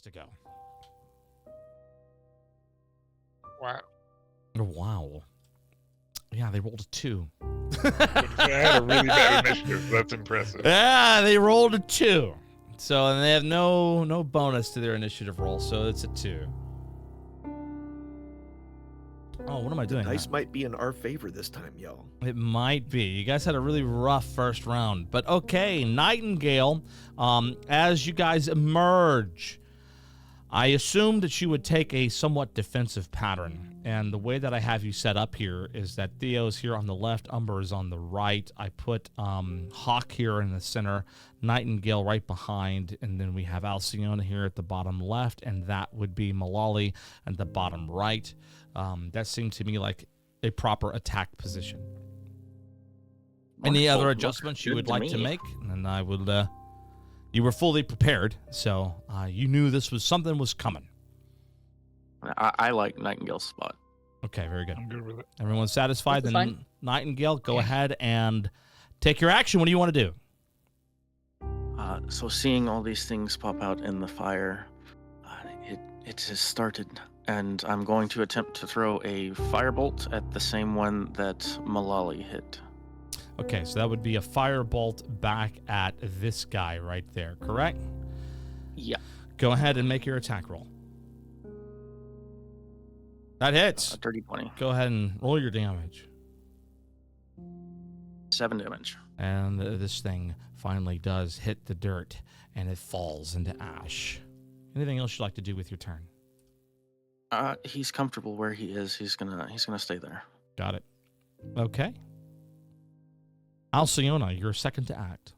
to go. Wow. Wow. Yeah, they rolled a 2. I had a really bad initiative. That's impressive. Yeah, they rolled a 2. So, and they have no bonus to their initiative roll, so it's a 2. Oh, what am I doing? Dice might be in our favor this time, y'all. It might be. You guys had a really rough first round. But okay, Nightingale, as you guys emerge, I assumed that you would take a somewhat defensive pattern. And the way that I have you set up here is that Theo's here on the left, Umber is on the right. I put Hawk here in the center, Nightingale right behind, and then we have Alcyone here at the bottom left, and that would be Malali at the bottom right. That seemed to me like a proper attack position. Any other adjustments you would like to make? And I would, you were fully prepared, so you knew this was something was coming. I like Nightingale's spot. Okay, very good. I'm good with it. Everyone's satisfied. That's Then fine. Nightingale, go ahead and take your action. What do you want to do? So seeing all these things pop out in the fire, it has started, and I'm going to attempt to throw a firebolt at the same one that Malali hit. Okay, so that would be a firebolt back at this guy right there, correct? Yeah. Go ahead and make your attack roll. That hits. Dirty 20. Go ahead and roll your damage. 7 damage. And this thing finally does hit the dirt, and it falls into ash. Anything else you'd like to do with your turn? He's comfortable where he is. He's gonna stay there. Got it. Okay. Alcyone, you're second to act.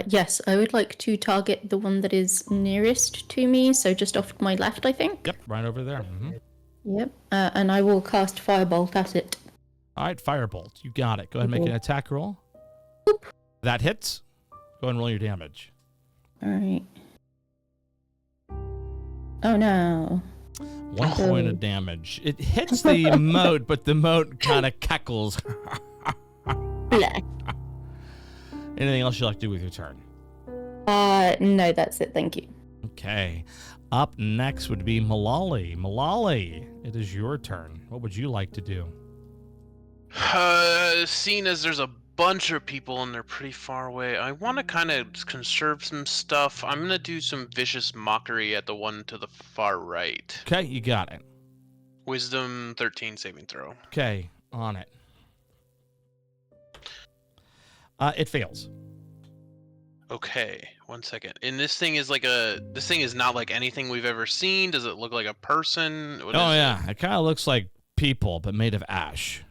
Yes, I would like to target the one that is nearest to me, so just off my left, I think. Yep, right over there. Yep. And I will cast Firebolt at it. All right, firebolt. You got it. Go ahead and make an attack roll. Boop. That hits. Go ahead and roll your damage. All right. Oh no. 1 point of damage. It hits the moat, but the moat kind of cackles. Blah. Anything else you'd like to do with your turn? No, that's it. Thank you. Okay. Up next would be Malali. Malali, it is your turn. What would you like to do? Seeing as there's a bunch of people and they're pretty far away, I want to kind of conserve some stuff. I'm going to do some vicious mockery at the one to the far right. Okay, you got it. Wisdom 13 saving throw. Okay, on it. It fails. Okay, 1 second. And this thing is this thing is not like anything we've ever seen. Does it look like a person? What Oh, is yeah. It kind of looks like people, but made of ash.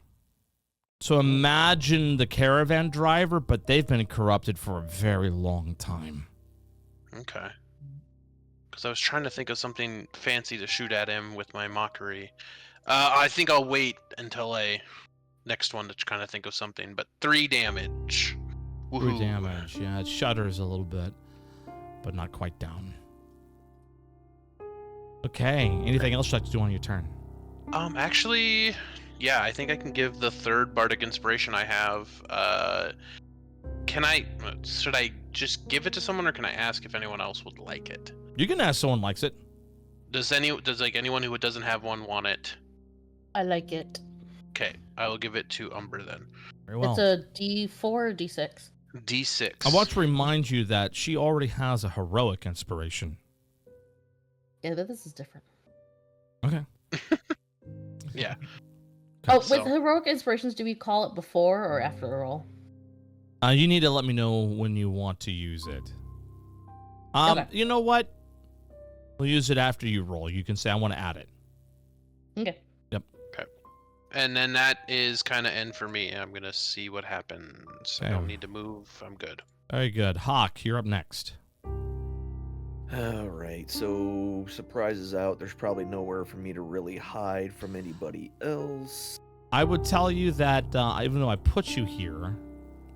So imagine the caravan driver, but they've been corrupted for a very long time. Okay. Because I was trying to think of something fancy to shoot at him with my mockery. I think I'll wait until next one to kind of think of something. But 3 damage. 3 Woohoo. damage. Yeah, it shudders a little bit, but not quite down. Okay. Anything else you'd like to do on your turn? Actually, yeah, I think I can give the third bardic inspiration I have. Should I just give it to someone, or can I ask if anyone else would like it? You can ask someone likes it. Does anyone who doesn't have one want it? I like it. Okay, I will give it to Umber then. Very well. It's a D4 or D6? D6. I want to remind you that she already has a heroic inspiration. Yeah, but this is different. Okay. Yeah. Oh, So- with heroic inspirations, do we call it before or after a roll? You need to let me know when you want to use it. Okay. You know what? We'll use it after you roll. You can say, I want to add it. Okay. And then that is kind of end for me. I'm going to see what happens. I Okay. don't need to move. I'm good. Very good. Hawk, you're up next. All right, so surprise is out. There's probably nowhere for me to really hide from anybody else. I would tell you that even though I put you here,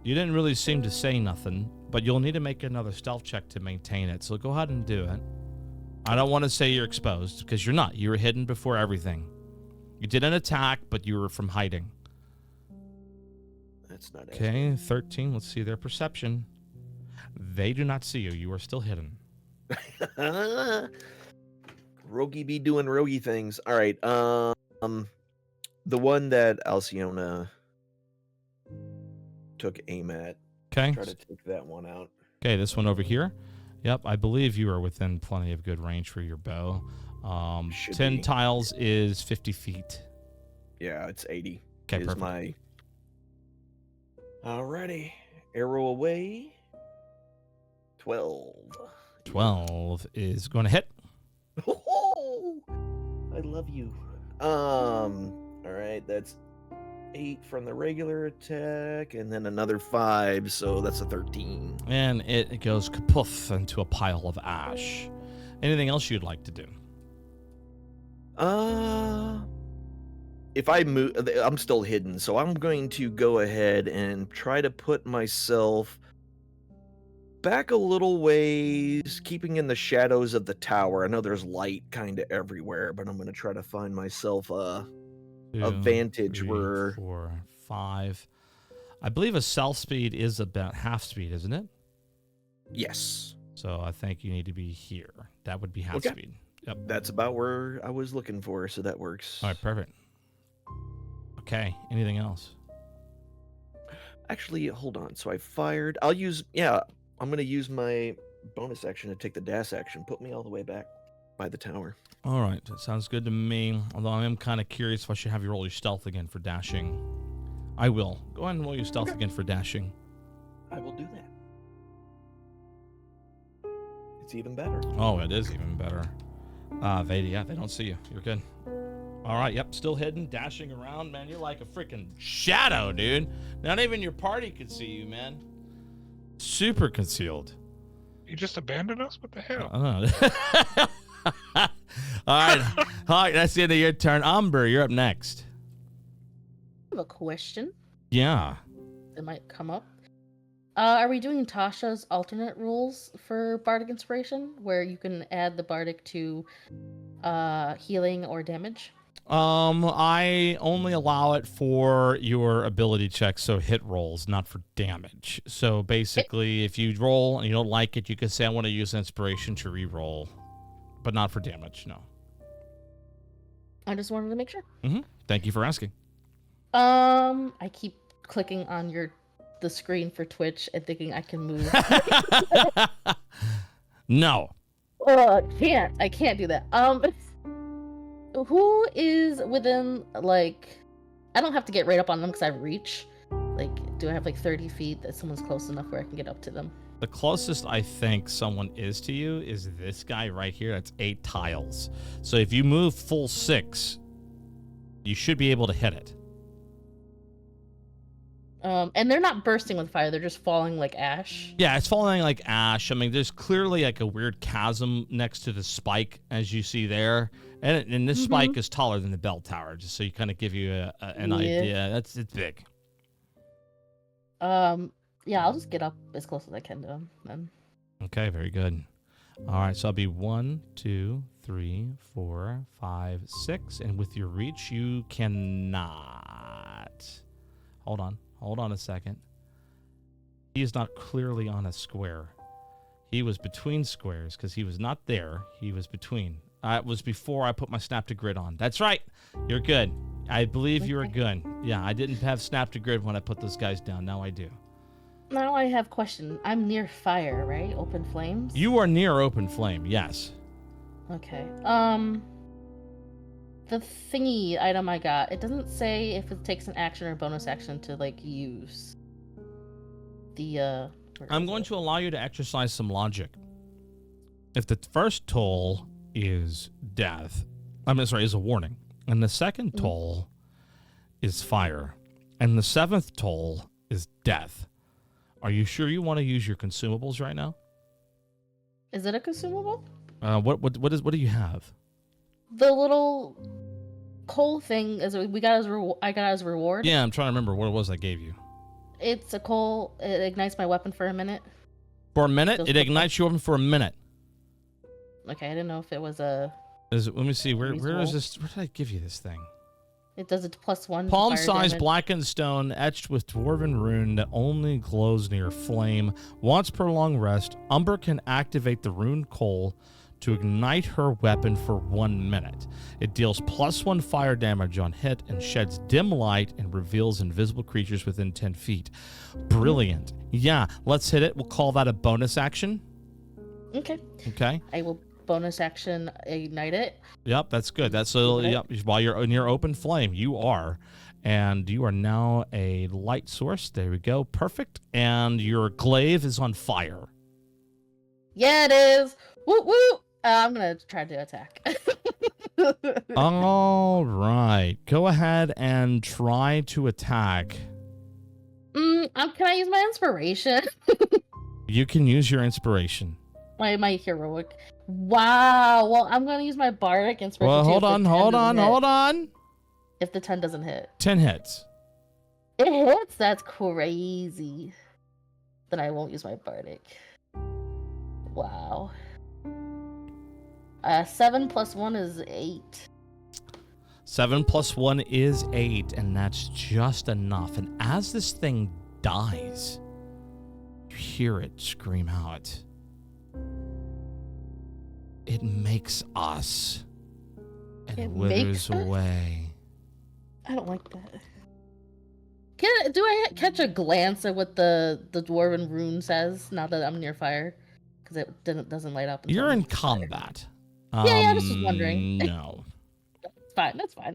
you didn't really seem to say nothing, but you'll need to make another stealth check to maintain it. So go ahead and do it. I don't want to say you're exposed, because you're not. You were hidden before everything. You did an attack, but you were from hiding. That's not Okay, 13. Let's see their perception. They do not see you. You are still hidden. Rogie be doing rogie things. All right. The one that Alcyona took aim at. Okay. Try to take that one out. Okay, this one over here. Yep, I believe you are within plenty of good range for your bow. Should 10 be. tiles is 50 feet. Yeah, it's 80. Okay, is perfect. my. Alrighty. Arrow away. 12. 12 is going to hit. Oh, I love you. All right, that's 8 from the regular attack, and then another 5, so that's a 13. And it goes kapoof into a pile of ash. Anything else you'd like to do? If I move, I'm still hidden, so I'm going to go ahead and try to put myself back a little ways, keeping in the shadows of the tower. I know there's light kind of everywhere, but I'm going to try to find myself a 2, vantage 3, where 4, 5. I believe a self speed is about half speed, isn't it? yes. So I think you need to be here. That would be half Okay. speed. Yep. That's about where I was looking for, so that works. All right, perfect. Okay, anything else? Actually, hold on. So I fired. I'm going to use my bonus action to take the dash action. Put me all the way back by the tower. All right, that sounds good to me. Although I am kind of curious if I should have you roll your stealth again for dashing. I will. Go ahead and roll your stealth again for dashing. I will do that. It's even better. Oh, it is even better. They don't see you. You're good. All right, yep, still hidden, dashing around, man. You're like a freaking shadow, dude. Not even your party could see you, man. Super concealed. You just abandoned us? What the hell? All right, that's the end of your turn. Umber, you're up next. I have a question Yeah. that might come up. Are we doing Tasha's alternate rules for Bardic Inspiration, where you can add the Bardic to healing or damage? I only allow it for your ability checks, so hit rolls, not for damage. So basically, if you roll and you don't like it, you can say I want to use inspiration to re-roll, but not for damage. No. I just wanted to make sure. Thank you for asking. I keep clicking on the screen for Twitch and thinking I can move. No. I can't do that. Who is within, like, I don't have to get right up on them because I reach. Like, do I have like 30 feet that someone's close enough where I can get up to them? The closest I think someone is to you is this guy right here. That's 8 tiles. So if you move full 6, you should be able to hit it. And they're not bursting with fire, they're just falling like ash. Yeah, it's falling like ash. I mean, there's clearly like a weird chasm next to the spike, as you see there. And this spike is taller than the bell tower, just so you kind of give you an idea. It's big. Yeah, I'll just get up as close as I can to them then. Okay, very good. All right, so I'll be 1, 2, 3, 4, 5, 6. And with your reach, you cannot. Hold on a second. He is not clearly on a square. He was between squares because he was not there. He was between. It was before I put my snap to grid on. That's right. You're good. I believe you were good. Yeah, I didn't have snap to grid when I put those guys down. Now I do. Now I have a question. I'm near fire, right? Open flames? You are near open flame, yes. Okay. The thingy item I got, it doesn't say if it takes an action or bonus action to, like, use the, I'm going to allow you to exercise some logic. If the first toll is death, is a warning, and the second toll is fire, and the 7th toll is death, are you sure you want to use your consumables right now? Is it a consumable? What do you have? The little coal thing I got as a reward. Yeah, I'm trying to remember what it was I gave you. It's a coal. It ignites my weapon for a minute. For a minute? It ignites your weapon for a minute. Okay, I didn't know if it was a. Let me see. Where Reasonable. is this? Where did I give you this thing? It does it +1. Palm-sized damage. blackened stone etched with dwarven rune that only glows near flame. Once per long rest, Umber can activate the rune coal to ignite her weapon for 1 minute. It deals +1 fire damage on hit and sheds dim light and reveals invisible creatures within 10 feet. Brilliant. Yeah, let's hit it. We'll call that a bonus action. Okay. Okay. I will bonus action ignite it. Yep, that's good. That's yep. While you're in your open flame, you are. And you are now a light source. There we go. Perfect. And your glaive is on fire. Yeah, it is. Woo woo. I'm gonna try to attack. All right. Go ahead and try to attack. Can I use my inspiration? You can use your inspiration. my heroic. Wow. Well, I'm gonna use my bardic inspiration. Well, too hold on. If the 10 doesn't hit, 10 hits. it hits. That's crazy. Then I won't use my bardic. Wow. 7 + 1 is 8. 7 + 1 is 8, and that's just enough. And as this thing dies, you hear it scream out. It makes us. And it withers away. I don't like that. Do I catch a glance at what the dwarven rune says now that I'm near fire? Because it doesn't light up. You're in combat. Yeah, I was just wondering. No. That's fine.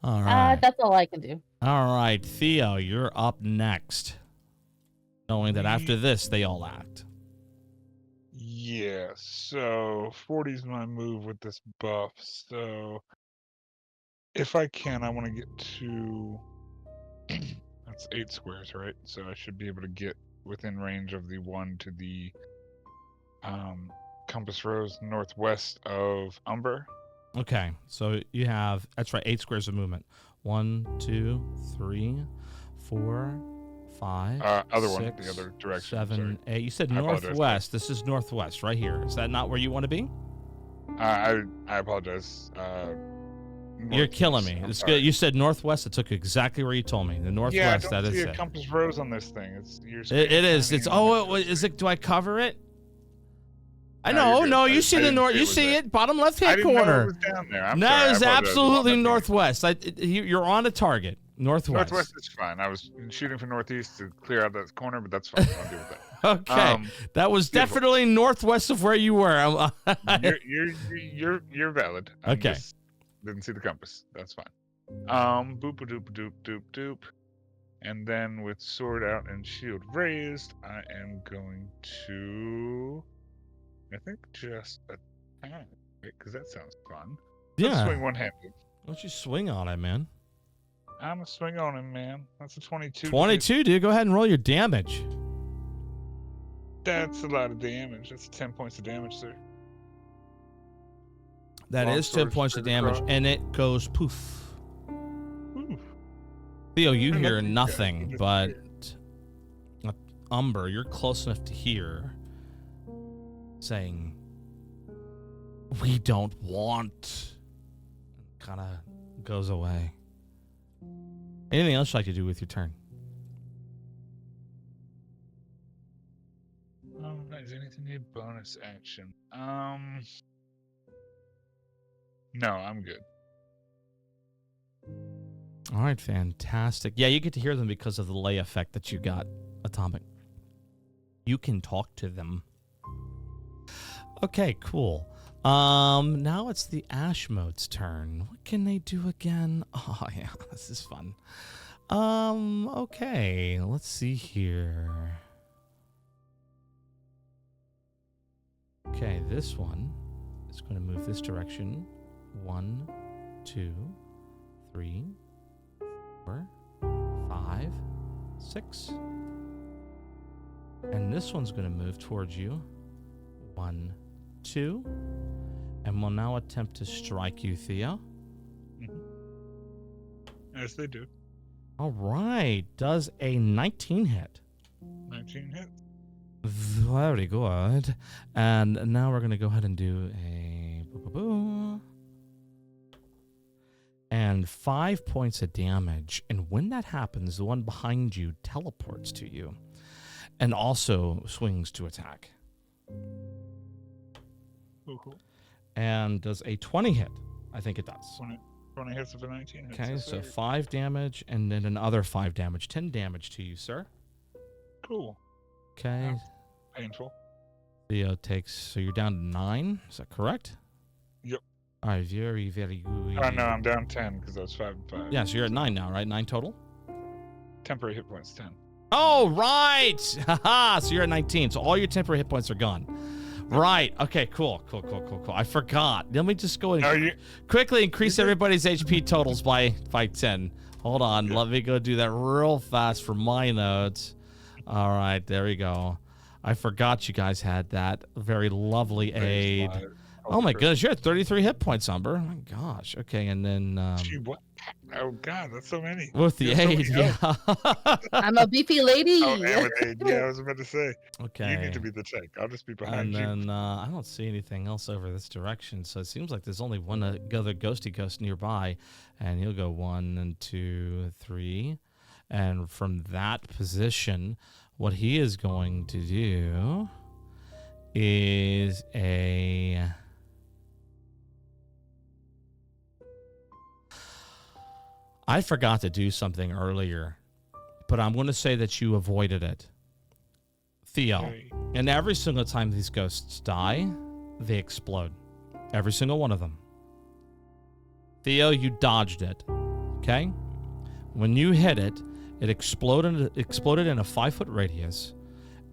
All right. That's all I can do. All right, Theo, you're up next. Knowing that after this, they all act. Yeah, so 40 is my move with this buff. So if I can, I want to get to that's 8 squares, right? So I should be able to get within range of the one to the compass rose northwest of Umber. Okay, so you have, that's right, 8 squares of movement. 1, 2, 3, 4, 5, Other 6, one, the other direction. 7, 8. You said I apologize. northwest. This is northwest right here. Is that not where you want to be? I apologize. You're killing me. I'm It's sorry. good. You said northwest. It took exactly where you told me. The northwest. Yeah, I that don't is see a it. compass rose on this thing. It's It is. It's is it? Do I cover it? I No, know. you're good. No, you I see the didn't north. see You it was see there. it, bottom left I hand didn't know it corner. was down there. I'm No, sorry, I it's apologize. absolutely Well, northwest. You're on a target. Northwest. Northwest is fine. I was shooting for northeast to clear out that corner, but that's fine. I'll deal with that. Okay, that was beautiful. definitely northwest of where you were. You're valid. I Okay. just didn't see the compass. That's fine. Boop a doop a doop doop doop. And then with sword out and shield raised, I am going to, I think, just attack, because that sounds fun. Let's Yeah. swing one-handed. Why don't you swing on it, man? I'm gonna swing on him, man. That's a 22. 22, dude. Go ahead and roll your damage. That's a lot of damage. That's 10 points of damage, sir. That Long is 10 sword points of straight damage, across. and it goes poof. Ooh. Theo, you And hear that's okay. nothing, That's but okay. Umber, you're close enough to hear saying, "We don't want." Kind of goes away. Anything else you'd like to do with your turn? Is anything need bonus action? No, I'm good. All right, fantastic. Yeah, you get to hear them because of the lay effect that you got, Atomic. You can talk to them. Okay, cool. Now it's the Ashmode's turn. What can they do again? Oh, yeah, this is fun. Okay, let's see here. Okay, this one is going to move this direction. 1, 2, 3, 4, 5, 6. And this one's going to move towards you. 1, 2. And will now attempt to strike you, Theo. As they do. All right. Does a 19 hit? 19 hits. Very good. And now we're going to go ahead and do a... and 5 points of damage. And when that happens, the one behind you teleports to you and also swings to attack. Ooh. And does a 20 hit? I think it does. 20 hits of a 19 hits. Okay, yes, so sir. 5 damage and then another 5 damage. 10 damage to you, sir. Cool. Okay. Painful. Theo takes, so you're down to 9. Is that correct? Yep. All right, very, very good. Oh, no, I'm down 10 because I was 5 and 5. Yeah, so you're at 9 now, right? 9 total? Temporary hit points, 10. Oh, right. Haha, so you're at 19. So all your temporary hit points are gone. Right. Okay, cool. I forgot. Let me just go and quickly increase everybody's HP totals by 10. Hold on. Let me go do that real fast for my notes. All right, there we go. I forgot you guys had that very lovely aid. Oh my goodness, you're at 33 hit points, Umber. Oh my gosh. Okay, and then What? Oh god, that's so many. with the aid, yeah. I'm a beefy lady. Oh, and with aid. Yeah, I was about to say. Okay. You need to be the tank. I'll just be behind And you. then I don't see anything else over this direction, so it seems like there's only one other ghosty ghost nearby, and he'll go 1 and 2, 3, and from that position, what he is going to do is a I forgot to do something earlier, but I'm going to say that you avoided it. Theo, Okay. and every single time these ghosts die, they explode. Every single one of them. Theo, you dodged it. Okay? When you hit it, it exploded in a 5-foot radius,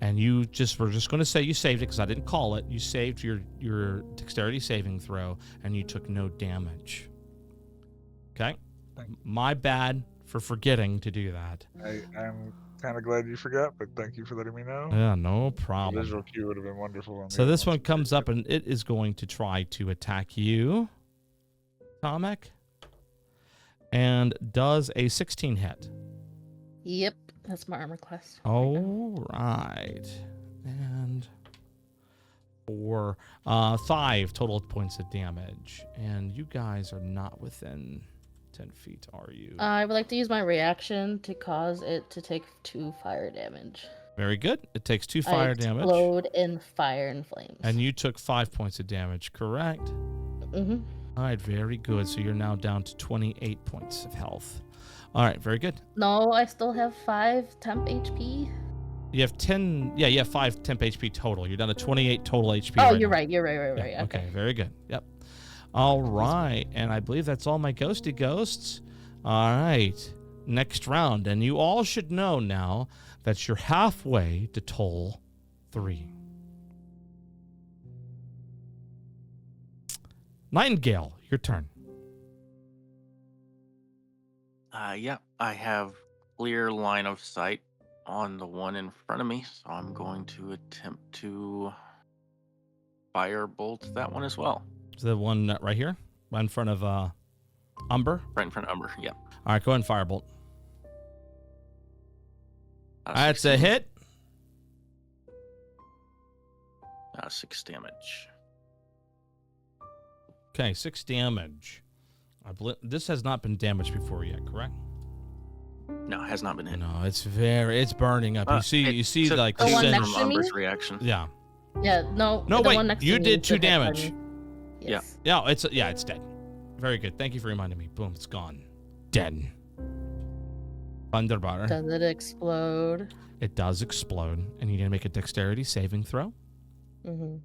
and we're just going to say you saved it because I didn't call it. You saved your dexterity saving throw, and you took no damage. Okay? My bad for forgetting to do that. I'm kind of glad you forgot, but thank you for letting me know. Yeah, no The problem. visual cue would have been wonderful. So this one comes up and it is going to try to attack you, Tomek, and does a 16 hit. Yep, that's my armor class. All right. And for 5 total points of damage. And you guys are not within 10 feet, are you? I would like to use my reaction to cause it to take 2 fire damage. Very good. It takes 2 fire damage. Explode in fire and flames. And you took 5 points of damage, correct? Mm-hmm. All right, very good. So you're now down to 28 points of health. All right, very good. No, I still have 5 temp HP. You have 10. Yeah, you have 5 temp HP total. You're down to 28 total HP. Oh, right you're now. right. You're right. Yeah, Okay. very good. Yep. All right, and I believe that's all my ghosty ghosts. All right, next round, and you all should know now that you're halfway to toll 3. Nightingale, your turn. Yeah, I have clear line of sight on the one in front of me, so I'm going to attempt to firebolt that one as well. The one right here, right in front of Umber. Right in front of Umber, yeah. All right, go ahead and firebolt. That's a 16. hit. 6 damage. Okay, 6 damage. This has not been damaged before yet, correct? No, it has not been hit. No, it's burning up. You see, took like the two one scent- next from to me? Umber's reaction. Yeah. Yeah, no. No, the wait. one next You to me did 2 took it from damage. me. Yes. Yeah, it's dead. Very good. Thank you for reminding me. Boom, it's gone. Dead. Wunderbar. Does it explode? It does explode, and you're gonna make a dexterity saving throw. Mm-hmm.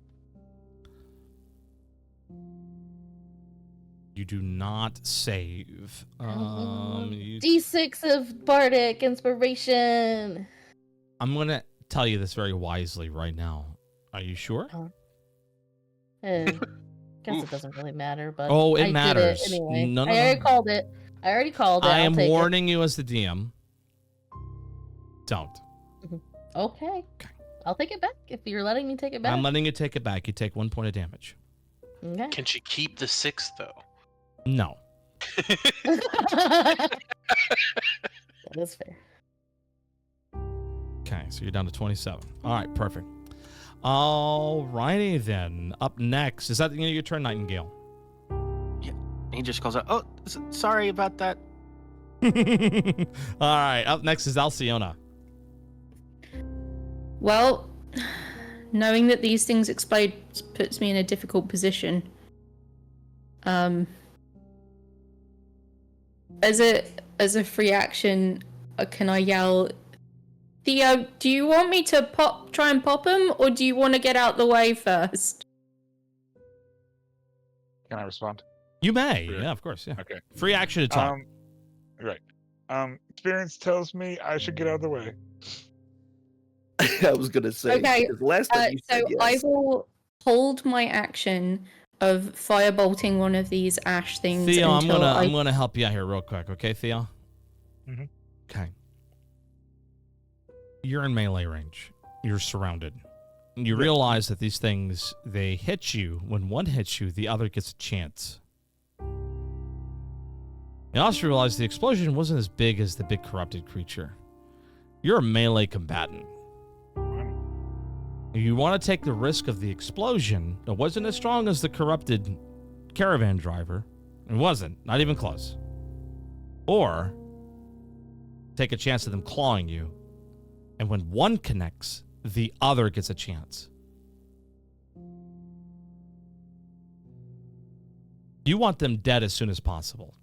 You do not save. You- D6 of Bardic Inspiration. I'm gonna tell you this very wisely right now. Are you sure? Guess it Oof. doesn't really matter, but Oh, it I matters. Did it anyway. No, I already called it. I am I'll take it. warning you as the DM. Don't. Okay. I'll take it back if you're letting me take it back. I'm letting you take it back. You take 1 point of damage. Okay. Can she keep the 6 though? No. That is fair. Okay, so you're down to 27. All right, perfect. All righty then. Up next, is that the end of your turn, Nightingale? Yeah. He just calls out, "Oh, sorry about that." All right, up next is Alciona. Well, knowing that these things explode puts me in a difficult position. As a free action, can I yell, Theo, do you want me to try and pop him, or do you want to get out the way first? Can I respond? You may. Sure. Yeah, of course. Yeah. Okay. Free action to talk. Right. Experience tells me I should get out of the way. I was gonna say. Okay, Because last time you said so I yes. will hold my action of firebolting one of these ash things. Theo, I'm until gonna help you out here real quick, okay, Theo? Mhm. Okay. You're in melee range. You're surrounded. You realize that these things, they hit you. When one hits you, the other gets a chance. You also realize the explosion wasn't as big as the big corrupted creature. You're a melee combatant. You want to take the risk of the explosion that wasn't as strong as the corrupted caravan driver. It wasn't. Not even close. Or take a chance of them clawing you. And when one connects, the other gets a chance. You want them dead as soon as possible.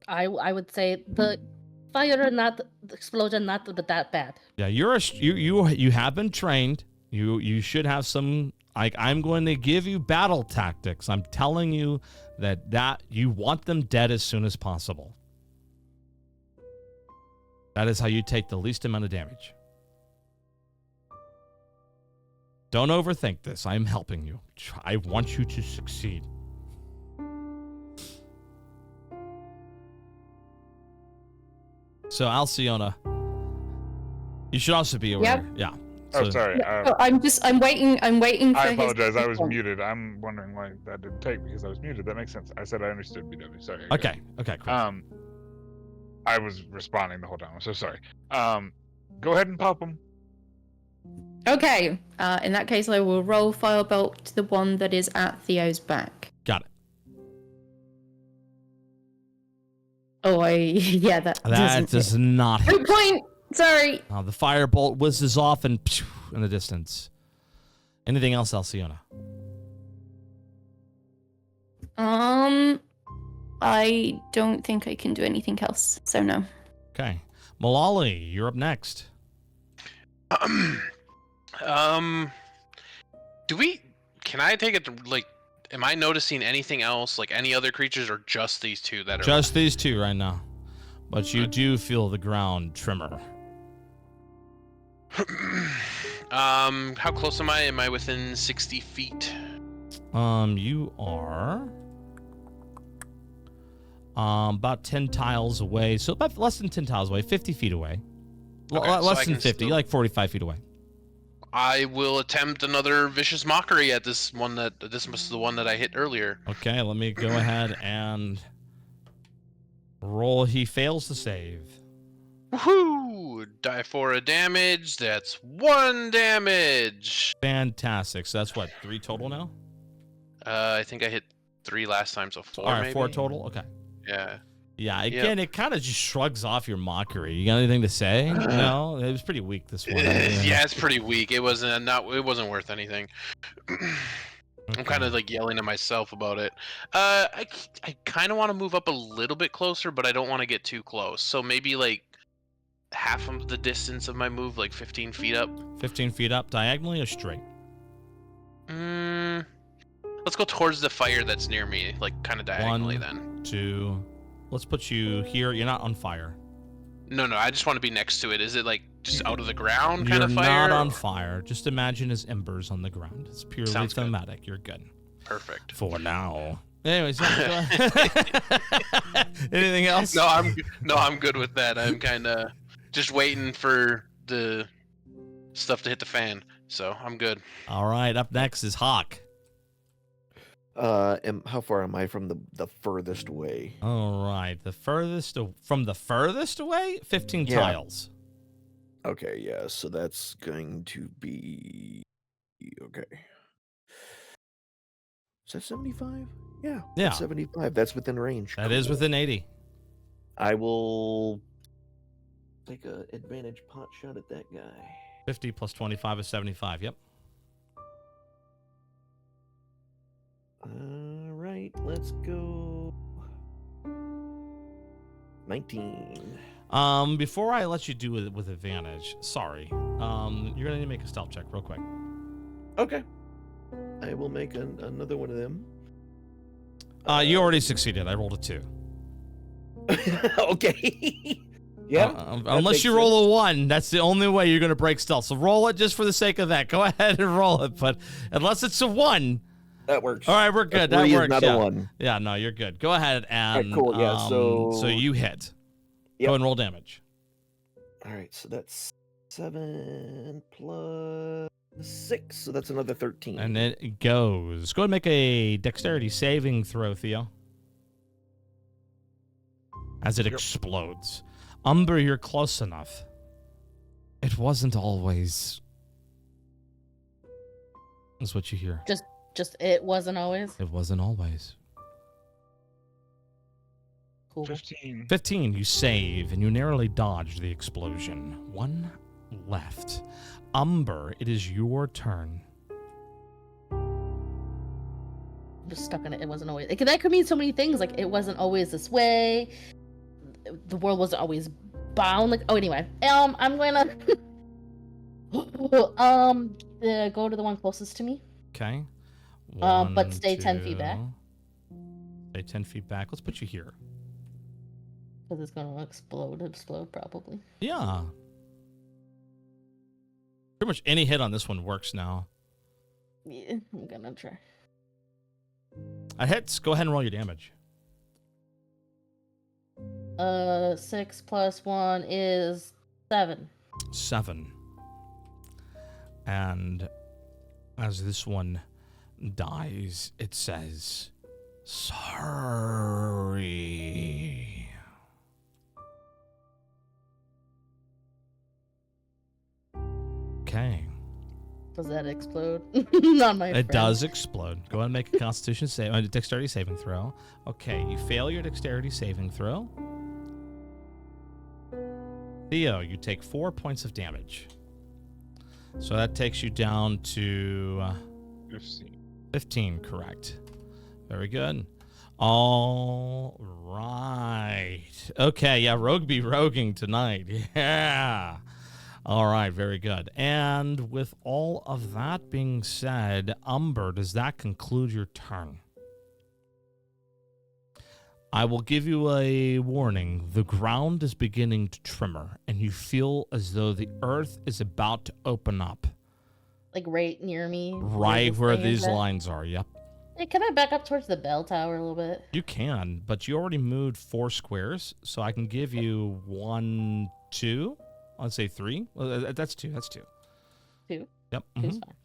I would say the fire, not the explosion, not that bad. Yeah, you have been trained. You should have some, like, I'm going to give you battle tactics. I'm telling you that you want them dead as soon as possible. That is how you take the least amount of damage. Don't overthink this. I'm helping you. I want you to succeed. So, Alciona, you should also be aware. Yep. Yeah. Oh, So- sorry. I'm waiting for I his apologize. I was response. muted. I'm wondering why that didn't take because I was muted. That makes sense. I said I understood BW. Sorry. I got Okay. Okay. Cool. it. I was responding the whole time. I'm so sorry. Go ahead and pop them. Okay. In that case, I will roll firebolt to the one that is at Theo's back. Got it. Oh, yeah, that That does not hit. Good point. Sorry. The firebolt whizzes off and in the distance. Anything else, Alciona? I don't think I can do anything else, so no. Okay. Malali, you're up next. Can I take it to, like, am I noticing anything else, like any other creatures, or just these two that are Just these two right now. But you do feel the ground tremor. How close am I? Am I within 60 feet? You are about 10 tiles away. So about less than 10 tiles away, 50 feet away. Okay, so Less I than can 50, still- like 45 feet away. I will attempt another vicious mockery at this one this was the one that I hit earlier. Okay, let me go ahead and roll. He fails to save. Woohoo! Die for a damage. That's 1 damage. Fantastic. So that's what, 3 total now? I think I hit 3 last time, so 4 All right, maybe. 4 total? Okay. Yeah. Yeah, again, it kind of just shrugs off your mockery. You got anything to say? No? It was pretty weak, this one. Yeah, it's pretty weak. It wasn't worth anything. I'm kind of like yelling at myself about it. I kind of want to move up a little bit closer, but I don't want to get too close. So maybe like half of the distance of my move, like 15 feet up. 15 feet up, diagonally or straight? Let's go towards the fire that's near me, like kind of diagonally 1, then. 2. Let's put you here. You're not on fire. No, I just want to be next to it. Is it like just out of the ground You're kind of fire? not on fire. Just imagine as embers on the ground. It's purely Sounds good. thematic. You're good. Perfect. For now. Anyways, yeah, anything else? No, I'm good with that. I'm kind of just waiting for the stuff to hit the fan, so I'm good. All right, up next is Hawk. How far am I from the furthest away? All right, from the furthest away, 15 Yeah. tiles. Okay, yeah, so that's going to be... Okay. Is that 75? Yeah, Yeah. that's 75. That's within range. That is Cool. within 80. I will take a advantage pot shot at that guy. 50 plus 25 is 75. Yep. All right, let's go. 19. Before I let you do it with advantage, sorry. You're gonna need to make a stealth check real quick. Okay. I will make another one of them. You already succeeded. I rolled a 2. Okay. Yeah. Unless you roll a 1, that's the only way you're gonna break stealth. So roll it just for the sake of that. Go ahead and roll it. But unless it's a 1, that works. all right, we're good. A 3 that works. Is not yeah. a 1. Yeah, no, you're good. Go ahead and Cool. Yeah. so you hit. Yep. Go ahead and roll damage. All right, so that's 7 plus 6, so that's another 13. And it goes. Go ahead and make a dexterity saving throw, Theo. As it explodes. Umber, you're close enough. It wasn't always. That's what you hear. Just it wasn't always. It wasn't always. Cool. 15. 15, you save, and you narrowly dodge the explosion. 1 left. Umber, it is your turn. I'm just stuck in it. It wasn't always. That could mean so many things. Like it wasn't always this way. The world wasn't always bound. Like anyway. I'm going to go to the one closest to me. Okay. But stay 10 feet back. Stay 10 feet back. Let's put you here. Because it's going to explode probably. Yeah. Pretty much any hit on this one works now. Yeah, I'm going to try. That hits. Go ahead and roll your damage. 6 plus 1 is 7. 7. And as this one dies, it says, sorry. Okay. Does that explode? Not my friend. It does explode. Go ahead and make a Constitution save, a dexterity saving throw. Okay, you fail your dexterity saving throw. Theo, you take 4 points of damage. So that takes you down to 15, correct. Very good. All right. Okay, yeah, rogue be roguing tonight. Yeah. All right, very good. And with all of that being said, Umber, does that conclude your turn? I will give you a warning. The ground is beginning to tremor, and you feel as though the earth is about to open up. Like right near me? Right where these at? lines are, yep. Hey, can I back up towards the bell tower a little bit? You can, but you already moved 4 squares, so I can give you 1, 2. I'd say 3. Well, that's 2. That's 2. 2? Yep. Two's fine.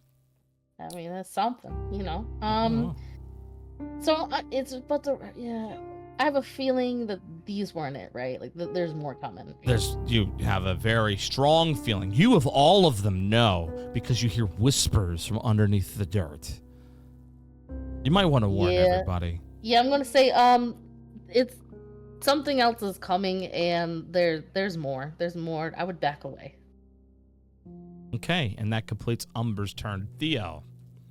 I mean, that's something, you know. So it's but yeah. I have a feeling that these weren't it, right? Like there's more coming. You have a very strong feeling. You of all of them know because you hear whispers from underneath the dirt. You might want to warn everybody. Yeah, I'm gonna say it's something else is coming, and there's more. There's more. I would back away. Okay, and that completes Umber's turn. Theo,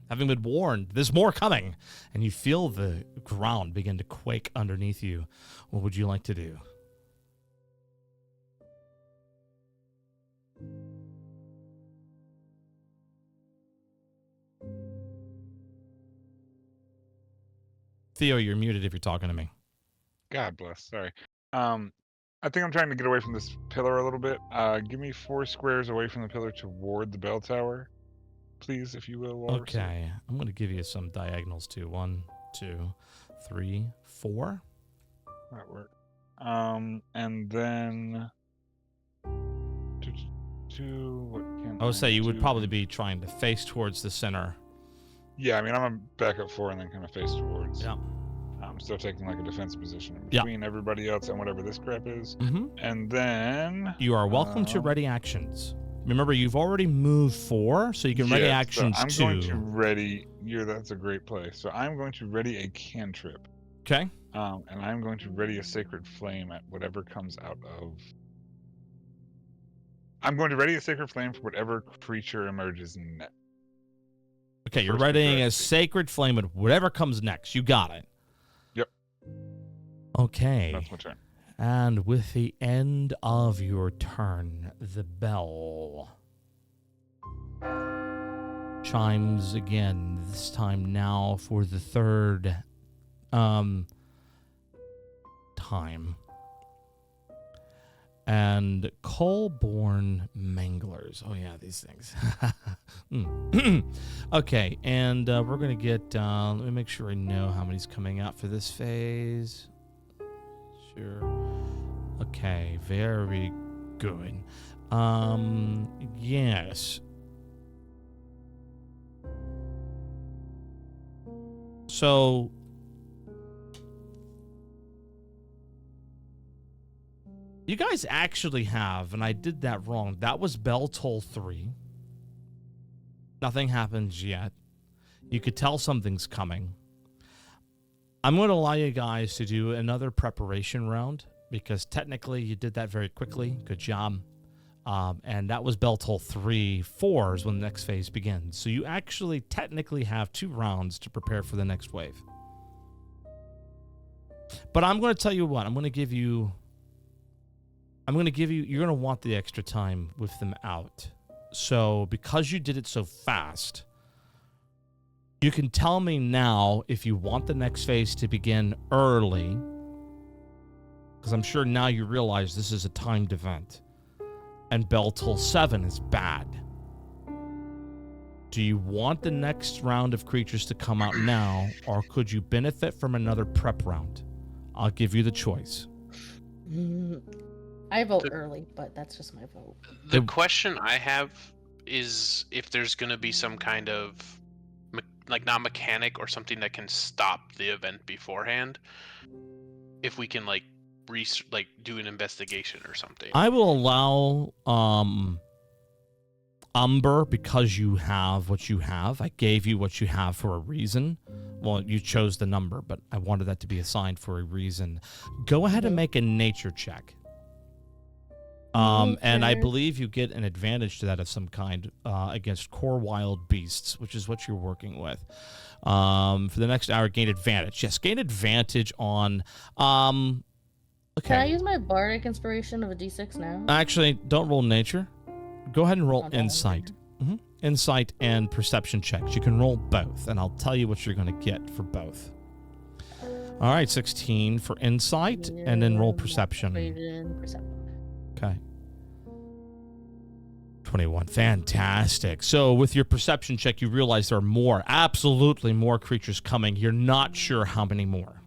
having been warned, there's more coming, and you feel the ground begin to quake underneath you. What would you like to do? Theo, you're muted if you're talking to me. God bless. Sorry. I think I'm trying to get away from this pillar a little bit. Give me 4 squares away from the pillar toward the bell tower, please, if you will. Okay, I'm going to give you some diagonals too. 1, 2, 3, 4. That worked. And then what can I would say you would do? probably be trying to face towards the center. Yeah, I mean, I'm gonna back up 4 and then kind of face towards. Yeah. I'm still taking like a defensive position in Yeah. between everybody else and whatever this crap is. Mm-hmm. And then You are welcome to ready actions. Remember, you've already moved 4, so you can ready yes, actions so I'm 2. going to ready. That's a great play. So I'm going to ready a cantrip. Okay. And I'm going to ready a sacred flame at whatever comes out of. I'm going to ready a sacred flame for whatever creature emerges next. Okay, you're First readying creature I a see. sacred flame at whatever comes next. You got it. Yep. Okay. That's my turn. And with the end of your turn, the bell chimes again, this time now for the 3rd time. And coal-born manglers. Oh, yeah, these things. Okay, and we're going to get... let me make sure I know how many's coming out for this phase. Sure. Okay, very good. Yes. So... you guys actually have, and I did that wrong. That was Bell Toll 3. Nothing happens yet. You could tell something's coming. I'm going to allow you guys to do another preparation round because technically you did that very quickly. Good job. And that was Bell Toll 3. 4 is when the next phase begins. So you actually technically have 2 rounds to prepare for the next wave. But I'm going to tell you what. I'm going to give you, you're going to want the extra time with them out. So because you did it so fast, you can tell me now if you want the next phase to begin early, because I'm sure now you realize this is a timed event, and Bell Toll 7 is bad. Do you want the next round of creatures to come out now, or could you benefit from another prep round? I'll give you the choice. I vote early, but that's just my vote. The question I have is if there's going to be some kind of, not mechanic or something that can stop the event beforehand. If we can, do an investigation or something. I will allow Umber because you have what you have. I gave you what you have for a reason. Well, you chose the number, but I wanted that to be assigned for a reason. Go ahead and make a nature check. And I believe you get an advantage to that of some kind against core wild beasts, which is what you're working with. For the next hour, gain advantage. Yes, gain advantage on... okay. Can I use my bardic inspiration of a d6 now? Actually, don't roll nature. Go ahead and roll Oh, insight. Insight and perception checks. You can roll both, and I'll tell you what you're going to get for both. All right, 16 for insight, and then roll perception. Okay. 21. Fantastic. So with your perception check, you realize there are absolutely more creatures coming. You're not sure how many more.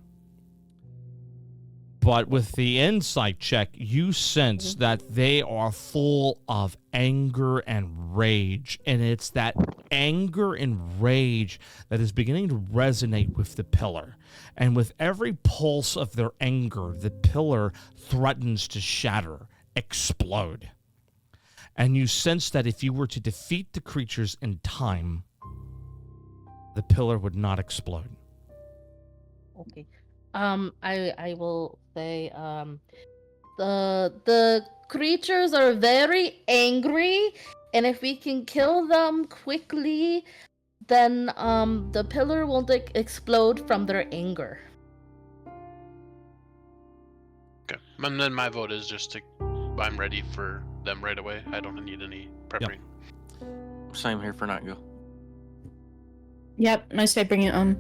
But with the insight check, you sense that they are full of anger and rage. And it's that anger and rage that is beginning to resonate with the pillar. And with every pulse of their anger, the pillar threatens to shatter, explode. And you sense that if you were to defeat the creatures in time, the pillar would not explode. Okay. I will say, the creatures are very angry, and if we can kill them quickly, then the pillar won't explode from their anger. Okay. And then my vote is just I'm ready for them right away. I don't need any prepping. Same here for not go. Yep, I say bring it on.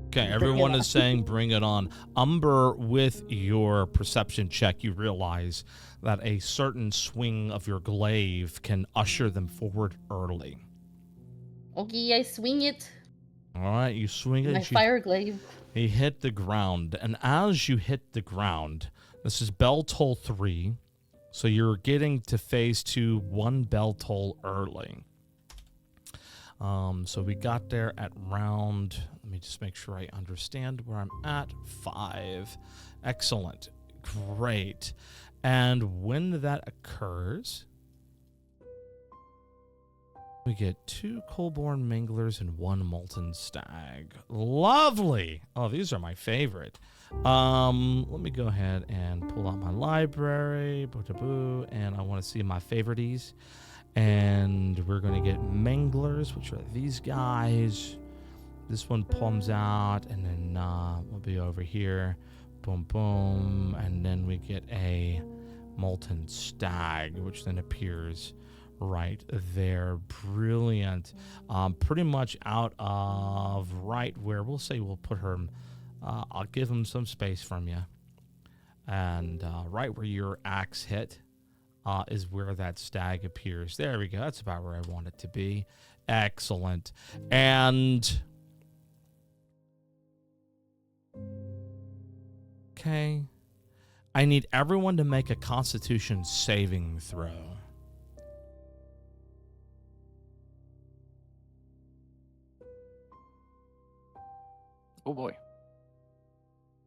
Okay, everyone is saying bring it on. Umber, with your perception check, you realize that a certain swing of your glaive can usher them forward early. Okay, I swing it. All right, you swing it. My fire glaive. You hit the ground, and as you hit the ground, this is Bell Toll 3, so you're getting to phase 2 1 Bell Toll early. So we got there at round, let me just make sure I understand where I'm at, 5. Excellent. Great. And when that occurs, we get 2 Coalborn Manglers and 1 Molten Stag. Lovely. Oh, these are my favorite. Let me go ahead and pull out my library, boo-taboo, and I want to see my favorites. And we're going to get Manglers, which are these guys. This one palms out, and then we'll be over here. Boom, boom. And then we get a Molten Stag, which then appears right there. Brilliant. Pretty much out of right where we'll say we'll put her. I'll give him some space from you. And right where your axe hit is where that stag appears. There we go. That's about where I want it to be. Excellent. And okay. I need everyone to make a Constitution saving throw. Oh boy.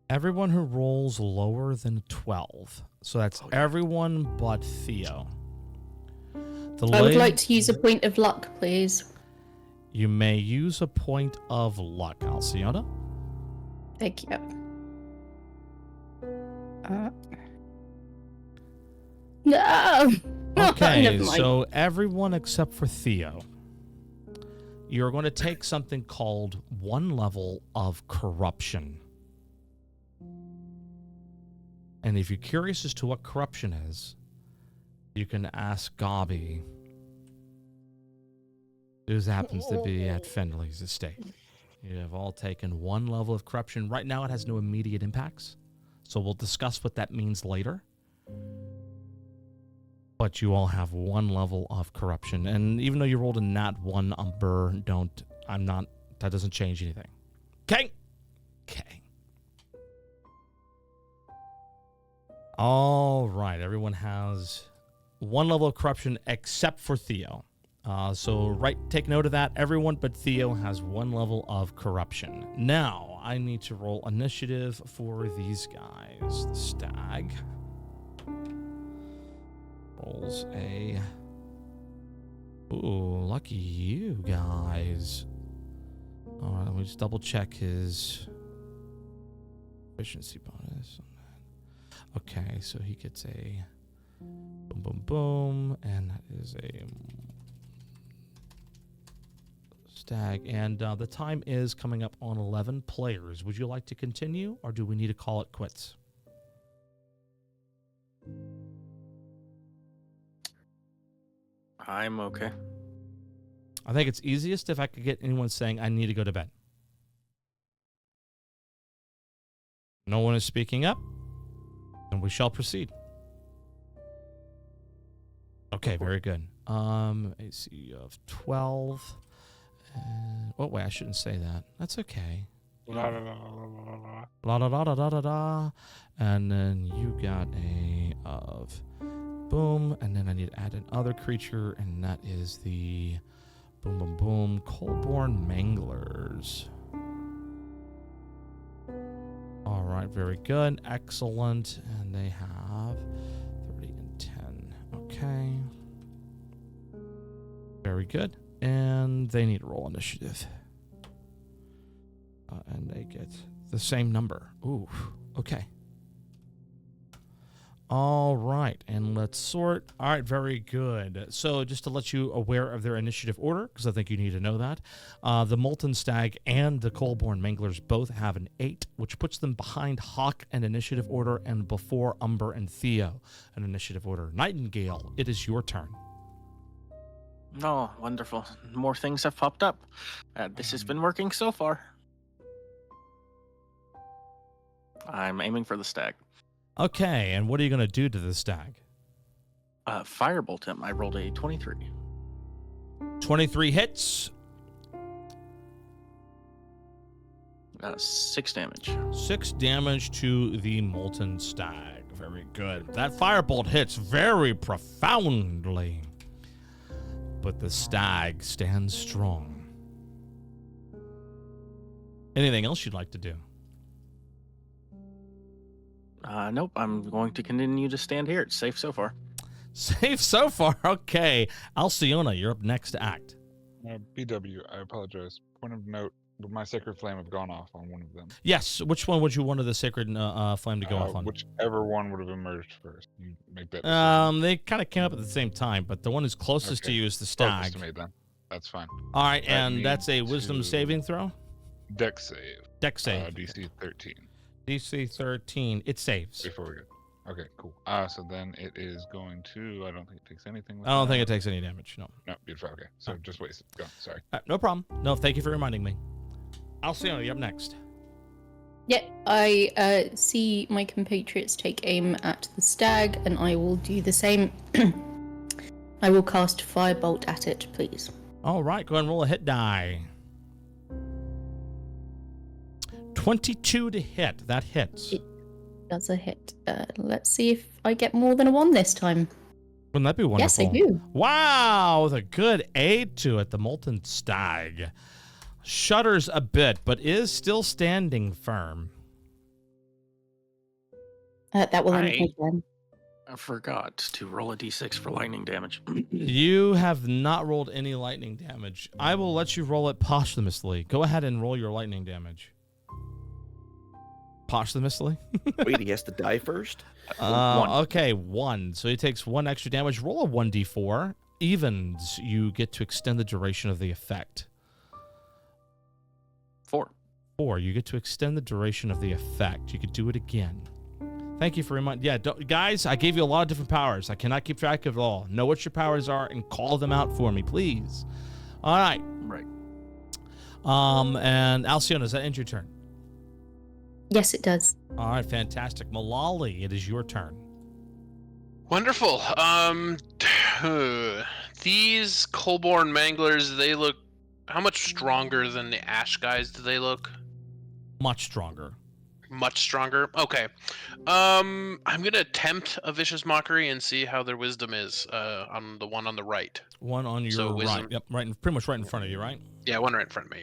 Everyone who rolls lower than 12. So that's everyone but Theo. I would like to use a point of luck, please. You may use a point of luck, Alciona. Thank you. No! Okay, Never mind. so everyone except for Theo. You're going to take something called 1 level of corruption. And if you're curious as to what corruption is, you can ask Gobby, who happens to be at Findley's estate. You have all taken 1 level of corruption. Right now it has no immediate impacts, so we'll discuss what that means later. But you all have 1 level of corruption. And even though you rolled a nat 1 Umber, that doesn't change anything. Okay? Okay. All right, everyone has 1 level of corruption except for Theo. So take note of that. Everyone but Theo has 1 level of corruption. Now, I need to roll initiative for these guys. The stag rolls a... Ooh, lucky you guys. All right, let me just double check his efficiency bonus. Okay, so he gets a boom, boom, boom, and that is a stag. And the time is coming up on 11 players. Would you like to continue, or do we need to call it quits? I'm okay. I think it's easiest if I could get anyone saying, I need to go to bed. No one is speaking up, and we shall proceed. Okay, very good. AC of 12. Oh, wait, I shouldn't say that. That's okay. La, la, la, la, la, la. La da da da da da da. And then you got a of boom, and then I need to add another creature, and that is the boom boom boom Coalborn Manglers. All right, very good, excellent, and they have 30 and 10. Okay, very good, and they need to roll initiative, and they get the same number. Ooh, okay. All right, and let's sort. All right, very good. So just to let you aware of their initiative order, because I think you need to know that, the Molten Stag and the Coalborn Manglers both have an 8, which puts them behind Hawk in initiative order and before Umber and Theo in initiative order. Nightingale, it is your turn. Oh, wonderful. More things have popped up. This has been working so far. I'm aiming for the stag. Okay, and what are you going to do to the stag? Firebolt him. I rolled a 23. 23 hits. 6 damage. 6 damage to the Molten Stag. Very good. That firebolt hits very profoundly. But the stag stands strong. Anything else you'd like to do? Nope. I'm going to continue to stand here. It's safe so far. Safe so far. Okay. Alciona, you're up next to act. BW, I apologize. Point of note, would my sacred flame have gone off on one of them? Yes. Which one would you want the sacred flame to go off on? Whichever one would have emerged first. You make that decision. They kind of came up at the same time, but the one who's closest to you is the stag. Closest to me, then. That's fine. All right, That and that's a means wisdom to- saving throw? Dex save. Dex save. DC 13. DC 13. It saves. Before we go. Okay, cool. So then it is going to. I don't think it takes anything. I don't think it takes any damage. No. No, beautiful. Okay, so just wait. Go. Sorry. No problem. No, thank you for reminding me. Alciona, you're up next. Yeah, I see my compatriots take aim at the stag, and I will do the same. I will cast Firebolt at it, please. All right, go ahead and roll a hit die. 22 to hit. That hits. That's a hit. Let's see if I get more than a 1 this time. Wouldn't that be wonderful? Yes, I do. Wow, with a good aid to it. The molten stag shudders a bit, but is still standing firm. That will only take 1. I forgot to roll a d6 for lightning damage. You have not rolled any lightning damage. I will let you roll it posthumously. Go ahead and roll your lightning damage. Posthumously? Wait, he has to die first? Okay, 1. So he takes 1 extra damage. Roll a 1d4. Evens, you get to extend the duration of the effect. 4. 4, you get to extend the duration of the effect. You could do it again. Thank you for reminding. Yeah, guys, I gave you a lot of different powers. I cannot keep track of it all. Know what your powers are and call them out for me, please. All right. Right. And Alciona, does that end your turn? Yes, it does. All right, fantastic. Malali, it is your turn. Wonderful. These Colborn Manglers, they look. How much stronger than the Ash guys do they look? Much stronger. Much stronger. Okay. I'm gonna attempt a vicious mockery and see how their wisdom is. On the one on the right. One on your So right. wisdom- Yep, right, pretty much right in front of you, right? Yeah, one right in front of me.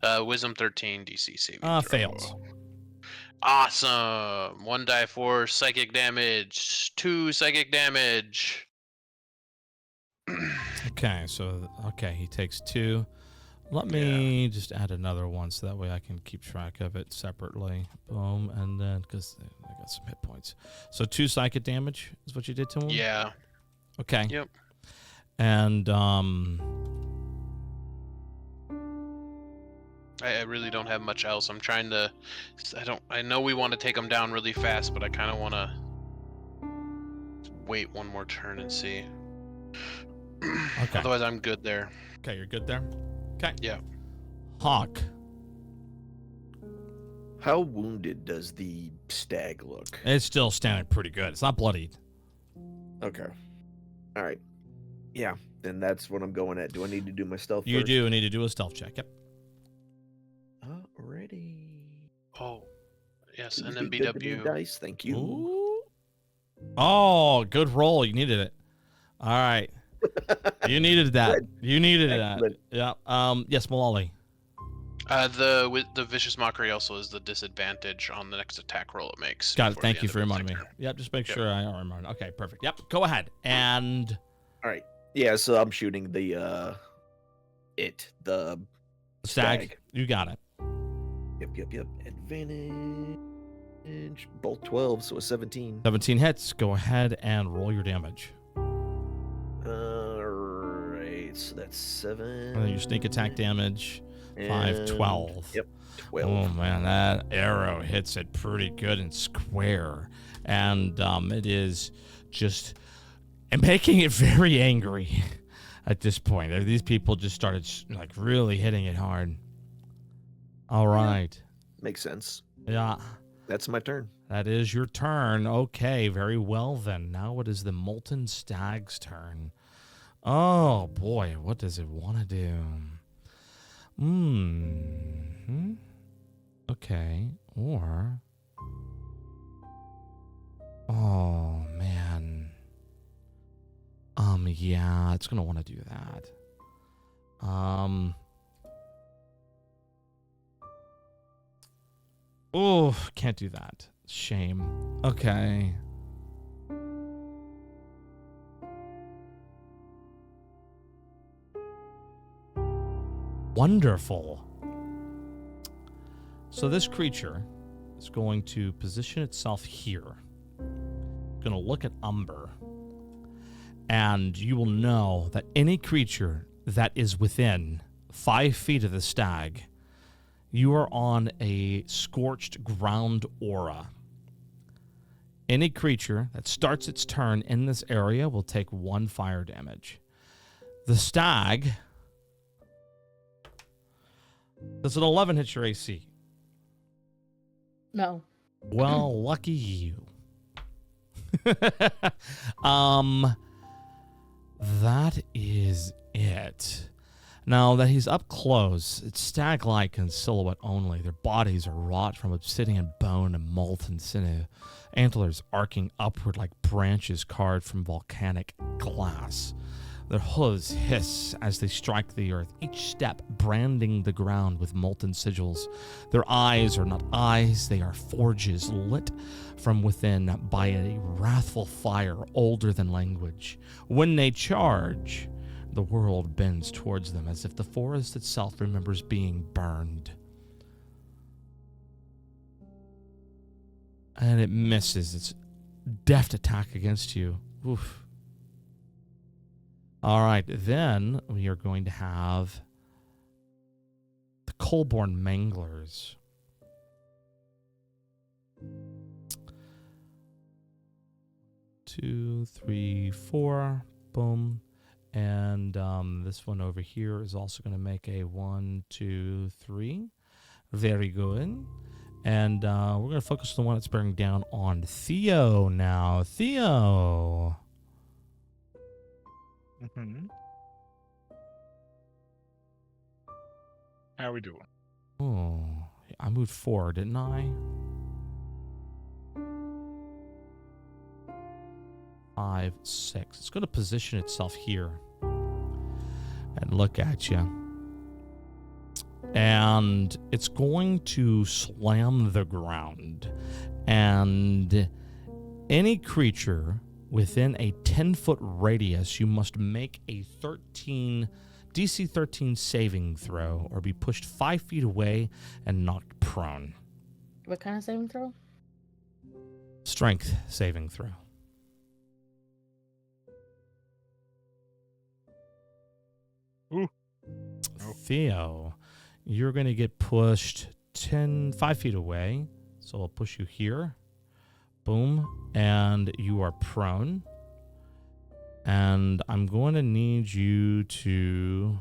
Yeah. Wisdom 13 DC saving throw. Fails. Awesome. 1 die for psychic damage. 2 psychic damage. Okay, so he takes 2. Let me just add another one so that way I can keep track of it separately. Boom, and then because I got some hit points. So 2 psychic damage is what you did to him? Yeah. Okay. Yep. And I really don't have much else. I'm trying to. I know we want to take them down really fast, but I kind of want to wait one more turn and see. Okay. Otherwise, I'm good there. Okay, you're good there? Okay. Yeah. Hawk. How wounded does the stag look? It's still standing pretty good. It's not bloodied. Okay. All right. Yeah, then that's what I'm going at. Do I need to do my stealth You first? do need to do a stealth check. Yep. Alrighty. Oh, yes, Please and then be good to me, BW. dice. Thank you. Ooh. Oh, good roll. You needed it. All right. You needed that. You needed that. Excellent. Yeah. Yes, Malali. The vicious mockery also is the disadvantage on the next attack roll it makes. Got it. before Thank the you end for of its reminding me. turn. Yep, just make Yep. sure I remember. Okay, perfect. Yep, go ahead. And All right. Yeah, so I'm shooting the stag. You got it. Yep. Advantage. Both 12, so a 17. 17 hits. Go ahead and roll your damage. Alright, so that's 7. And then your sneak attack damage. 5, and- 12. Yep, 12. Oh man, that arrow hits it pretty good and square, and it is just making it very angry at this point. These people just started like really hitting it hard. All right, Makes sense. yeah, That's my turn. that is your turn. Okay, very well then. Now it is the Molten Stag's turn. Oh boy, what does it want to do? Okay, or oh man, yeah, it's gonna want to do that. Oh, can't do that. Shame. Okay. Wonderful. So this creature is going to position itself here. Going to look at Umber. And you will know that any creature that is within 5 feet of the stag, you are on a scorched ground aura. Any creature that starts its turn in this area will take 1 fire damage. The stag, does an 11 hit your AC? No. Well, lucky you. That is it. Now that he's up close, it's stag-like in silhouette only. Their bodies are wrought from obsidian bone and molten sinew, antlers arcing upward like branches carved from volcanic glass. Their hooves hiss as they strike the earth, each step branding the ground with molten sigils. Their eyes are not eyes, they are forges lit from within by a wrathful fire older than language. When they charge, the world bends towards them as if the forest itself remembers being burned. And it misses its deft attack against you. Oof. All right, then we are going to have the Colborn Manglers. Two, three, four, boom. And this one over here is also going to make a 1, 2, 3. Very good. And we're going to focus on the one that's bearing down on Theo now. Theo. Mm-hmm. How are we doing? Oh, I moved 4, didn't I? 5, 6. It's going to position itself here and look at you. And it's going to slam the ground. And any creature within a 10-foot radius, you must make a DC 13 saving throw or be pushed 5 feet away and knocked prone. What kind of saving throw? Strength saving throw. Ooh. Theo, you're going to get pushed 5 feet away. So I'll push you here. Boom. And you are prone. And I'm going to need you to...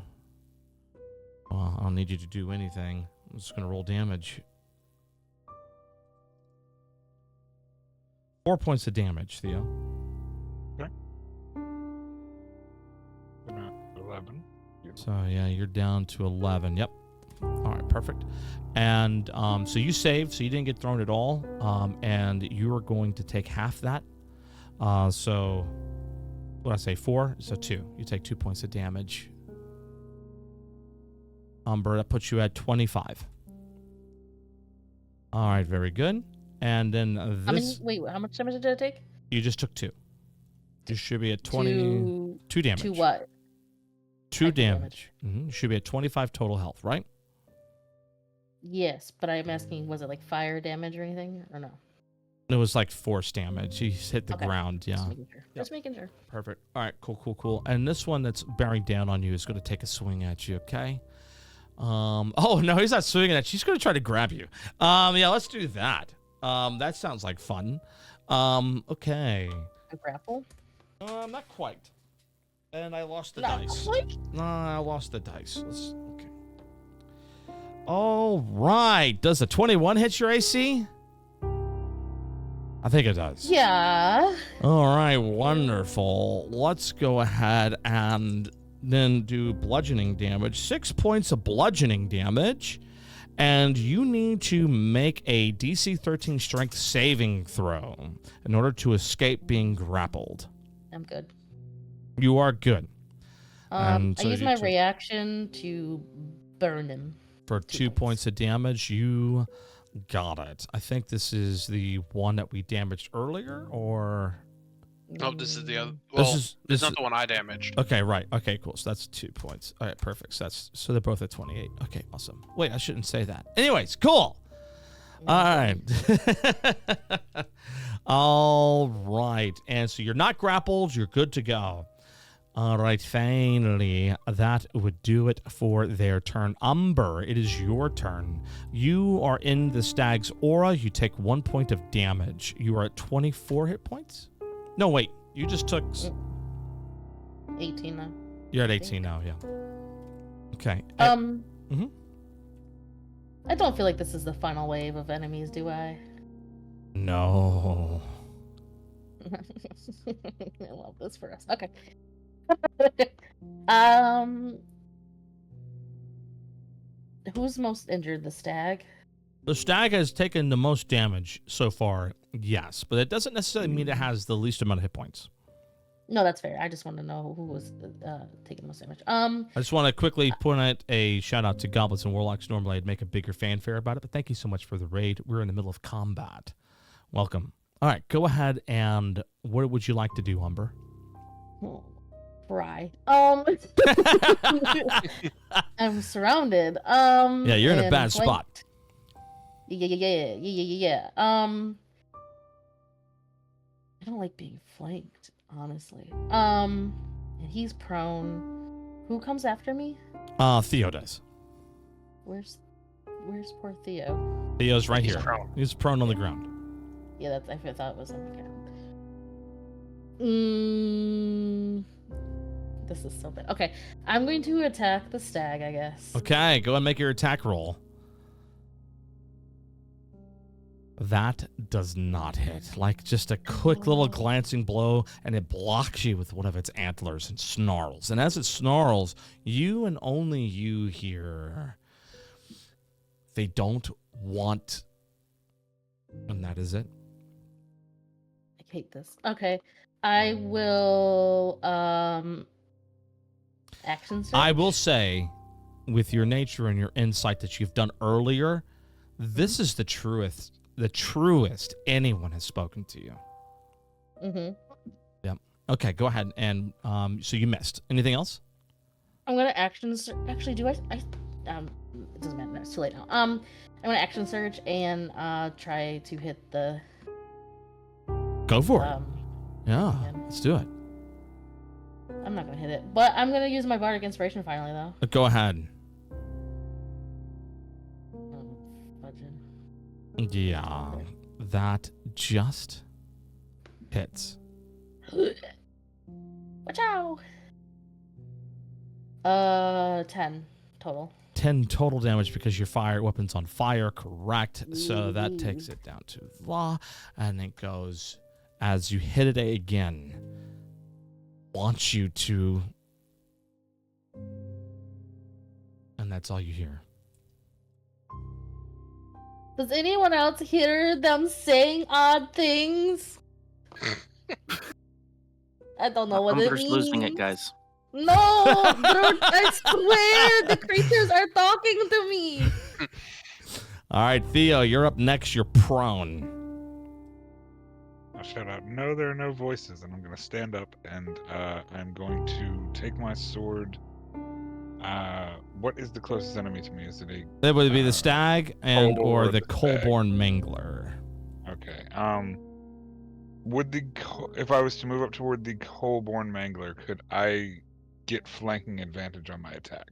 Well, I don't need you to do anything. I'm just going to roll damage. 4 points of damage, Theo. Okay. 11. So, yeah, you're down to 11. Yep. All right, perfect. And so you saved, so you didn't get thrown at all. And you are going to take half that. So, what did I say, 4? So 2. You take 2 points of damage. Umber, that puts you at 25. All right, very good. And then this... How much damage did it take? You just took 2. You should be at 2 damage. To what? 2 Type damage. You should be at 25 total health, right? Yes, but I'm asking, was it like fire damage or anything, or no? It was like force damage. He hit the Okay. ground, yeah. Just making sure. Just making sure. Perfect. All right, cool. And this one that's bearing down on you is going to take a swing at you, okay? Oh, no, he's not swinging at you. He's going to try to grab you. Yeah, let's do that. That sounds like fun. Okay. A grapple? Not quite. And I lost the Not dice. quite? No, I lost the dice. Okay. All right. Does a 21 hit your AC? I think it does. Yeah. All right, wonderful. Let's go ahead and then do bludgeoning damage. 6 points of bludgeoning damage. And you need to make a DC 13 strength saving throw in order to escape being grappled. I'm good. You are good. I so use you my took- reaction to burn him. For 2 2 points of damage, you Got it. I think this is the one that we damaged earlier, or... Oh, this is the other. This Well, is- it's this not is- the one I damaged. Okay, right. Okay, cool. So that's 2 points. All right, perfect. So they're both at 28. Okay, awesome. Wait, I shouldn't say that. Anyways, cool. All right. All right. And so you're not grappled. You're good to go. All right, finally, that would do it for their turn. Umber, it is your turn. You are in the stag's aura. You take 1 point of damage. You are at 24 hit points? No, wait. You just took... 18 now. You're at 18 now, yeah. Okay. Mhm. I don't feel like this is the final wave of enemies, do I? No. I love this for us. Okay. Who's most injured? The stag? The stag has taken the most damage so far, yes, but it doesn't necessarily mean it has the least amount of hit points. No, that's fair. I just want to know who was taking the most damage. I just want to quickly point out a shout out to Goblins and Warlocks. Normally I'd make a bigger fanfare about it, but thank you so much for the raid. We're in the middle of combat. Welcome. All right, go ahead and what would you like to do, Umber? Cry. I'm surrounded. Yeah, you're in a and bad spot. flanked. Yeah. I don't like being flanked, honestly. And he's prone. Who comes after me? Theo does. Where's poor Theo? Theo's right He's here. prone. He's prone on the ground. Yeah, that's. I thought it was him. This is so bad. Okay, I'm going to attack the stag, I guess. Okay, go and make your attack roll. That does not hit. Like just a quick little glancing blow, and it blocks you with one of its antlers and snarls. And as it snarls, you and only you hear, they don't want, and that is it. I hate this. Okay, I will action search. I will say, with your nature and your insight that you've done earlier, this is the truest anyone has spoken to you. Mm-hmm. Yep. Okay, go ahead. And so you missed. Anything else? I'm gonna action. Actually, do I? It doesn't matter. It's too late now. I'm gonna action search and try to hit the. Go for it. Yeah, man. let's do it. I'm not gonna hit it, but I'm gonna use my bardic inspiration finally, though. Go ahead. Fudging. Yeah, that just hits. Watch out! 10 total. 10 total damage because your fire weapon's on fire, correct? So that takes it down to law, and it goes as you hit it again. Wants you to, and that's all you hear. Does anyone else hear them saying odd things? I don't know what Umber's it means. losing it, guys. No, I swear the creatures are talking to me. All right, Theo, you're up next. You're prone. I'll shout out, no, there are no voices, and I'm going to stand up, and I'm going to take my sword. What is the closest enemy to me? Is it a... That would be the stag and or the stag. Colborn Mangler. Okay. If I was to move up toward the Colborn Mangler, could I get flanking advantage on my attack?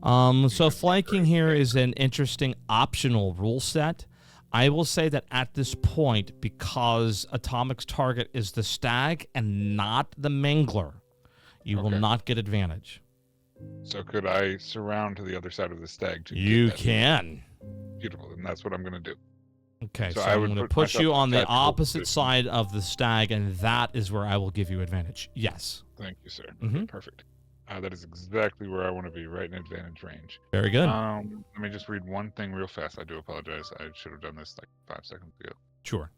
So flanking here is an interesting optional rule set. I will say that at this point, because Atomic's target is the stag and not the Mangler, you will Okay. not get advantage. So could I surround to the other side of the stag? To get You that? can. Beautiful, and that's what I'm going to do. Okay, so I I'm would going to put put myself you on the tactical opposite position. side of the stag, and that is where I will give you advantage. Yes. Thank you, sir. Mhm. Okay, perfect. That is exactly where I want to be, right in advantage range. Very good. Let me just read one thing real fast. I do apologize. I should have done this like 5 seconds ago. Sure.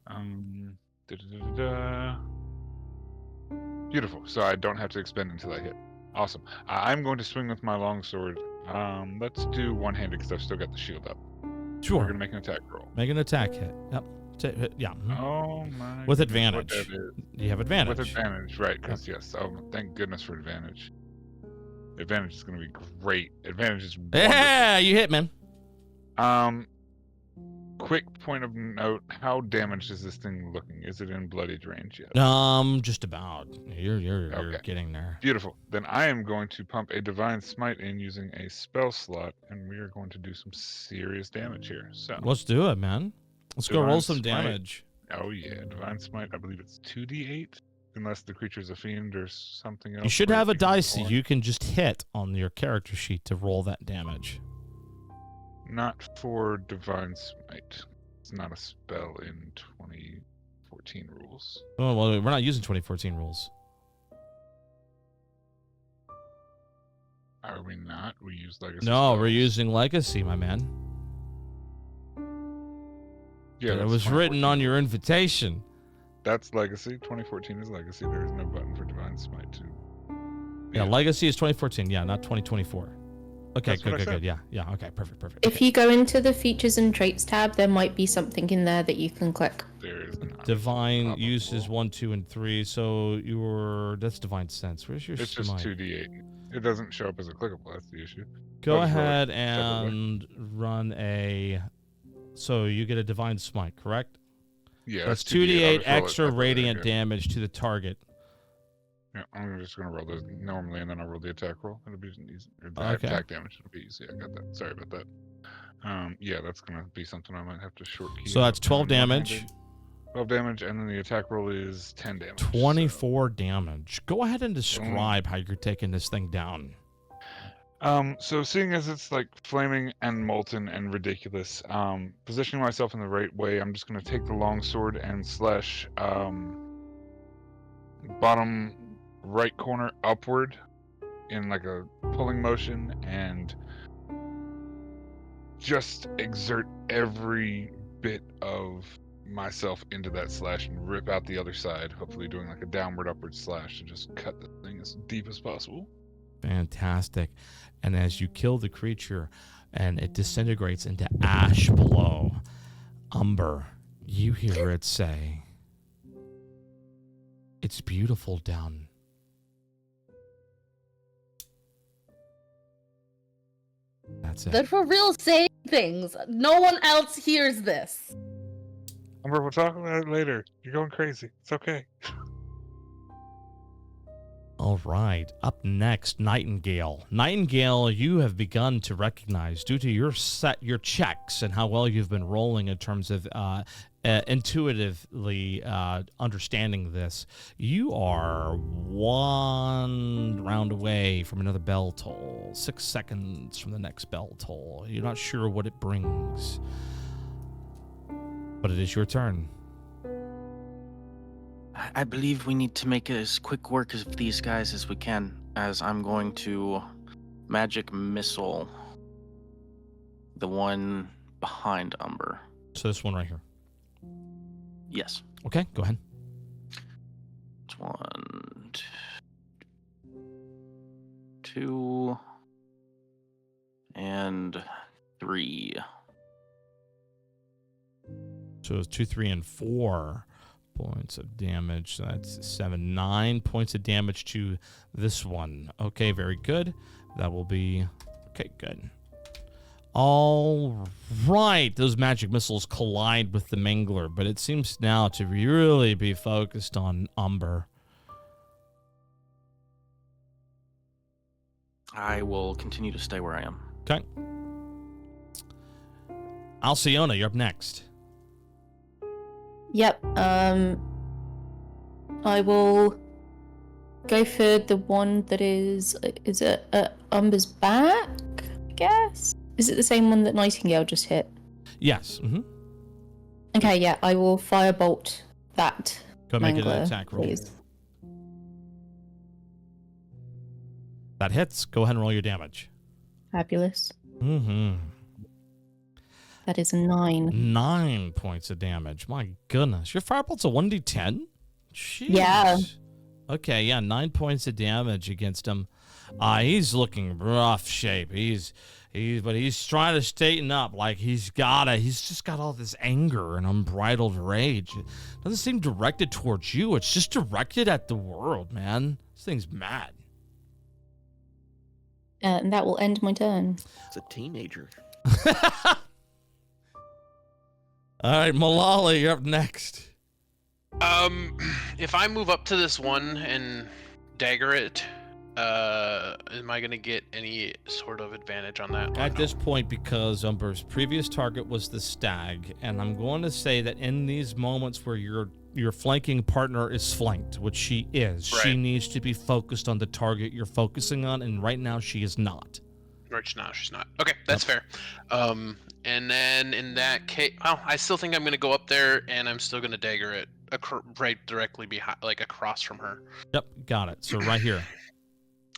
Beautiful. So I don't have to expend until I hit. Awesome. I'm going to swing with my longsword. Let's do one-handed because I've still got the shield up. Sure. We're gonna make an attack roll. Make an attack hit. Yep. Yeah. Mhm. Oh my. With goodness, advantage. What that is. You have advantage. With advantage, right? Because yes. Oh, thank goodness for advantage. Advantage is gonna be great. Advantage is wonderful. Yeah, you hit, man. Quick point of note: how damaged is this thing looking? Is it in bloodied range yet? Just about. You're Okay. getting there. Beautiful. Then I am going to pump a divine smite in using a spell slot, and we are going to do some serious damage here. So Let's do it, man. Let's go Divine roll some Smite. damage. oh yeah, divine smite. I believe it's 2d8, unless the creature's a fiend or something else. You should where have a it becomes dice more. you can just hit on your character sheet to roll that damage. Not for divine smite. It's not a spell in 2014 rules. Oh, well, we're not using 2014 rules. Are we not? We use legacy. No, we're spells. using legacy, my man. Yeah, it that's was written 2014. on your invitation. That's legacy. 2014 is legacy. There is no button for divine smite too. Yeah, legacy is 2014. Yeah, not 2024. Okay, That's what I good. said. Yeah, okay, perfect. If Okay. you go into the features and traits tab, there might be something in there that you can click. There is not. Divine Probable. uses 1, 2, and 3. So that's divine sense. Where's your It's just smite? 2d8. It doesn't show up as a clickable. That's the issue. Go I'll just roll it ahead separately. and run a. So you get a divine smite, correct? Yeah, That's it's 2d8. I'll 2d8 just roll it extra separately, I radiant guess. damage to the target. Yeah, I'm just gonna roll those normally, and then I'll roll the attack roll. It'll be easy. Or the Okay. attack damage. It'll be easy. I got that. Sorry about that. Yeah, that's gonna be something I might have to short key. So that's up 12 and one-handed. damage. 12 damage, and then the attack roll is 10 damage. 24 damage. Go ahead and describe how you're taking this thing down. So seeing as it's like flaming and molten and ridiculous, positioning myself in the right way, I'm just gonna take the long sword and slash bottom right corner upward in like a pulling motion, and just exert every bit of myself into that slash and rip out the other side, hopefully doing like a downward upward slash to just cut the thing as deep as possible. Fantastic. And as you kill the creature and it disintegrates into ash below, Umber, you hear it say, "It's beautiful down." That's it. They're for real saying things. No one else hears this. Umber, we'll talk about it later. You're going crazy. It's okay. All right. Up next, Nightingale. Nightingale, you have begun to recognize, due to your checks and how well you've been rolling in terms of intuitively understanding this, you are one round away from another bell toll. 6 seconds from the next bell toll. You're not sure what it brings, but it is your turn. I believe we need to make as quick work of these guys as we can, as I'm going to magic missile the one behind Umber. So this one right here. Yes. Okay, go ahead. It's 1, 2, and 3. So it's 2, 3, and 4 points of damage. So that's 7, 9 points of damage to this one. Okay, very good. That will be okay. Good. All right, those magic missiles collide with the Mangler, but it seems now to really be focused on Umber. I will continue to stay where I am. Okay. Alciona, you're up next. Yep. I will go for the one that is it Umber's back, I guess? Is it the same one that Nightingale just hit? Yes. Mm-hmm. Okay, yeah, I will firebolt that. Go make an Mangler, attack roll. please. That hits. Go ahead and roll your damage. Fabulous. Mm-hmm. That is a 9. 9 points of damage. My goodness. Your firebolt's a 1d10? Jeez. Yeah. Okay, yeah, 9 points of damage against him. He's looking rough shape. But he's trying to straighten up. Like he's just got all this anger and unbridled rage. It doesn't seem directed towards you. It's just directed at the world, man. This thing's mad. And that will end my turn. It's a teenager. All right, Malali, you're up next. If I move up to this one and dagger it, am I gonna get any sort of advantage on that? At this point, because Umber's previous target was the stag, and I'm going to say that in these moments where your flanking partner is flanked, which she is, she needs to be focused on the target you're focusing on, and right now she is not. Right now she's not. Okay, that's fair. And then in that case, I still think I'm gonna go up there, and I'm still gonna dagger it right directly behind, like across from her. Yep, got it. So right here.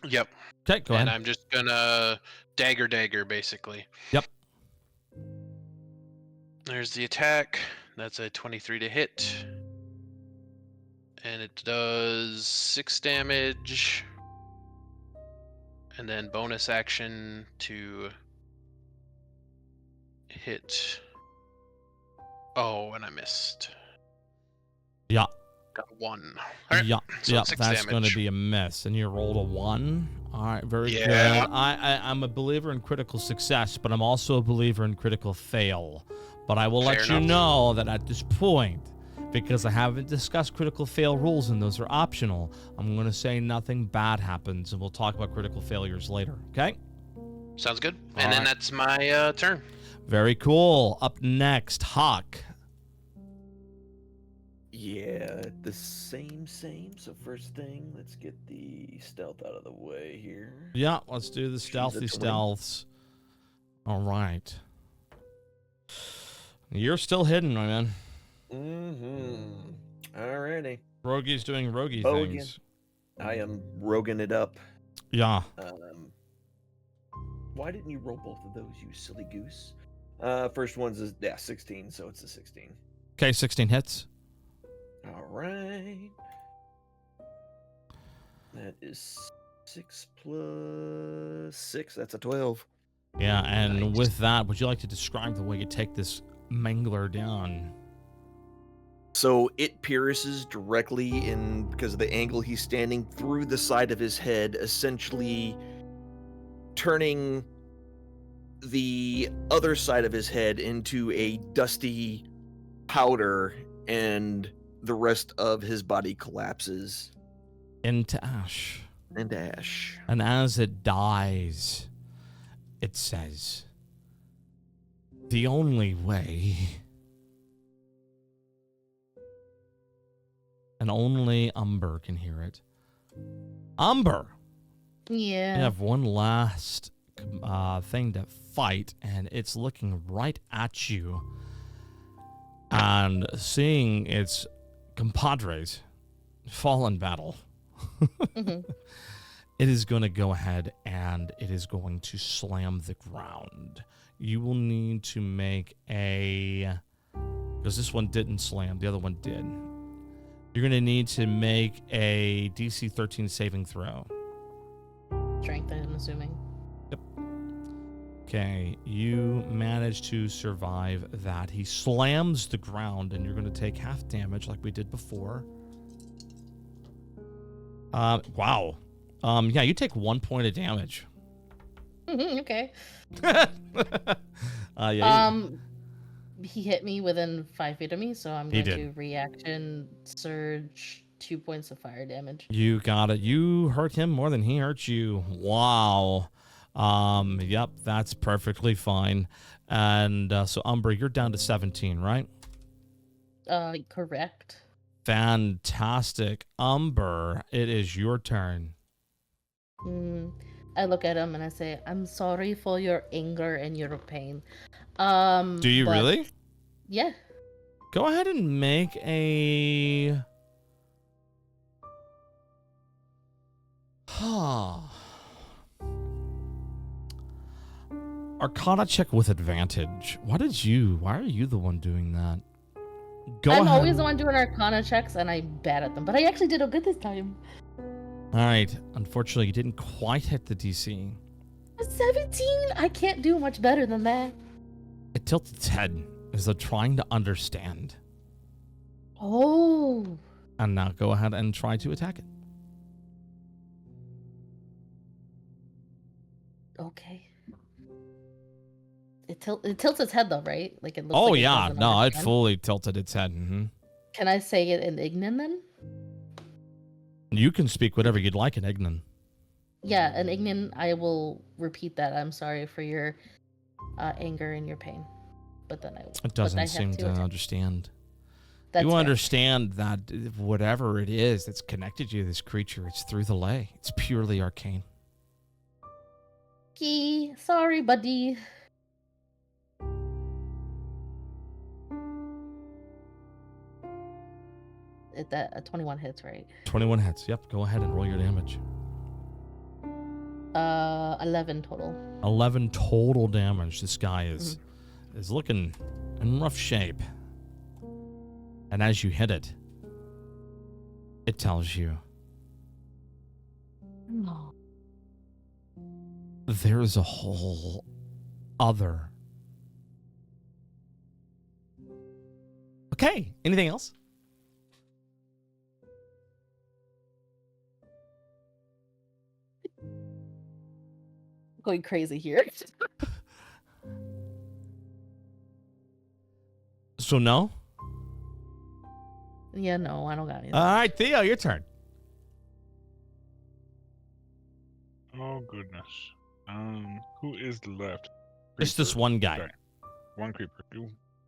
Yep. Okay, go ahead. And I'm just gonna dagger basically. Yep. There's the attack. That's a 23 to hit. And it does 6 damage. And then bonus action to hit. Oh, and I missed. Yeah. Got a 1. All right. Yeah, So yeah, 6 that's damage. going to be a miss. And you rolled a 1. All right, very good. I'm a believer in critical success, but I'm also a believer in critical fail. But I will let you know that at this point, because I haven't discussed critical fail rules and those are optional, I'm going to say nothing bad happens, and we'll talk about critical failures later, okay? Sounds good. And then that's my turn. Very cool. Up next, Hawk. Yeah, the same. So first thing, let's get the stealth out of the way here. Yeah, let's do the stealthy stealths. All right. You're still hidden, my man. Alrighty. Rogy's doing rogy things. Again. I am roguing it up. Yeah. Why didn't you roll both of those, you silly goose? First one's 16, so it's a 16. Okay, 16 hits. All right. That is 6 plus 6. That's a 12. Yeah, and with that, would you like to describe the way you take this mangler down? So it pierces directly in, because of the angle he's standing, through the side of his head, essentially turning the other side of his head into a dusty powder, and the rest of his body collapses into ash. And as it dies, it says, "The only way," and only Umber can hear it. Umber! Yeah. You have one last thing to fight, and it's looking right at you. And seeing its compadres fall in battle, it is going to go ahead and it is going to slam the ground. You will need to make because this one didn't slam, the other one did. You're going to need to make a DC 13 saving throw. Strength, I'm assuming. Yep. Okay, you manage to survive that. He slams the ground, and you're going to take half damage like we did before. Wow. Yeah, you take 1 point of damage. Okay. He hit me within 5 feet of me, so I'm going to reaction surge 2 points of fire damage. You got it. You hurt him more than he hurt you. Wow. Yep, that's perfectly fine. And so Umber, you're down to 17, right? Correct. Fantastic. Umber, it is your turn. I look at him and I say, "I'm sorry for your anger and your pain." Do you really? Yeah. Go ahead and make a Arcana check with advantage. Why are you the one doing that? I'm always the one doing Arcana checks, and I'm bad at them. But I actually did good this time. All right. Unfortunately, you didn't quite hit the DC. 17? I can't do much better than that. It tilts its head as though trying to understand. Oh. And now go ahead and try to attack it. Okay. It tilts its head though, right? Like it looks Oh, like it yeah. doesn't No, it understand. fully tilted its head. Mm-hmm. Can I say it in Ignan then? You can speak whatever you'd like in Ignan. Yeah, in Ignan, I will repeat that. I'm sorry for your anger and your pain. But then I will. It doesn't have seem to attack. understand. That's You fair. understand that whatever it is that's connected you to this creature, it's through the ley. It's purely arcane. Okay, sorry, buddy. That 21 hits, right? 21 hits. Yep, go ahead and roll your damage. 11 total. 11 total damage. This guy is looking in rough shape. And as you hit it, it tells you No. there is a whole other. Okay, anything else? Going crazy here. So no? Yeah, no, I don't got anything. All right, Theo, your turn. Oh goodness. Who is left? Just this Creeper. one guy. Sorry. One creeper.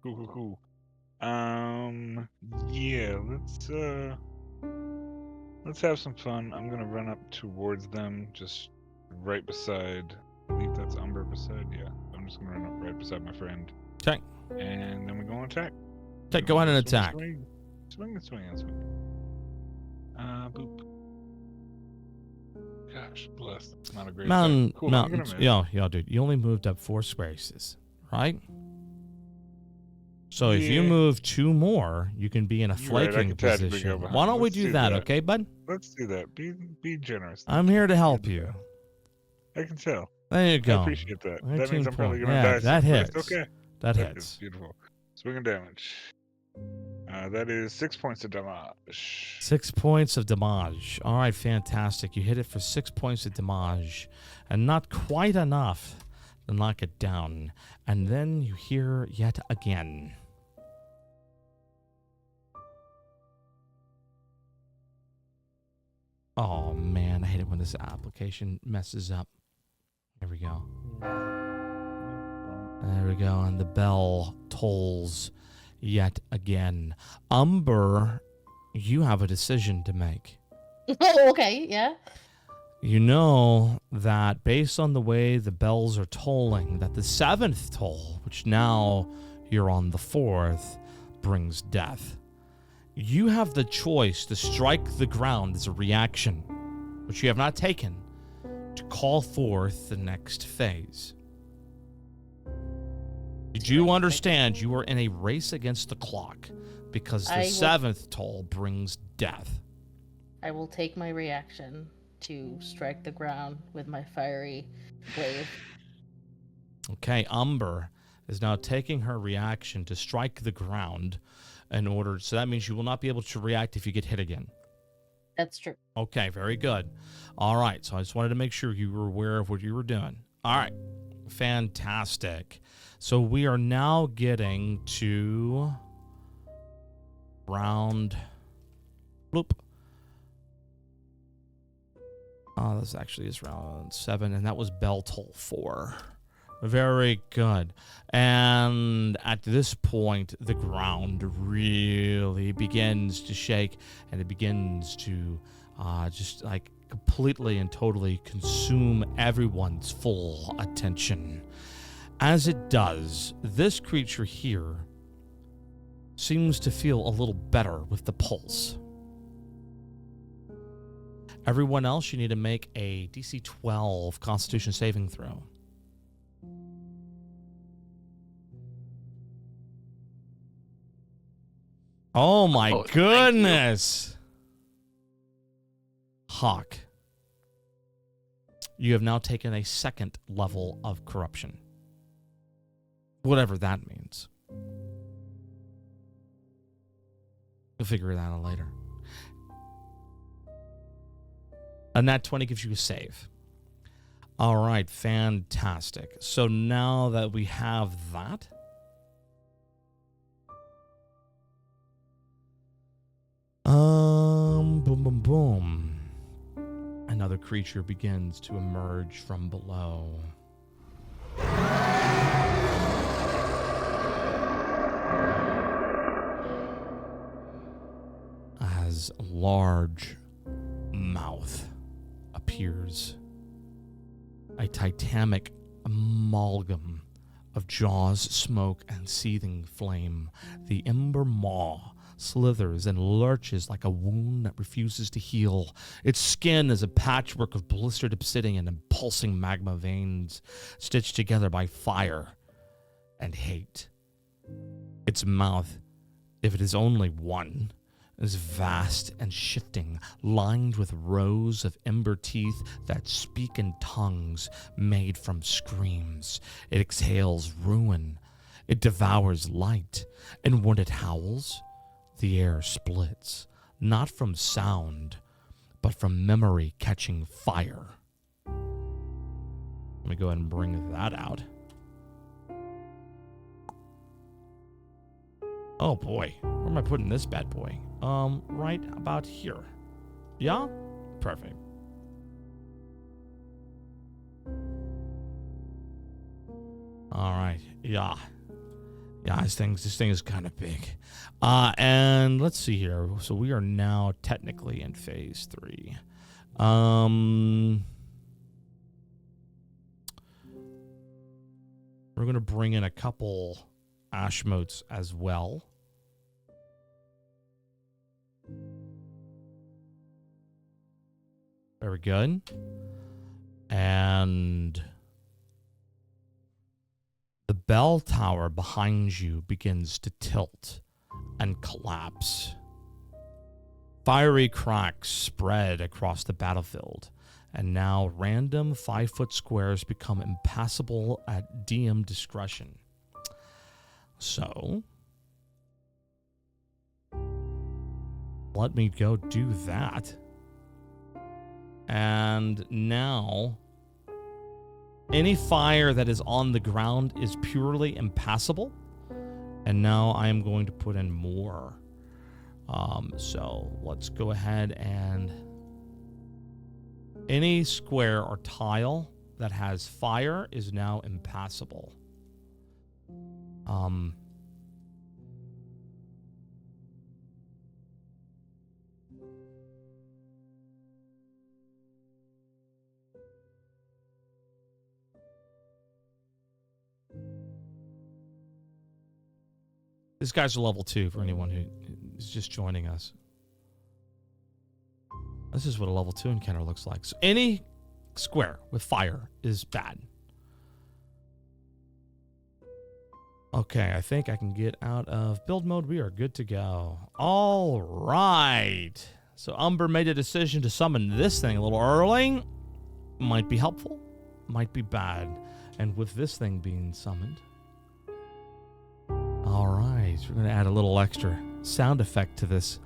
Cool. Yeah, let's have some fun. I'm gonna run up towards them, just right beside. I believe that's Umber beside. Yeah, I'm just gonna run up right beside my friend. Okay. And then we go and attack. Okay, go ahead and Swing, attack. Swing. Boop. Gosh, bless. That's not a great Man, attack. Cool, I'm gonna miss. yeah, dude. You only moved up 4 spaces, right? So if you Yeah. move 2 more, you can be in a You're right, I flanking could tactically position. go behind. Why don't we Let's do do that, that. okay, bud? Let's do that. Be generous. I'm here to help you. I can tell. There you go. I appreciate that. That 19 means I'm probably point. gonna Yeah, die. that soon hits. first. Okay. That That hits. is beautiful. Swing and damage. That is 6 points of damage. 6 points of damage. All right, fantastic. You hit it for 6 points of damage, and not quite enough to knock it down. And then you hear yet again. Oh man, I hate it when this application messes up. There we go. There we go, and the bell tolls yet again. Umber, you have a decision to make. Oh, okay, yeah. You know that based on the way the bells are tolling, that the 7th toll, which now you're on the 4th, brings death. You have the choice to strike the ground as a reaction, which you have not taken, to call forth the next phase. Did you understand you are in a race against the clock because the 7th toll brings death? I will take my reaction to strike the ground with my fiery glaive. Okay, Umber is now taking her reaction to strike the ground in order, so that means you will not be able to react if you get hit again. That's true. Okay, very good. All right, so I just wanted to make sure you were aware of what you were doing. All right, fantastic. So we are now getting to round, bloop. Oh, this actually is round 7, and that was bell toll 4. Very good. And at this point, the ground really begins to shake, and it begins to just like completely and totally consume everyone's full attention. As it does, this creature here seems to feel a little better with the pulse. Everyone else, you need to make a DC 12 Constitution saving throw. Oh my Oh, thank you. goodness. Hawk, You have now taken a second level of corruption. Whatever that means. You'll figure that out later. A nat 20 gives you a save. All right, fantastic. So now that we have that, boom, boom, boom. Another creature begins to emerge from below. As a large mouth appears, a titanic amalgam of jaws, smoke, and seething flame. The ember maw slithers and lurches like a wound that refuses to heal. Its skin is a patchwork of blistered obsidian and pulsing magma veins stitched together by fire and hate. Its mouth, if it is only one, is vast and shifting, lined with rows of ember teeth that speak in tongues made from screams. It exhales ruin. It devours light. And when it howls, the air splits, not from sound, but from memory catching fire. Let me go ahead and bring that out. Oh boy, where am I putting this bad boy? Right about here. Yeah? Perfect. All right, yeah. Yeah, this thing is kind of big. And let's see here. So we are now technically in phase 3. We're going to bring in a couple Ashmotes as well. Very good. And the bell tower behind you begins to tilt and collapse. Fiery cracks spread across the battlefield, and now random 5-foot squares become impassable at DM discretion. So, let me go do that. And now, any fire that is on the ground is purely impassable. And now I am going to put in more. So let's go ahead and any square or tile that has fire is now impassable. This guy's a level 2 for anyone who is just joining us. This is what a level 2 encounter looks like. So any square with fire is bad. Okay, I think I can get out of build mode. We are good to go. All right. So Umber made a decision to summon this thing a little early. Might be helpful, might be bad. And with this thing being summoned, all right, we're going to add a little extra sound effect to this.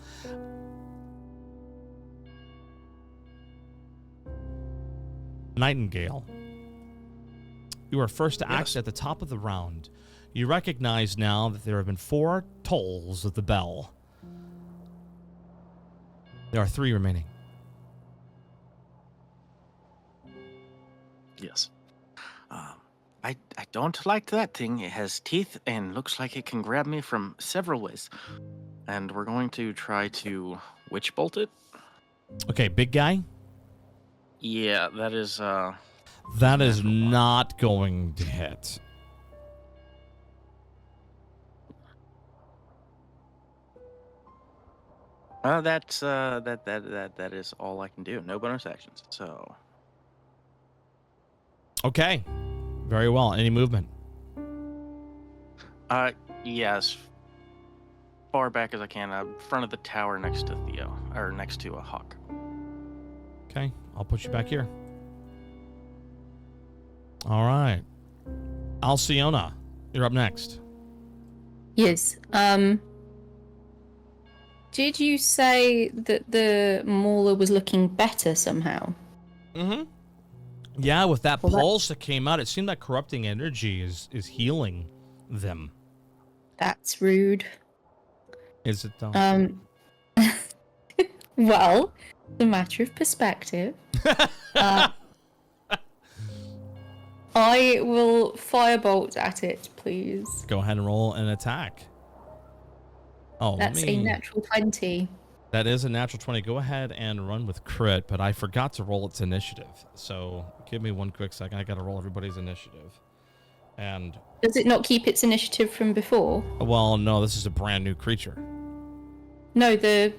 Nightingale, you are first to act at the top of the round. You recognize now that there have been 4 tolls of the bell. There are 3 remaining. Yes. I don't like that thing. It has teeth and looks like it can grab me from several ways. And we're going to try to witch bolt it. Okay, big guy. Yeah, that is That is not going to hit. that is all I can do. No bonus actions. So Okay. Very well. Any movement? yes. Far back as I can, front of the tower next to Theo, or next to a hawk. Okay, I'll put you back here. All right. Alciona, you're up next. Yes. Did you say that the mauler was looking better somehow? Mm-hmm. Yeah, with that Well, pulse that came out, it seemed like corrupting energy is healing them. That's rude. Is it though? Well, it's a matter of perspective. I will firebolt at it, please. Go ahead and roll an attack. Oh, That's a natural 20. That is a natural 20. Go ahead and run with crit, but I forgot to roll its initiative. So give me one quick second. I got to roll everybody's initiative. And Does it not keep its initiative from before? well, no, this is a brand new creature. No, the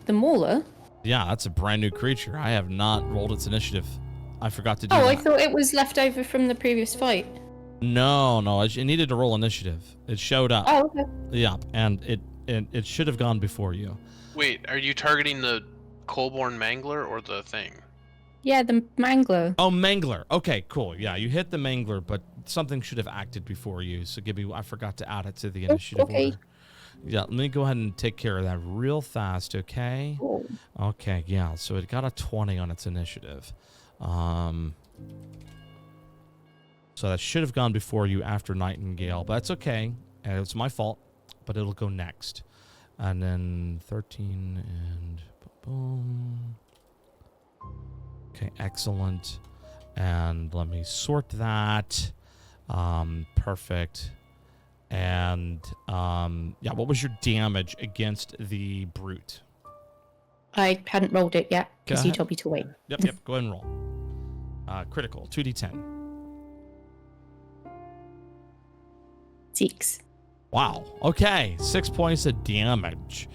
mauler. Yeah, that's a brand new creature. I have not rolled its initiative. I forgot to do Oh, that. I thought it was left over from the previous fight. No, it needed to roll initiative. It showed up. Oh, okay. Yep, and it should have gone before you. Wait, are you targeting the Colborn Mangler or the thing? Yeah, the mangler. Oh, Mangler. Okay, cool. Yeah, you hit the Mangler, but something should have acted before you. So I forgot to add it to the initiative order. Yeah, let me go ahead and take care of that real fast, okay? Cool. Okay, yeah, so it got a 20 on its initiative. So that should have gone before you after Nightingale, but that's okay. And it's my fault, but it'll go next. And then 13 and boom. Okay, excellent. And let me sort that. Perfect. And yeah, what was your damage against the brute? I hadn't rolled it yet because you ahead. told me to wait. Yep, go ahead and roll. Critical, 2d10. 6. Wow. Okay, 6 points of damage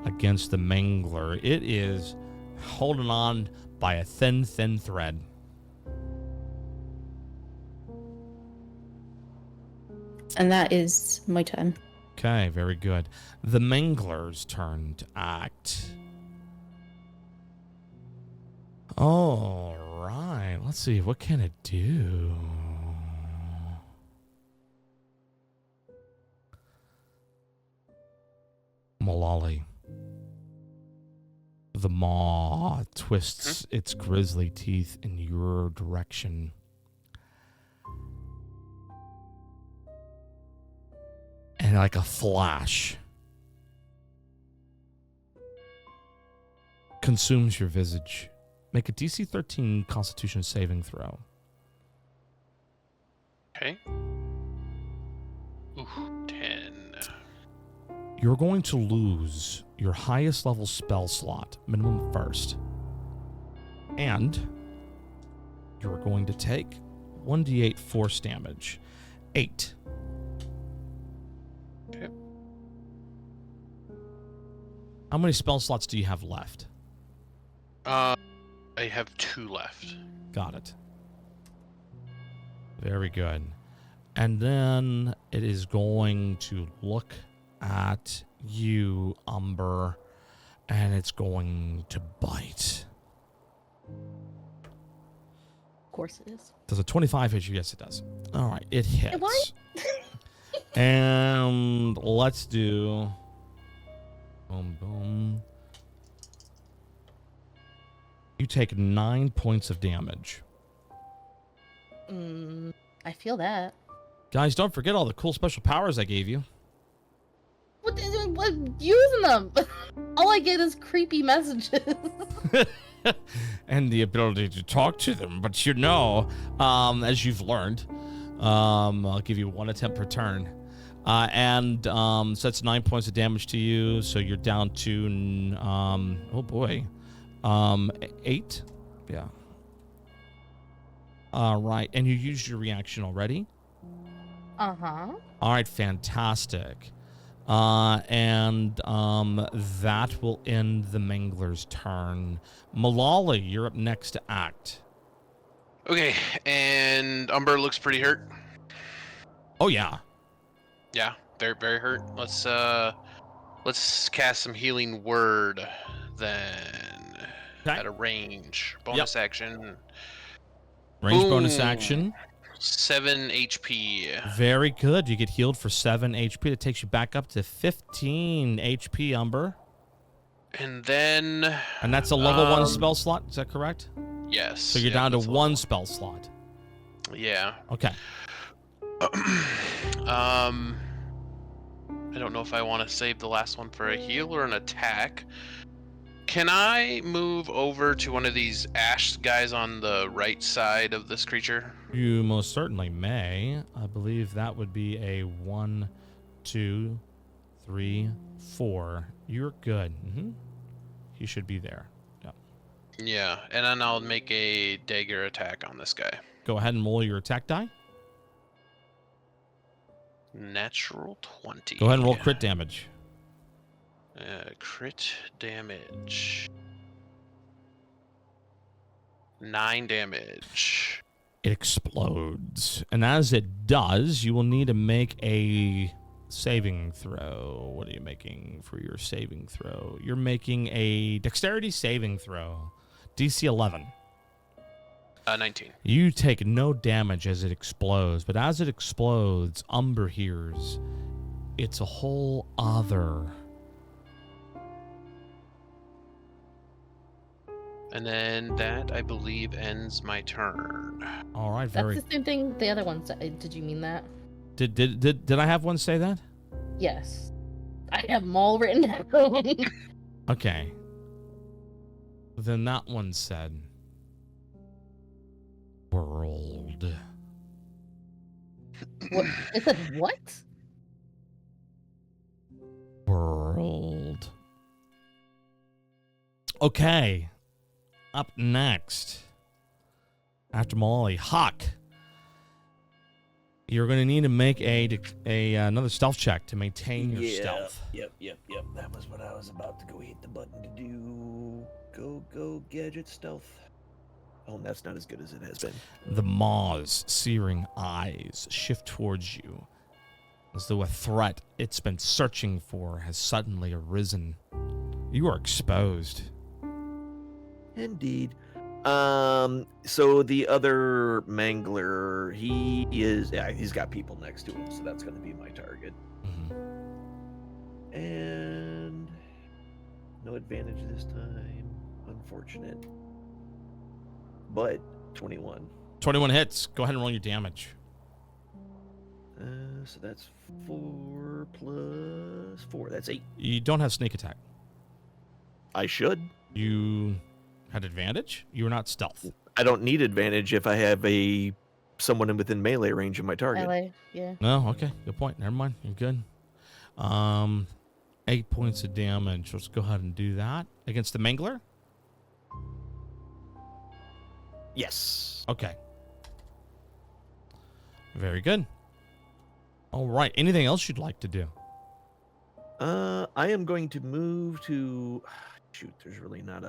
against the Mangler. It is holding on by a thin thread. And that is my turn. Okay, very good. The Mangler's turn to act. All right, let's see. What can it do? Malali. The maw twists its grisly teeth in your direction. And like a flash, consumes your visage. Make a DC 13 Constitution saving throw. Okay. Ooh, 10. You're going to lose your highest level spell slot, minimum first. And you're going to take 1d8 force damage. 8. Okay. How many spell slots do you have left? I have 2 left. Got it. Very good. And then it is going to look at you, Umber, and it's going to bite. Of course it is. Does a 25 hit you? Yes, it does. All right, it hits. What? And let's do... Boom, boom. You take 9 points of damage. I feel that. Guys, don't forget all the cool special powers I gave you. What using them? All I get is creepy messages. And the ability to talk to them. But you know, as you've learned, I'll give you 1 attempt per turn. So that's 9 points of damage to you. So you're down to, 8. Yeah. All right. And you used your reaction already? Uh-huh. All right. Fantastic. That will end the Mangler's turn. Malali, you're up next to act. Okay, and Umber looks pretty hurt. Oh, yeah. Yeah, very, very hurt. Let's cast some healing word then. Okay. At a range. Bonus action. Range bonus Boom. action. 7 HP. Very good. You get healed for 7 HP. That takes you back up to 15 HP, Umber. And then... And that's a level 1 spell slot. Is that correct? Yes. So you're down to 1 spell slot. Yeah. Okay. I don't know if I want to save the last one for a heal or an attack. Can I move over to one of these ash guys on the right side of this creature? You most certainly may. I believe that would be a 1, 2, 3, 4. You're good. He should be there. Yep. Yeah, and then I'll make a dagger attack on this guy. Go ahead and roll your attack die. Natural 20. Go ahead and roll crit damage. Crit damage. 9 damage. It explodes. And as it does, you will need to make a saving throw. What are you making for your saving throw? You're making a dexterity saving throw. DC 11. 19. You take no damage as it explodes, but as it explodes, Umber hears it's a whole other. And then that, I believe, ends my turn. All right, very. That's the same thing the other one said. Did you mean that? Did I have one say that? Yes. I have them all written down. Okay. Then that one said world. What? It said what? World. Okay. Up next, after Molly, Hawk. You're going to need to make another stealth check to maintain your stealth. Yep. That was what I was about to go hit the button to do. Go, gadget stealth. Oh, that's not as good as it has been. The maw's searing eyes shift towards you, as though a threat it's been searching for has suddenly arisen. You are exposed. Indeed. So the other mangler, he's got people next to him, so that's going to be my target. And no advantage this time. Unfortunate. But 21. 21 hits. Go ahead and roll your damage. So that's 4 plus 4. That's 8. You don't have sneak attack. I should. You had advantage? You were not stealth. I don't need advantage if I have someone within melee range of my target. LA, yeah. No, okay. Good point. Never mind. You're good. 8 points of damage. Let's go ahead and do that. Against the Mangler? Yes. Okay. Very good. All right. Anything else you'd like to do? I am going to move to... Shoot, there's really not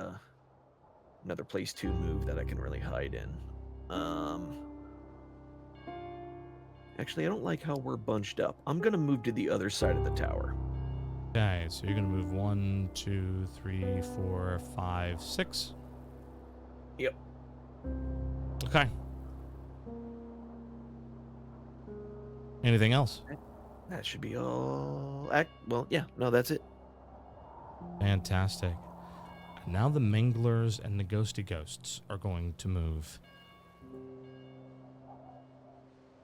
another place to move that I can really hide in. Actually, I don't like how we're bunched up. I'm going to move to the other side of the tower. Okay, so you're going to move 1, 2, 3, 4, 5, 6. Yep. Okay. Anything else? That should be all... Well, yeah, no, that's it. Fantastic. Now the Manglers and the Ghosty Ghosts are going to move.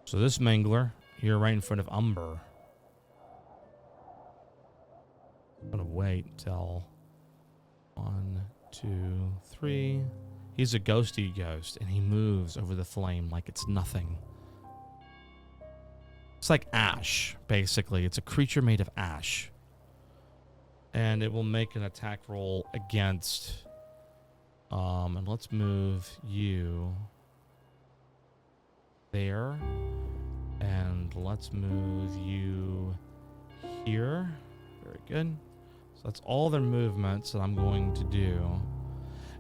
So this Mangler, you're right in front of Umber. I'm going to wait until 1, 2, 3. He's a ghosty ghost, and he moves over the flame like it's nothing. It's like ash, basically. It's a creature made of ash. And it will make an attack roll against... and let's move you there. And let's move you here. Very good. So that's all their movements that I'm going to do.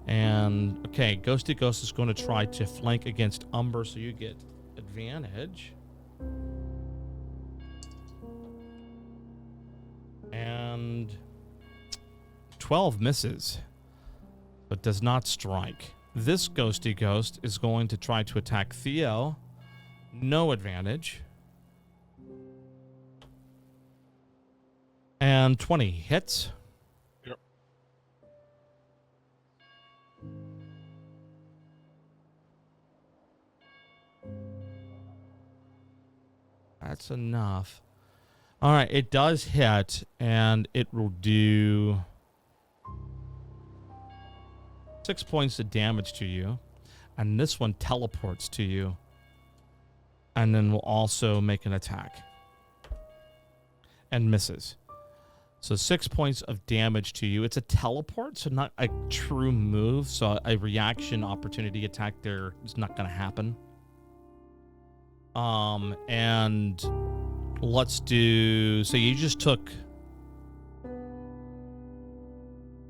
And, okay, Ghosty Ghost is going to try to flank against Umber, so you get advantage. And 12 misses, but does not strike. This ghosty ghost is going to try to attack Theo. No advantage. And 20 hits. Yep. That's enough. All right, it does hit, and it will do 6 points of damage to you. And this one teleports to you. And then will also make an attack. And misses. So 6 points of damage to you. It's a teleport, so not a true move. So a reaction opportunity attack there is not going to happen. And let's do... So you just took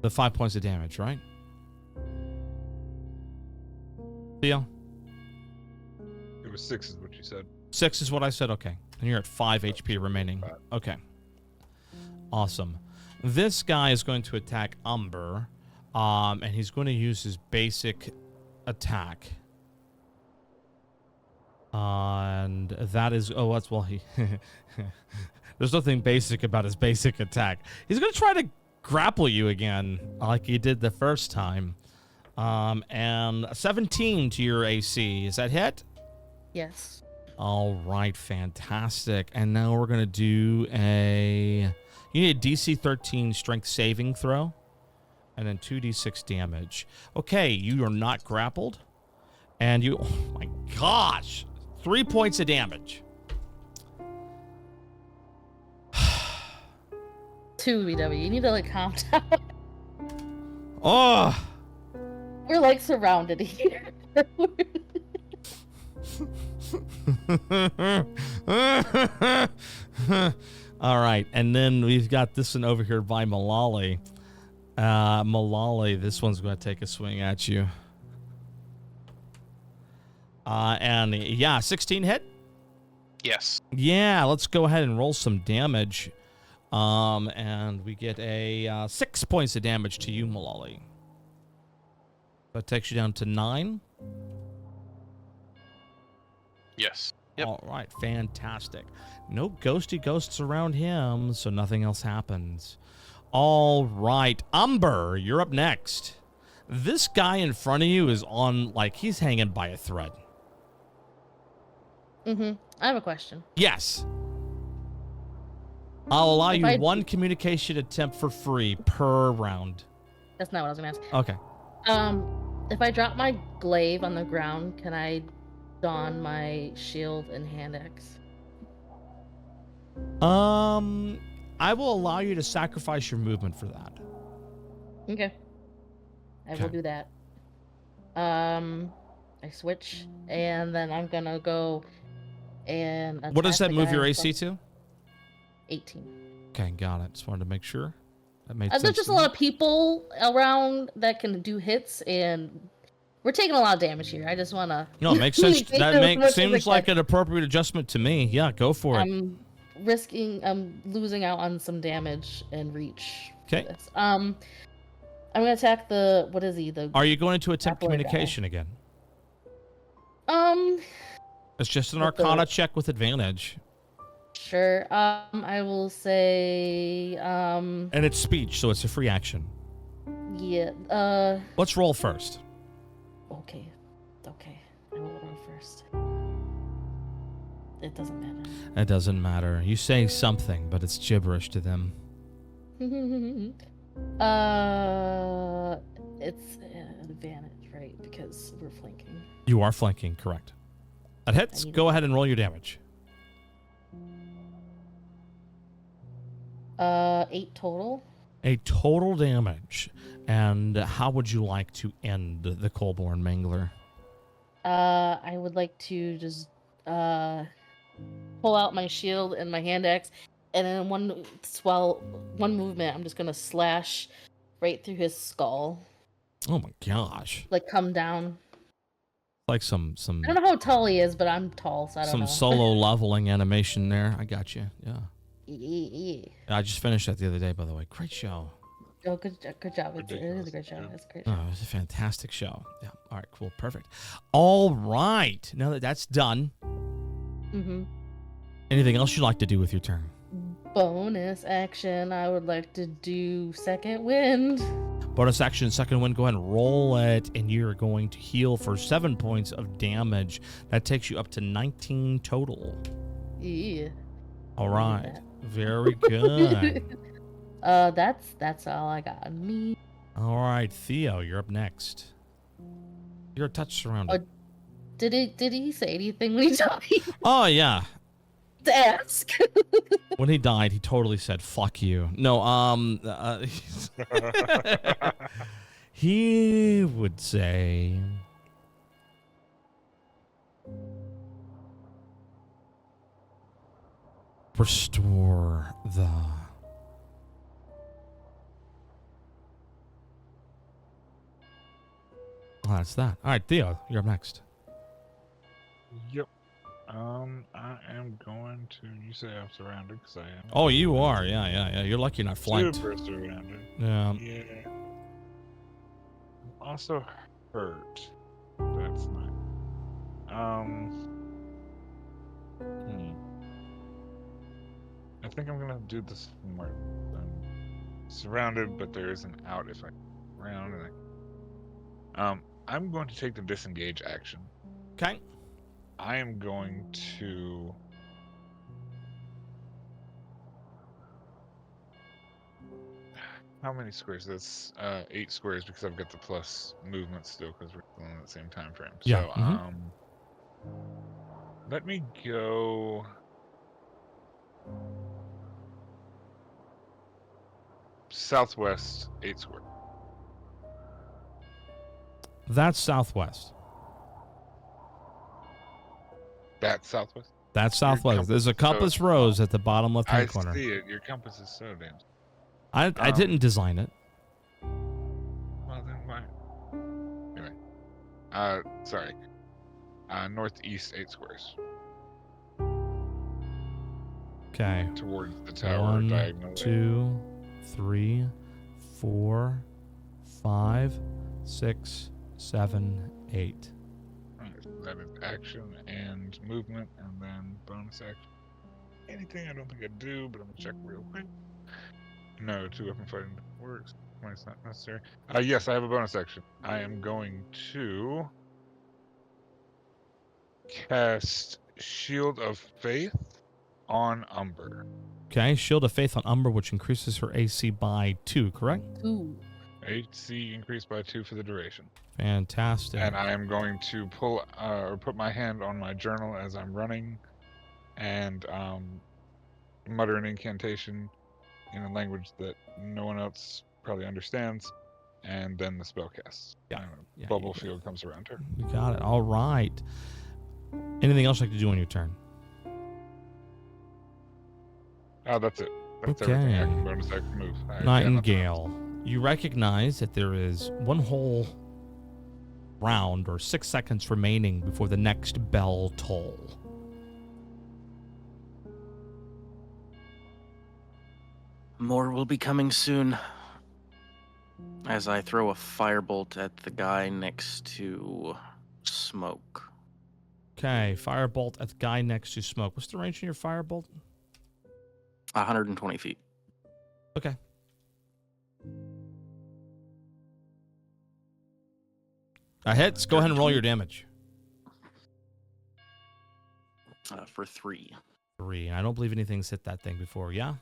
the 5 points of damage, right? Theo? It was 6 is what you said. 6 is what I said? Okay. And you're at 5 HP remaining. Okay. Awesome. This guy is going to attack Umber, and he's going to use his basic attack. And that is... Oh, that's... Well, he... There's nothing basic about his basic attack. He's going to try to grapple you again, like he did the first time. And 17 to your AC. Is that hit? Yes. All right, fantastic. And now we're going to do a... You need a DC 13 strength saving throw. And then 2d6 damage. Okay, you are not grappled. And you... Oh, my gosh. 3 points of damage. 2 BW. You need to, like, calm down. Oh! We're, like, surrounded here. All right, and then we've got this one over here by Malali. Malali, this one's going to take a swing at you. And yeah, 16 hit? Yes. Yeah, let's go ahead and roll some damage. And we get a 6 points of damage to you, Malali. That takes you down to 9. Yes. Yep. All right, fantastic. No ghosty ghosts around him, so nothing else happens. All right, Umber, you're up next. This guy in front of you is on, like, he's hanging by a thread. I have a question. Yes. I'll allow you I- one communication attempt for free per round. That's not what I was gonna ask. Okay. If I drop my glaive on the ground, can I don my shield and hand axe? I will allow you to sacrifice your movement for that. Okay. I Okay. will do that. I switch, and then I'm gonna go and What does attack that the move guy your in AC front- to? 18. Okay, got it. Just wanted to make sure. That made sense. There's just to a me. lot of people around that can do hits, and we're taking a lot of damage here. I just wanna. No, it makes sense. That as much as seems I like can. an appropriate adjustment to me. Yeah, go for it. I'm losing out on some damage and reach. for Okay. this. I'm gonna attack the. What is he? The. Are you going to attempt Grappler guy. communication again? Um. It's just an With the- Arcana check with advantage. Sure. I will say. And it's speech, so it's a free action. Yeah. Let's roll first. Okay. I will roll first. It doesn't matter. It doesn't matter. You say something, but it's gibberish to them. It's an advantage, right? Because we're flanking. You are flanking, correct. That hits. I need Go ahead and roll your damage. 8 total. A total damage. And how would you like to end the Colborn Mangler? I would like to just pull out my shield and my hand axe, and then one movement, I'm just gonna slash right through his skull, Oh my gosh. like come down. Like some I don't know how tall he is, but I'm tall, so I don't some know. solo leveling animation there. I got you. Yeah. Yeah. I just finished that the other day, by the way. Great show. Oh, good job. It is a Ridiculous, great show. yeah. It's a great Oh, show. it was a fantastic show. Yeah. All right, cool. Perfect. All right. Now that that's done, Mm-hmm. anything else you'd like to do with your turn? Bonus action. I would like to do second wind. Bonus action, second wind. Go ahead and roll it, and you're going to heal for 7 points of damage. That takes you up to 19 total. Yeah. All I right. need that. Very good. That's all I got on me. All right, Theo, you're up next. You're a touch surrounded. Did he say anything when he died? Oh, yeah. To ask. When he died, he totally said, fuck you. No, he would say, restore the... Oh, that's that. All right, Theo, you're up next. Yep. I am going to. You say I'm surrounded because I am. Oh, you are. Yeah. You're lucky you're not flanked. Super surrounded. Yeah. Yeah. I'm also hurt. That's not. I think I'm gonna do this more. I'm surrounded, but there is an out if I round. And I'm going to take the disengage action. Okay. I am going to. How many squares? That's 8 squares because I've got the plus movement still because we're still in the same time frame. Yeah, So let me go. Southwest 8 square. That's southwest. That's southwest. That's southwest. compass There's a is so compass rose at the bottom I left-hand corner. see it. Your compass is so damn. I didn't design it. Well then why? Anyway, sorry. Northeast 8 squares Okay. towards the tower 1, diagonally. 2, 3, 4, 5, 6, 7, 8. Alright, so that is action and movement, and then bonus action. Anything I don't think I do, but I'm gonna check real quick. No, 2 weapon fighting works. When it's not necessary. Yes, I have a bonus action. I am going to cast Shield of Faith on Umber. Okay. Shield of Faith on Umber, which increases her AC by 2, correct? Ooh. AC increased by 2 for the duration. Fantastic. And I am going to pull or put my hand on my journal as I'm running and mutter an incantation in a language that no one else probably understands, and then the spell casts. Yeah. And a Yeah, bubble you- field comes around her. You got it. All right. Anything else you'd like to do on your turn? Oh, that's it. That's Okay. everything. Action, bonus action, move. I got nothing else. Nightingale. You recognize that there is one whole round or 6 seconds remaining before the next bell toll. More will be coming soon. As I throw a firebolt at the guy next to Smoke. Okay, firebolt at the guy next to Smoke. What's the range in your firebolt? 120 feet. Okay. That hits. Go ahead and roll your damage. For 3. 3. I don't believe anything's hit that thing before. Yeah?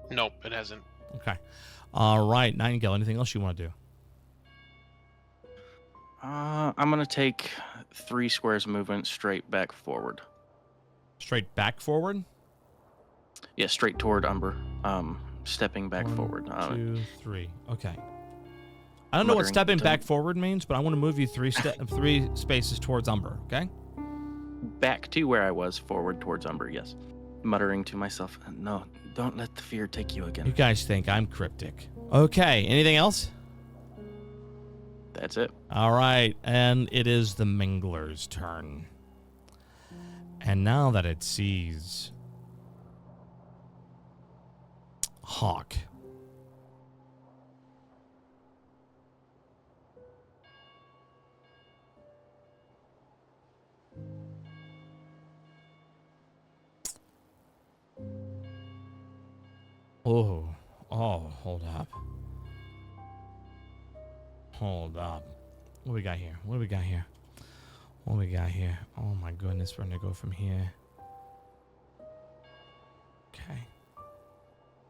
Nope, it hasn't. Okay. All right, Nightingale. Anything else you want to do? I'm going to take 3 squares movement straight back forward. Straight back forward? Yeah, straight toward Umber. Stepping back 1, forward. 2, 3. Okay. I don't know what Muttering stepping to- back forward means, but I want to move you 3 spaces towards Umber. Okay. Back to where I was, forward towards Umber, yes. Muttering to myself, no, don't let the fear take you You again. guys think I'm cryptic. Okay. Anything else? That's it. All right, and it is the Mingler's turn. And now that it sees Hawk. Oh, hold up. Hold up. What do we got here? What do we got here? What do we got here? Oh my goodness, we're gonna go from here. Okay.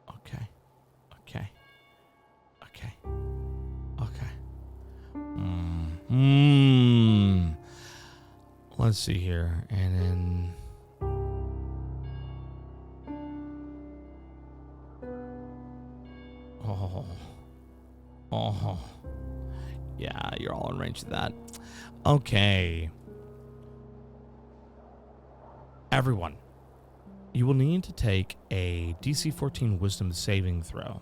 Okay. Okay. Okay. Okay. Let's see here. And then Oh. Yeah, you're all in range of that. Okay. Everyone, you will need to take a DC 14 Wisdom saving throw.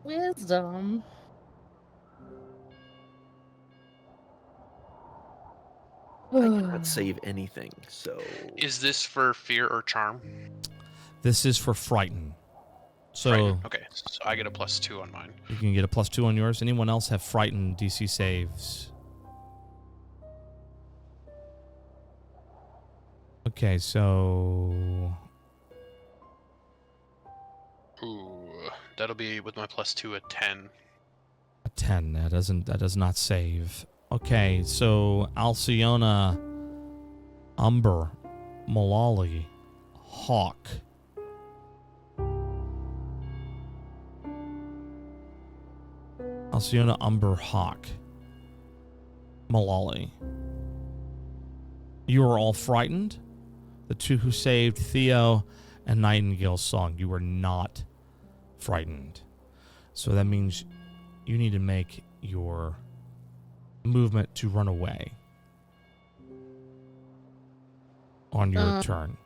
Wisdom. I cannot save anything, so... Is this for fear or charm? This is for frighten. So Frighten. Okay, so I get a +2 on mine. you can get a +2 on yours. Anyone else have frighten DC saves? Okay, so Ooh, that'll be with my +2 a 10. a 10. That does not save. Okay, so Alcyona, Umber, Malali, Hawk. Alcyona, Umber, Hawk, Malali. You are all frightened. The two who saved, Theo and Nightingale's song, you were not frightened. So that means you need to make your movement to run away on your turn.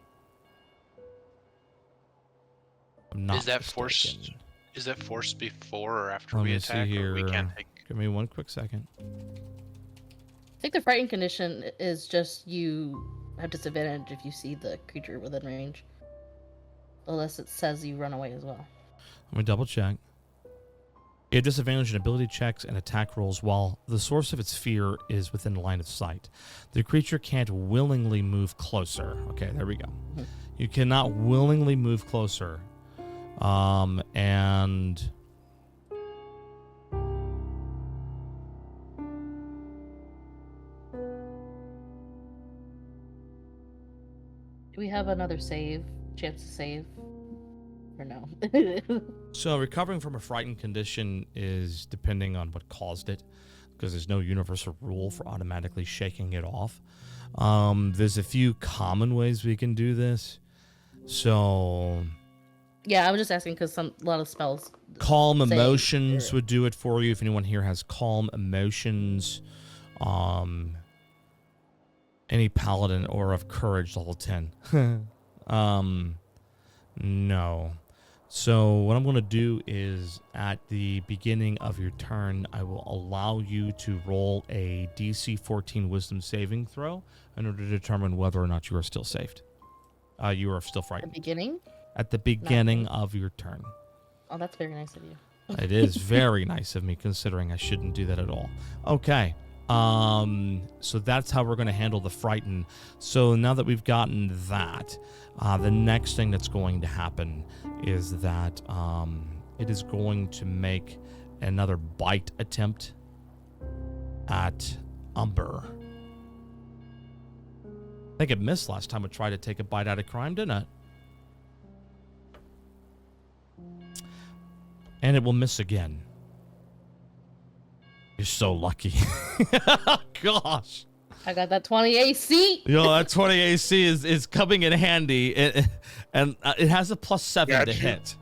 I'm not Is that mistaken. forced? Is that forced before or after Let we me see attack? Or we here. can't take. Give me one quick second. I think the frightened condition is just you have disadvantage if you see the creature within range. Unless it says you run away as well. Let me double check. You have disadvantage in ability checks and attack rolls while the source of its fear is within line of sight. The creature can't willingly move closer. Okay, there we go. You cannot willingly move closer. And Do we have another save? Chance to save? Or no? so recovering from a frightened condition is depending on what caused it, because there's no universal rule for automatically shaking it off. There's a few common ways we can do this. So Yeah, I was just asking because a lot of spells. Calm save Emotions or- would do it for you if anyone here has Calm Emotions. Any Paladin or of Courage level 10. No. So what I'm going to do is at the beginning of your turn, I will allow you to roll a DC 14 Wisdom saving throw in order to determine whether or not you are still saved. You are still At the frightened. beginning? At the beginning of your turn. Oh, that's very nice of you. It is very nice of me, considering I shouldn't do that at all. Okay. So that's how we're going to handle the frighten. So now that we've gotten that, the next thing that's going to happen is that it is going to make another bite attempt at Umber. I think it missed last time it tried to take a bite out of crime, didn't it? And it will miss again. You're so lucky. Gosh. I got that 20 AC. That 20 AC is coming in handy. And it has a +7 to Gotcha. hit.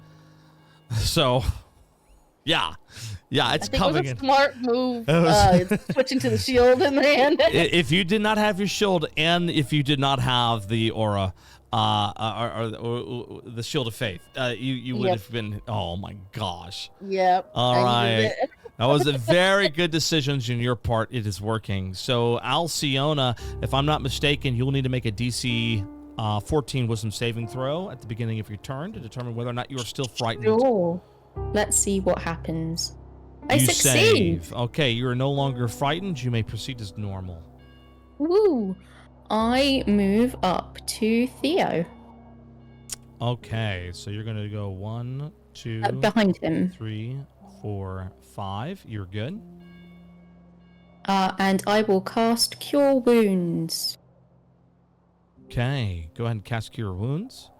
So, yeah. Yeah, it's I think coming it was a in. smart move. It Switching to the shield in the hand. If you did not have your shield and if you did not have the aura, or the shield of faith, you would Yep. have been, oh my gosh. Yep. All I needed right. it. That was a very good decision on your part. It is working. So, Alcyona, if I'm not mistaken, you'll need to make a DC 14 wisdom saving throw at the beginning of your turn to determine whether or not you are still frightened. Sure. Let's see what happens. I You succeed. save. Okay, you are no longer frightened. You may proceed as normal. Woo. I move up to Theo. Okay, so you're going to go 1, 2, Behind him. 3, 4, 5. You're good. And I will cast Cure Wounds. Okay, go ahead and cast Cure Wounds.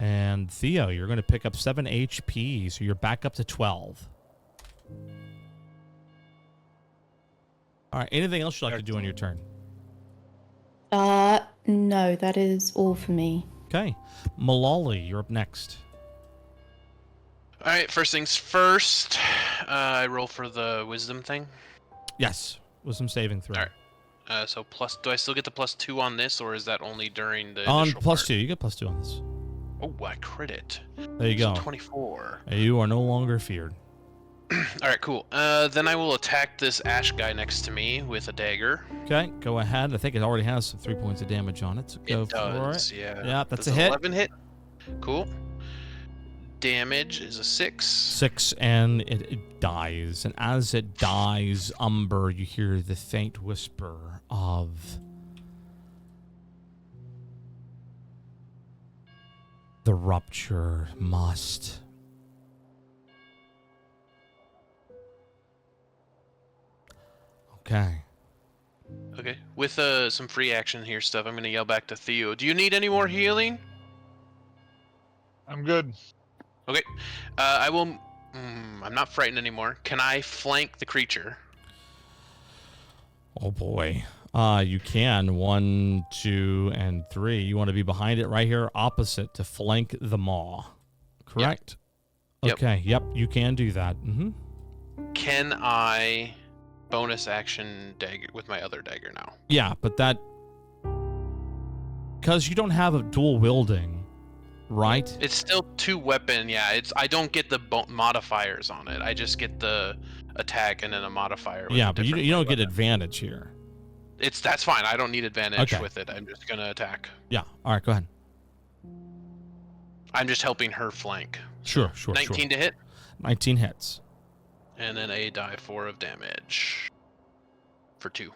And Theo, you're going to pick up 7 HP, so you're back up to 12. All right, anything else you'd like to do on your turn? No, that is all for me. Okay, Malali, you're up next. All right, first things first. I roll for the wisdom thing. Yes, wisdom saving throw. All right. So plus, do I still get the +2 on this, or is that only during the On initial plus part? 2, you get +2 on this. Oh, I crit it. There you So go. 24. You are no longer feared. All right, cool. Then I will attack this ash guy next to me with a dagger. Okay, go ahead. I think it already has 3 points of damage on it, so go It for does, it. yeah. Yeah, that's Does a an hit. 11 hit. Cool. Damage is a 6. 6, and it dies. And as it dies, Umber, you hear the faint whisper of the rupture must. Okay. Okay. With some free action here stuff, I'm gonna yell back to Theo. Do you need any more healing? I'm good. Okay. I will. I'm not frightened anymore. Can I flank the creature? Oh boy. You can. 1, 2, and 3. You want to be behind it right here, opposite to flank the maw. Correct? Yep. Okay. Yep. You can do that. Can I bonus action dagger with my other dagger now? Yeah, but that because you don't have a dual wielding, right? It's still 2 weapon. Yeah. I don't get the modifiers on it. I just get the attack and then a modifier. With Yeah, a but you different don't get weapon. advantage here. That's fine. I don't need advantage Okay. with it. I'm just gonna attack. Yeah. All right. Go ahead. I'm just helping her flank. Sure. 19 to hit, 19 hits. and then a die 4 of damage for 2.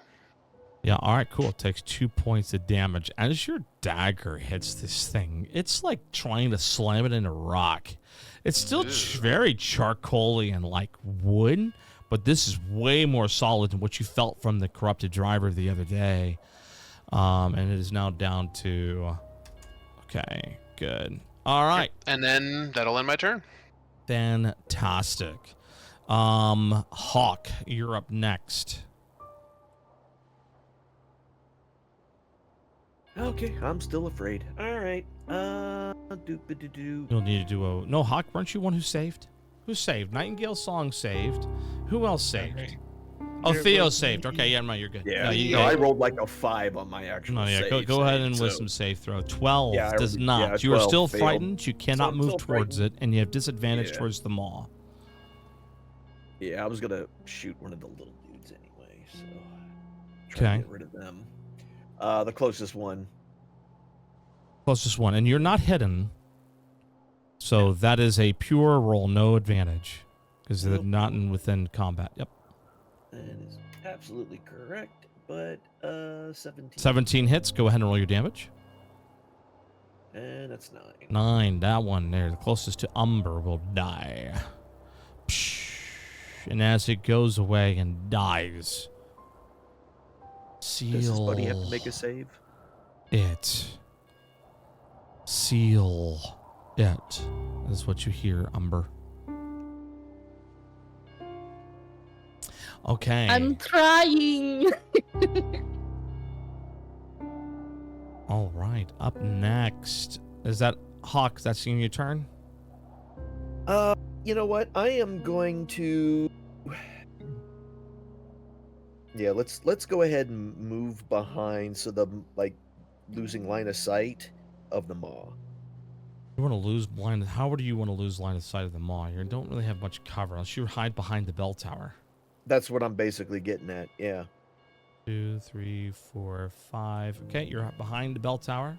Yeah. All right. Cool. It takes 2 points of damage as your dagger hits this thing. It's like trying to slam it into rock. It's still very charcoaly and like wood, but this is way more solid than what you felt from the corrupted driver the other day. And it is now down to. Okay. Good. All right. And then that'll end my turn. Fantastic. Hawk, you're up next. Okay, I'm still afraid. All right. Doop-a-doo-doo. You'll need to do a... No, Hawk, weren't you one who saved? Who saved? Nightingale's song saved. Who else saved? Hey, Oh, it Theo was saved. me. Okay, yeah, no, you're good. Yeah, No, you no, I go. rolled like a 5 on my actual No, yeah, save. go ahead and so- wisdom save throw. 12 Yeah, does yeah, not. You are 12 still failed. frightened. You cannot I'm move still towards frightened. it, and you have disadvantage Yeah. towards the maw. Yeah, I was gonna shoot one of the little dudes anyway, so try Okay. to get rid of them. The closest one. Closest one. And you're not hidden. So that is a pure roll, no advantage. Because they're Nope. not within combat. Yep. That is absolutely correct, but 17. 17 hits. Go ahead and roll your damage. And that's 9. 9. That one there, the closest to Umber, will die. Psh. And as it goes away and dies, seal Does his buddy have to make a save? it. Seal it. Is what you hear, Umber. Okay. I'm trying. All right. Up next. Is that Hawk? That's your turn? You know what? I am going to. Yeah, let's go ahead and move behind so the losing line of sight of the maw. You want to lose blind. How do you want to lose line of sight of the maw? You don't really have much cover unless you hide behind the bell tower. That's what I'm basically getting at. Yeah. 2, 3, 4, 5. Okay, you're behind the bell tower.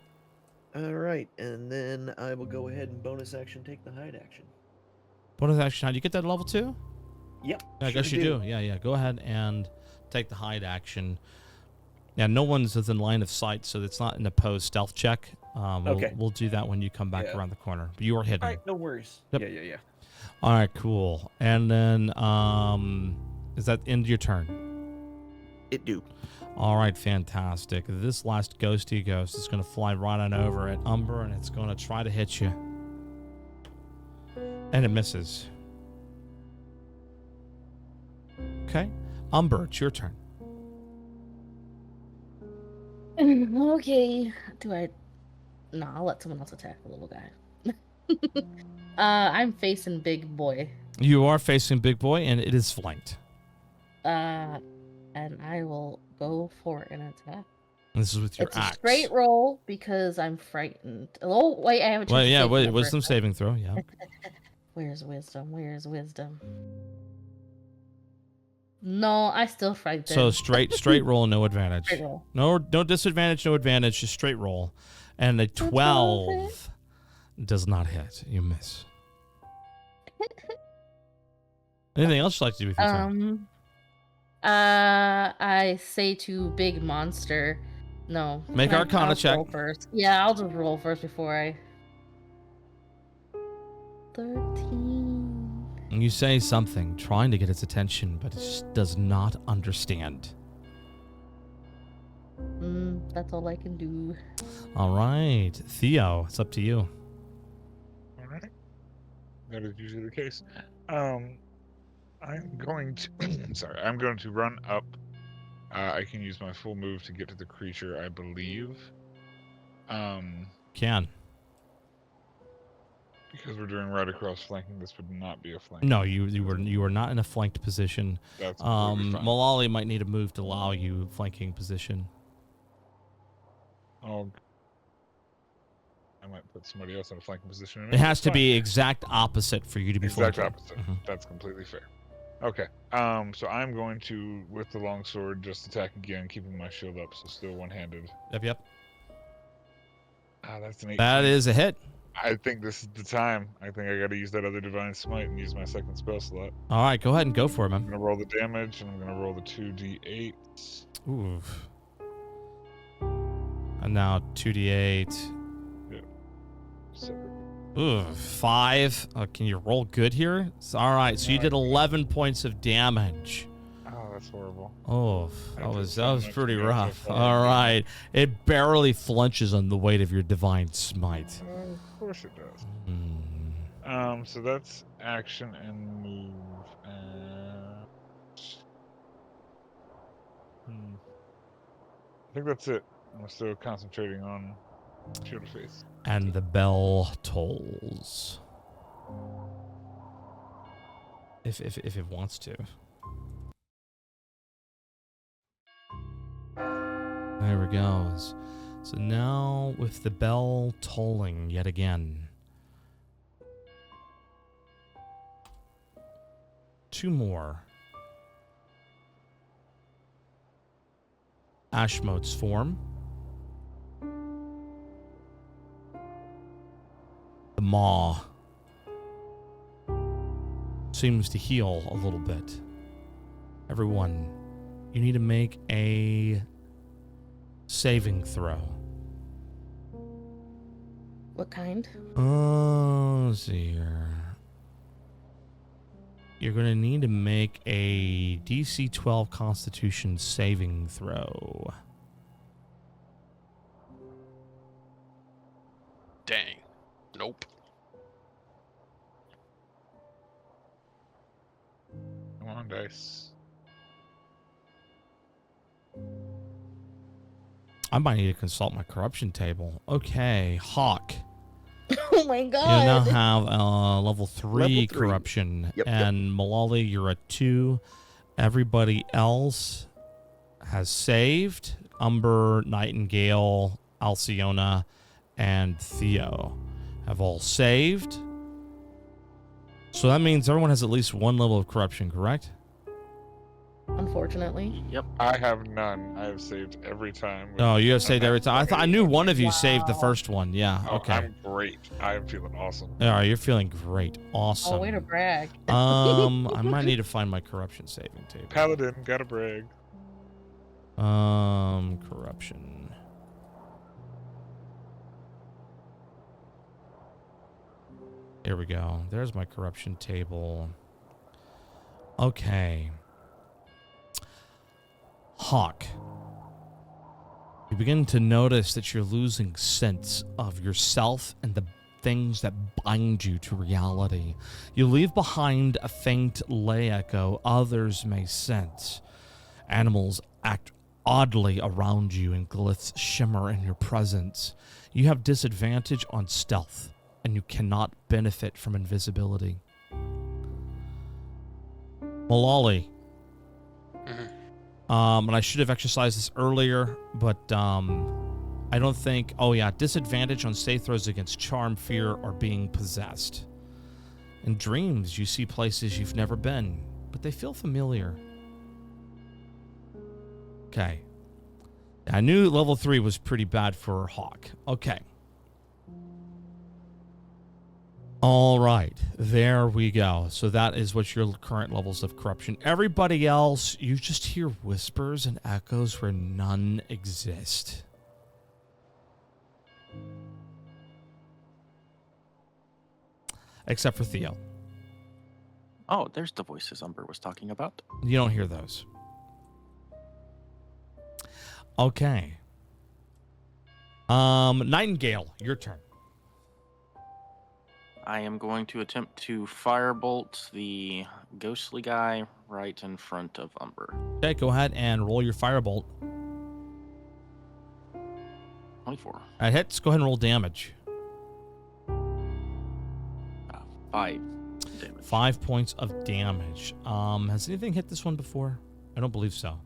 All right, and then I will go ahead and bonus action take the hide action. Bonus action. How do you get that level 2? Yep. I guess you do. Yeah. Go ahead and take the hide action. Yeah, no one's within line of sight, so it's not an opposed stealth check. Okay. We'll do that when you come back around the corner. But you are hidden. All right, no worries. Yep. Yeah. All right, cool. And then, is that end of your turn? It do. All right, fantastic. This last ghosty ghost is going to fly right on over at Umber, and it's going to try to hit you. And it misses. Okay. Umber, it's your turn. Okay. No, I'll let someone else attack the little guy. I'm facing big boy. You are facing Big Boy, and it is flanked. And I will go for an attack. This is with your It's axe. a straight roll because I'm frightened. Oh, wait, I have a chance. Well, to yeah, save my wisdom first. saving throw, yeah. Where's wisdom? No, I still frightened. So straight roll, no advantage. Straight roll. No disadvantage, no advantage, just straight roll. And a 12 does not hit. You miss. Anything else you'd like to do with your turn? I say to big monster. No. Make Arcana I'll check. Roll first. Yeah, I'll just roll first before I. 13. And you say something, trying to get its attention, but it just does not understand. That's all I can do. All right. Theo, it's up to you. All right. That is usually the case. I'm going to. I'm going to run up. I can use my full move to get to the creature, I believe. Can. Because we're doing right across flanking, this would not be a flank. No, you were not in a flanked position. That's completely fine. Malali might need a move to allow you flanking position. Oh, I might put somebody else in a flanking position. It has to be exact opposite for you to be exact flanking. opposite. Mhm. That's completely fair. Okay. So I'm going to, with the longsword, just attack again, keeping my shield up, so still one-handed. Yep. That's an 18. That is a hit. I think this is the time. I think I got to use that other divine smite and use my second spell slot. All right, go ahead and go for it, I'm man. gonna roll the damage, and I'm gonna roll the 2d8. Oof. And now 2d8. Separate. Ooh, 5. Can you roll good here? All right, so you did 11 points of damage. Oh, that's horrible. Oh, I that did was so much pretty damage rough. so far. All right, it barely flinches on the weight of your divine smite. Of course it does. Hmm. So that's action and move. I think that's it. I'm still concentrating on Shield of Faith. And the bell tolls. If it wants to. There it goes. So now with the bell tolling yet again. 2 more. Ashmotes form. The maw seems to heal a little bit. Everyone, you need to make a saving throw. What kind? Let's see here. You're going to need to make a DC 12 Constitution saving throw. Dang. Nope. Come on, dice. I might need to consult my corruption table. Okay, Hawk. Oh my You now god. have level 3 Level 3. corruption. Yep. And Malali, you're at 2. Everybody else has saved. Umber, Nightingale, Alciona, and Theo have all saved. So that means everyone has at least 1 level of corruption, correct? unfortunately. Yep. I have none. I have saved every time. Oh, you have with saved a every time. I nat knew 20. one of you saved the Wow. first one. Yeah. Oh, Okay. I'm great. I'm feeling awesome. All right, you're feeling great. Awesome. Oh, way to brag. I might need to find my corruption saving table. Paladin, gotta brag. Corruption. Here we go. There's my corruption table. Okay. Hawk. You begin to notice that you're losing sense of yourself and the things that bind you to reality. You leave behind a faint lay echo others may sense. Animals act oddly around you and glyphs shimmer in your presence. You have disadvantage on stealth, and you cannot benefit from invisibility. Malali. And I should have exercised this earlier, but I don't think... Oh, yeah. Disadvantage on save throws against charm, fear, or being possessed. In dreams, you see places you've never been, but they feel familiar. Okay. I knew level 3 was pretty bad for Hawk. Okay. All right, there we go. So that is what your current levels of corruption. Everybody else, you just hear whispers and echoes where none exist. Except for Theo. Oh, there's the voices Umber was talking about. You don't hear those. Okay. Nightingale, your turn. I am going to attempt to firebolt the ghostly guy right in front of Umber. Okay, go ahead and roll your firebolt. 24. That hits. Go ahead and roll damage. 5 damage. 5 points of damage. Has anything hit this one before? I don't believe so.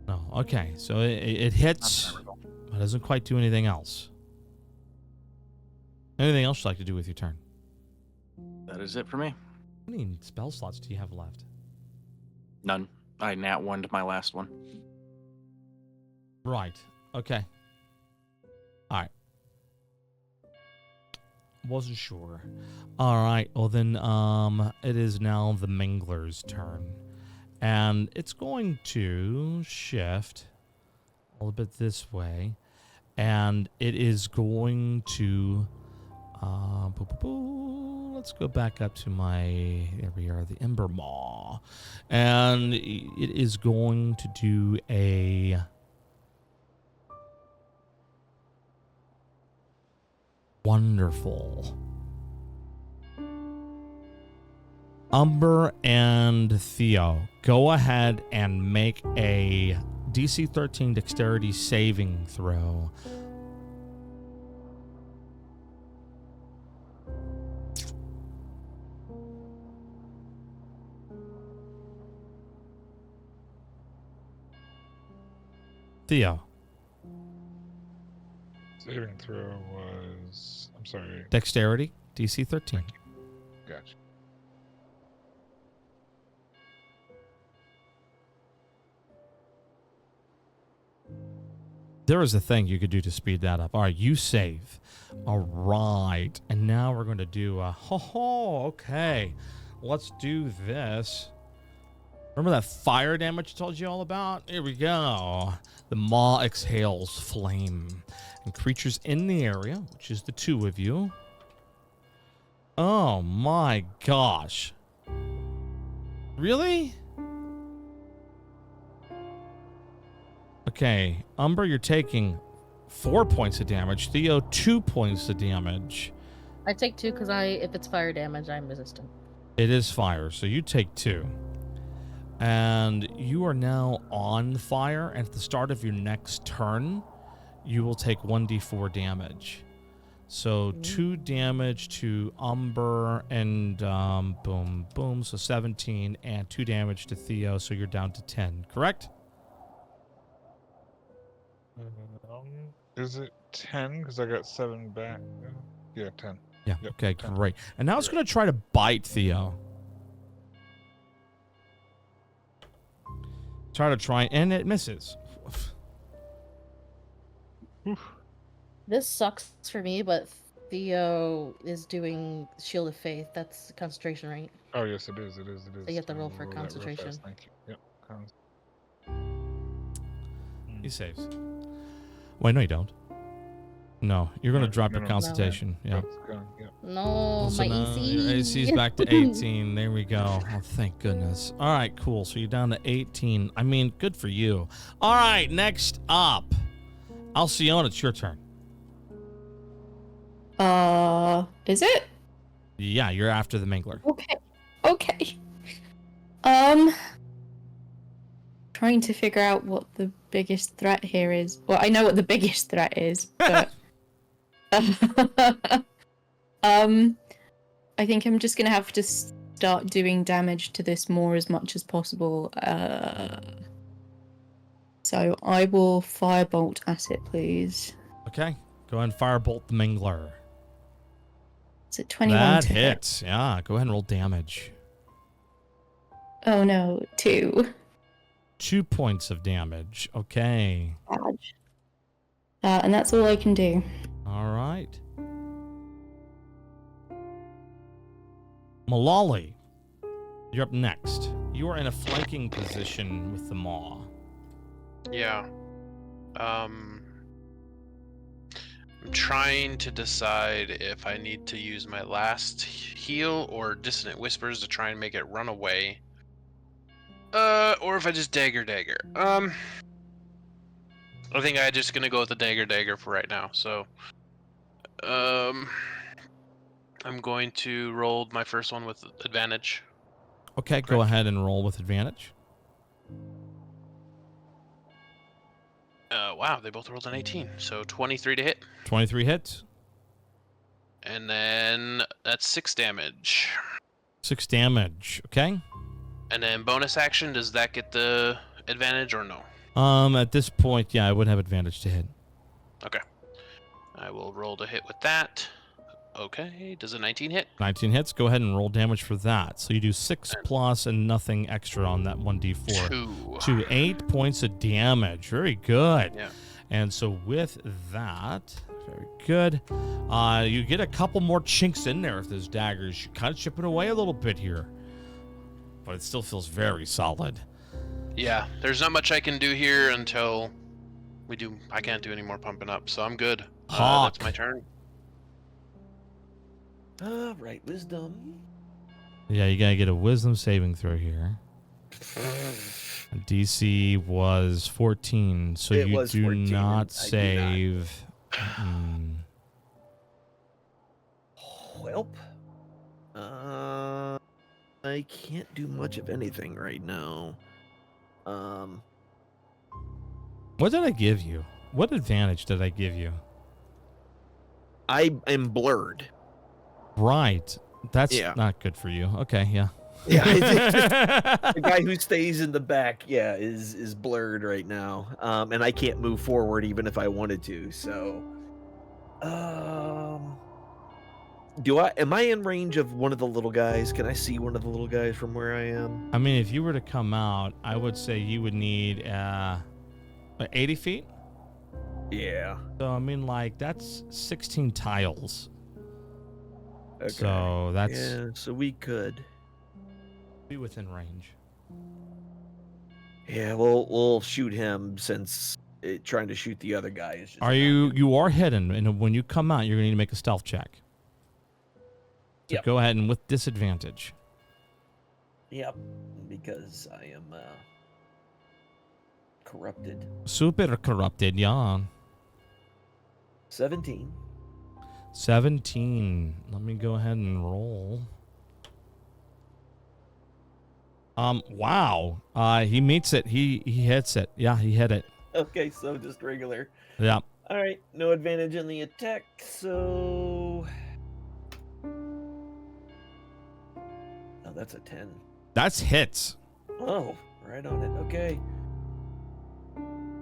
No. Okay, so it hits, but doesn't quite do anything else. Anything else you'd like to do with your turn? That is it for me. How many spell slots do you have left? None. I nat 1'd my last one. Right. Okay. All right. Wasn't sure. All right. Well, then, it is now the Mingler's turn. And it's going to shift a little bit this way. And it is going to... let's go back up to my... There we are, the Ember Maw. And it is going to do a... Wonderful. Umber and Theo, go ahead and make a DC 13 dexterity saving throw. Theo. Saving throw was... I'm sorry. Dexterity, DC 13. Gotcha. There is a thing you could do to speed that up. All right, you save. All right, and now we're going to do a... okay. Let's do this. Remember that fire damage I told you all about? Here we go. The maw exhales flame. And creatures in the area, which is the two of you. Oh my gosh. Really? Okay, Umber, you're taking 4 points of damage. Theo, 2 points of damage. I take 2 because if it's fire damage, I'm resistant. It is fire, so you take 2. And you are now on fire. And at the start of your next turn, you will take 1d4 damage. So 2 damage to Umber and boom, boom. So 17 and 2 damage to Theo. So you're down to 10, correct? Is it 10? Because I got 7 back. Yeah, 10. Yeah, Yep, okay, 10. great. And now it's going to try to bite Theo. try, and it misses. This sucks for me, but Theo is doing Shield of Faith. That's concentration, right? Oh yes, it is. It is. It is. So you have to roll for that real concentration. fast, Thank you. Yep. He saves. Wait, no, you don't. No, you're going to No, drop no, your no. concentration. Yeah. That's gone. Yep. No, So my now AC. your AC's back to 18. There we go. Oh, thank goodness. All right, cool. So you're down to 18. I mean, good for you. All right, next up. Alcyone, it's your turn. Is it? Yeah, you're after the Mingler. Okay. Trying to figure out what the biggest threat here is. Well, I know what the biggest threat is, but I think I'm just gonna have to start doing damage to this more as much as possible. So I will firebolt at it, please. Okay, go ahead and firebolt the Mingler. Is it 21 That to hit? hits. Yeah, go ahead and roll damage. Oh no, 2. 2 points of damage. Okay. Badge. And that's all I can do. All right. Malali, you're up next. You are in a flanking position with the maw. Yeah. I'm trying to decide if I need to use my last heal or Dissonant Whispers to try and make it run away. Or if I just dagger. I think I'm just gonna go with the dagger for right now. So, I'm going to roll my first one with advantage. Okay, go ahead and roll with advantage. Wow, they both rolled an 18, so 23 to hit. 23 hits. And then that's 6 damage. 6 damage. Okay. And then bonus action, does that get the advantage or no? At this point, yeah, I would have advantage to hit. Okay. I will roll to hit with that. Okay, does a 19 hit? 19 hits. Go ahead and roll damage for that. So you do 6 plus and nothing extra on that 1d4. 2. 8 points of damage. Very good. Yeah. And so with that, very good. You get a couple more chinks in there with those daggers. You're kind of chipping away a little bit here. But it still feels very solid. Yeah, there's not much I can do here until we do. I can't do any more pumping up, so I'm good. Hawk. That's my turn. All right, wisdom. Yeah, you gotta get a wisdom saving throw here. DC was 14, so It you was do 14, not I do save. Welp. I can't do much of anything right now. What did I give you? What advantage did I give you? I am blurred. Right. That's Yeah. not good for you. Okay, yeah. Yeah, I think the guy who stays in the back, is blurred right now. And I can't move forward even if I wanted to. So, am I in range of one of the little guys? Can I see one of the little guys from where I am? I mean, if you were to come out, I would say you would need 80 feet. Yeah. So, I mean, like, that's 16 tiles. Okay. So, that's Yeah, so we could. be within range. Yeah, we'll shoot him since trying to shoot the other guy is just Are you are hidden, and when you come out, you're going to need to make a stealth check. So Yep. go ahead and with disadvantage. Yep, because I am corrupted. Super corrupted, yeah. 17. 17. Let me go ahead and roll. Wow. He meets it. He hits it. Yeah, he hit it. Okay, so just regular. Yeah. All right, no advantage in the attack, so. Oh, that's a 10. That's hits. Oh, right on it. Okay.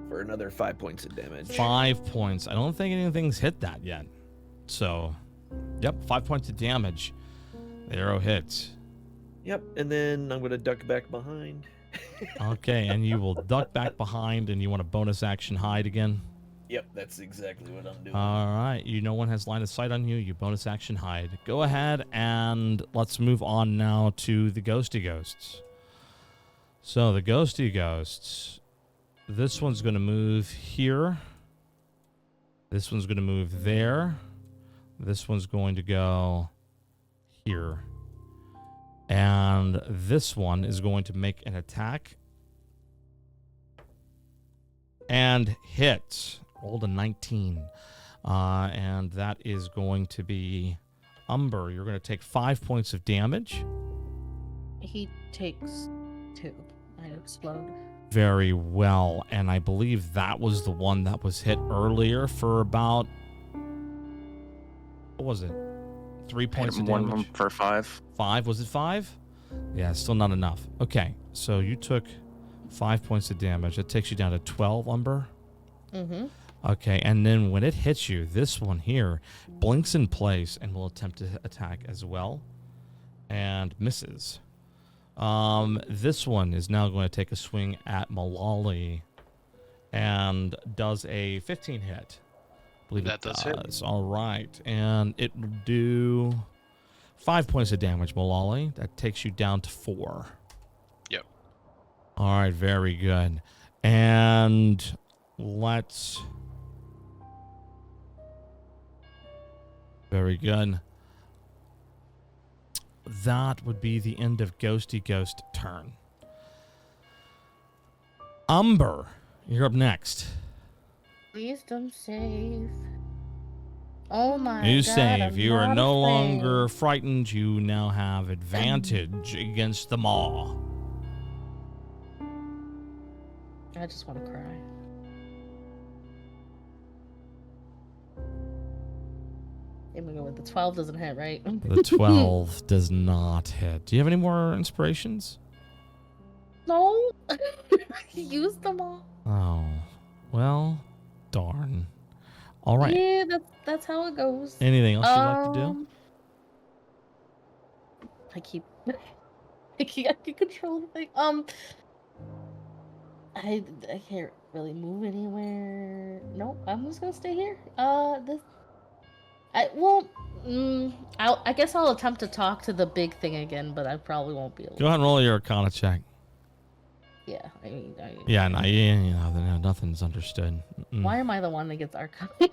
For another 5 points of damage. 5 points. I don't think anything's hit that yet. So, yep, 5 points of damage. The arrow hits. Yep, and then I'm gonna duck back behind. Okay, and you will duck back behind, and you want a bonus action hide again? Yep, that's exactly what I'm doing. All right, no one has line of sight on you. You bonus action hide. Go ahead, and let's move on now to the ghosty ghosts. So the ghosty ghosts, this one's going to move here. This one's going to move there. This one's going to go here. And this one is going to make an attack and hit. Rolled a 19. And that is going to be Umber. You're going to take 5 points of damage. He takes 2. I explode. Very well. And I believe that was the one that was hit earlier for about, what was it? 3 points of damage? One for 5. 5? Was it 5? Yeah, still not enough. Okay, so you took 5 points of damage. That takes you down to 12, Umber. Mm-hmm. Okay, and then when it hits you, this one here blinks in place and will attempt to attack as well, and misses. This one is now going to take a swing at Malali and does a 15 hit. I believe That it does hit. All right, and it will do 5 points of damage, Malali. That takes you down to 4. Yep. All right, very good. And let's... Very good. That would be the end of Ghosty Ghost turn. Umber, you're up next. Wisdom save. Oh my You god. save. I'm You are not no afraid. longer frightened. You now have advantage against the maw. I just want to cry. I'm gonna go with the 12 doesn't hit, right? The 12 does not hit. Do you have any more inspirations? No. He used them all. Oh, well, darn. All right. Yeah, that's how it goes. Anything else you'd like to do? I keep I can control the thing. I can't really move anywhere. Nope, I'm just gonna stay here. I guess I'll attempt to talk to the big thing again, but I probably won't be able Go ahead and roll your Arcana check. Yeah, I mean, Yeah, nothing's understood. Mm-mm. why am I the one that gets Arcana?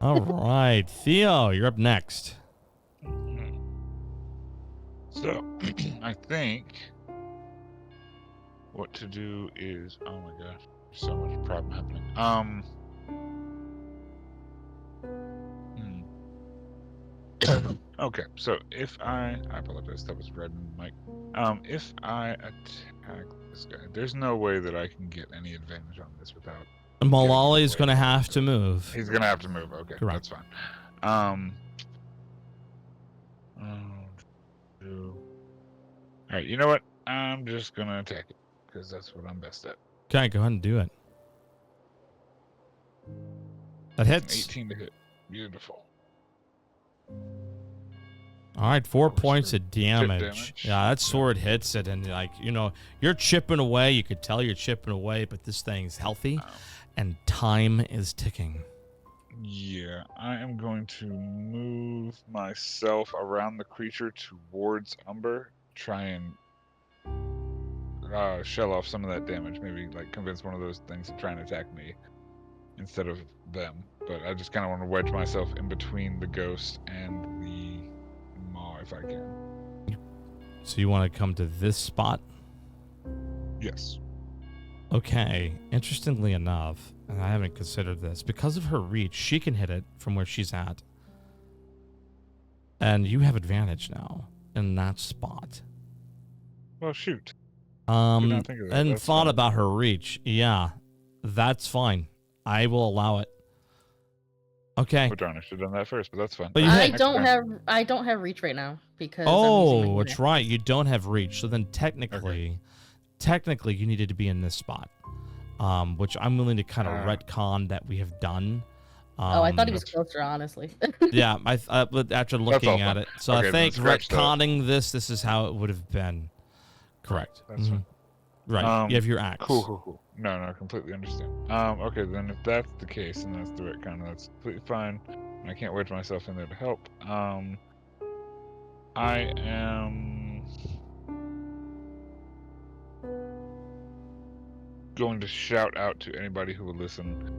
All right, Theo, you're up next. Mhm. So, I think what to do is, oh my gosh, there's so much problem happening. Okay, so if I apologize, that was red and Mike. If I attack this guy, there's no way that I can get any advantage on this without. Malali's going to have to move. He's gonna have to move. Okay, Correct. that's fine. All right, you know what? I'm just gonna attack it because that's what I'm best at. Okay, go ahead and do it. That hits. 18 to hit. Beautiful. All right, 4 points of Chip damage. damage. Yeah, that sword hits it, and you're chipping away. You could tell you're chipping away, but this thing's healthy, and time is ticking. Yeah, I am going to move myself around the creature towards Umber, try and shell off some of that damage. Maybe like convince one of those things to try and attack me instead of them. But I just kind of want to wedge myself in between the ghost and the maw if I can. So you want to come to this spot? Yes. Okay, interestingly enough, and I haven't considered this, because of her reach, she can hit it from where she's at. And you have advantage now in that spot. Well, shoot. Did not think of that. And That's thought fine. about her reach. Yeah, that's fine. I will allow it. Okay. Oh, darn, I should have done that first, but that's fine. But you I hit. don't have reach right now because I'm using Oh, my that's right. You don't have reach. So then technically you needed to be in this spot. Which I'm willing to kind of retcon that we have done. I thought he was closer, honestly. Yeah, but after looking at it. So Okay, I then think scratch that. retconning this is how it would have been. Correct. That's fine. Right. You have your axe. Cool. No, completely understand. Okay, then if that's the case and that's the right kind of, that's completely fine. And I can't wedge myself in there to help. I am going to shout out to anybody who will listen.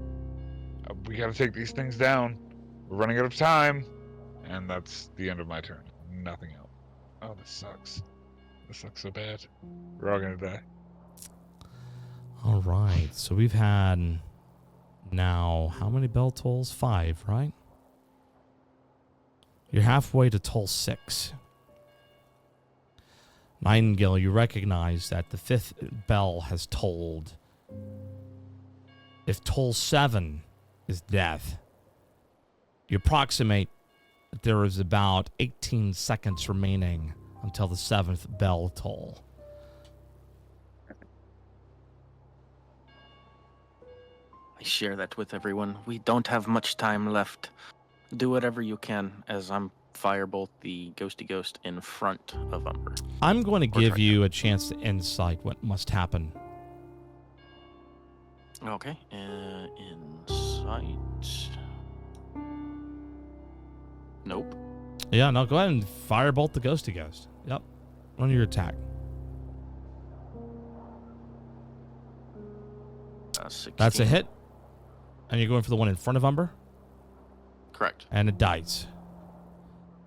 We gotta take these things down. We're running out of time. And that's the end of my turn. Nothing else. Oh, this sucks. This sucks so bad. We're all gonna die. All right. So we've had now how many bell tolls? 5, right? You're halfway to toll 6. Nightingale, you recognize that the 5th bell has tolled. If toll 7 is death, you approximate that there is about 18 seconds remaining until the 7th bell toll. I share that with everyone. We don't have much time left. Do whatever you can as I'm firebolt the ghosty ghost in front of Umber. I'm going to give try you a chance to insight what must happen. Okay. Insight. Nope. Yeah, no, go ahead and firebolt the ghosty ghost. Yep. On your attack. 16. That's a hit. And you're going for the one in front of Umber? Correct. And it dies.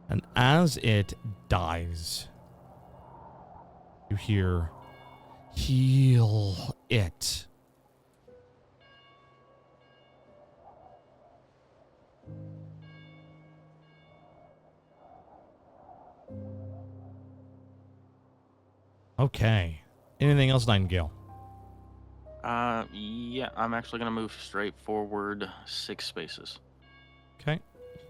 And as it dies, you hear, heal it. Okay. Anything else, Nightingale? Yeah, I'm actually gonna move straight forward 6 spaces. Okay.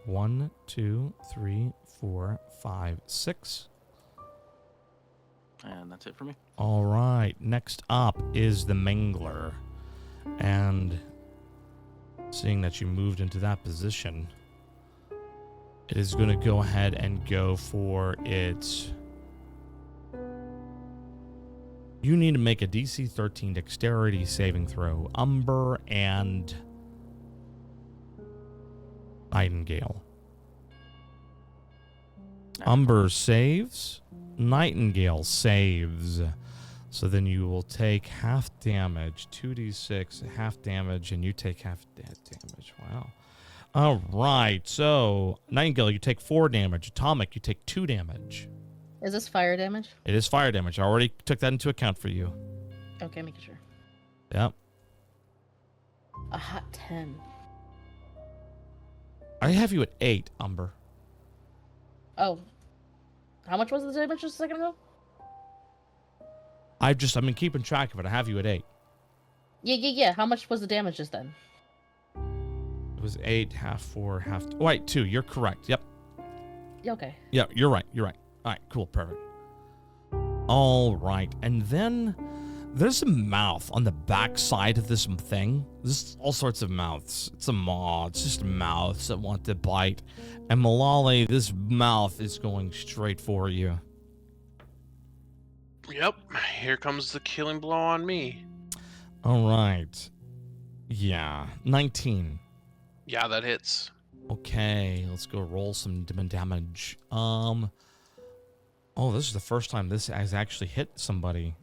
1, 2, 3, 4, 5, 6. And that's it for me. All right. Next up is the Mangler. And seeing that you moved into that position, it is going to go ahead and go for its... You need to make a DC 13 dexterity saving throw. Umber and Nightingale. Umber saves. Nightingale saves. So then you will take half damage, 2d6, half damage, and you take half damage. Wow. All right. So, Nightingale, you take 4 damage. Atomic, you take 2 damage. Is this fire damage? It is fire damage. I already took that into account for you. Okay, making sure. Yep. A hot 10. I have you at 8, Umber. Oh. How much was the damage just a second ago? I've been keeping track of it. I have you at 8. Yeah. How much was the damage just then? It was 8, half 4, half... Oh, wait, 2. You're correct. Yep. Yeah, okay. Yeah, you're right. All right, cool, perfect. All right, and then there's a mouth on the back side of this thing. There's all sorts of mouths. It's a maw. It's just mouths that want to bite. And Malali, this mouth is going straight for you. Yep, here comes the killing blow on me. All right. Yeah, 19. Yeah, that hits. Okay, let's go roll some damage. Oh, this is the first time this has actually hit somebody.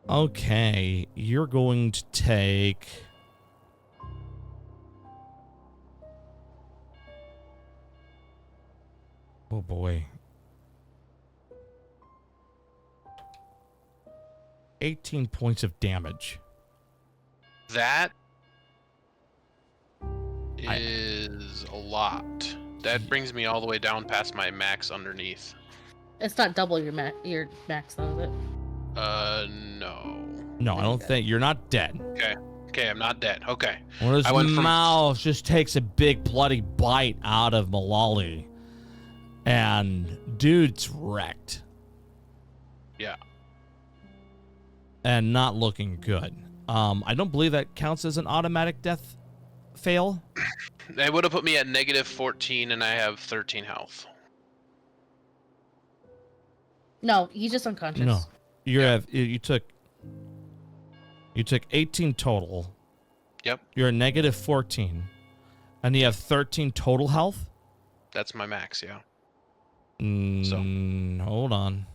Okay, you're going to take... Oh boy. 18 points of damage. That is a lot. That brings me all the way down past my max underneath. It's not double your max, though, is it? No. No, I don't think... You're not dead. Okay, I'm not dead. Okay. Well, his mouth just takes a big bloody bite out of Malali. And dude's wrecked. Yeah. And not looking good. I don't believe that counts as an automatic death fail. They would have put me at -14 and I have 13 health. No, he's just unconscious. No, you took 18 total. Yep, You're a negative 14, and you have 13 total health. that's my max. Yeah. Hold on.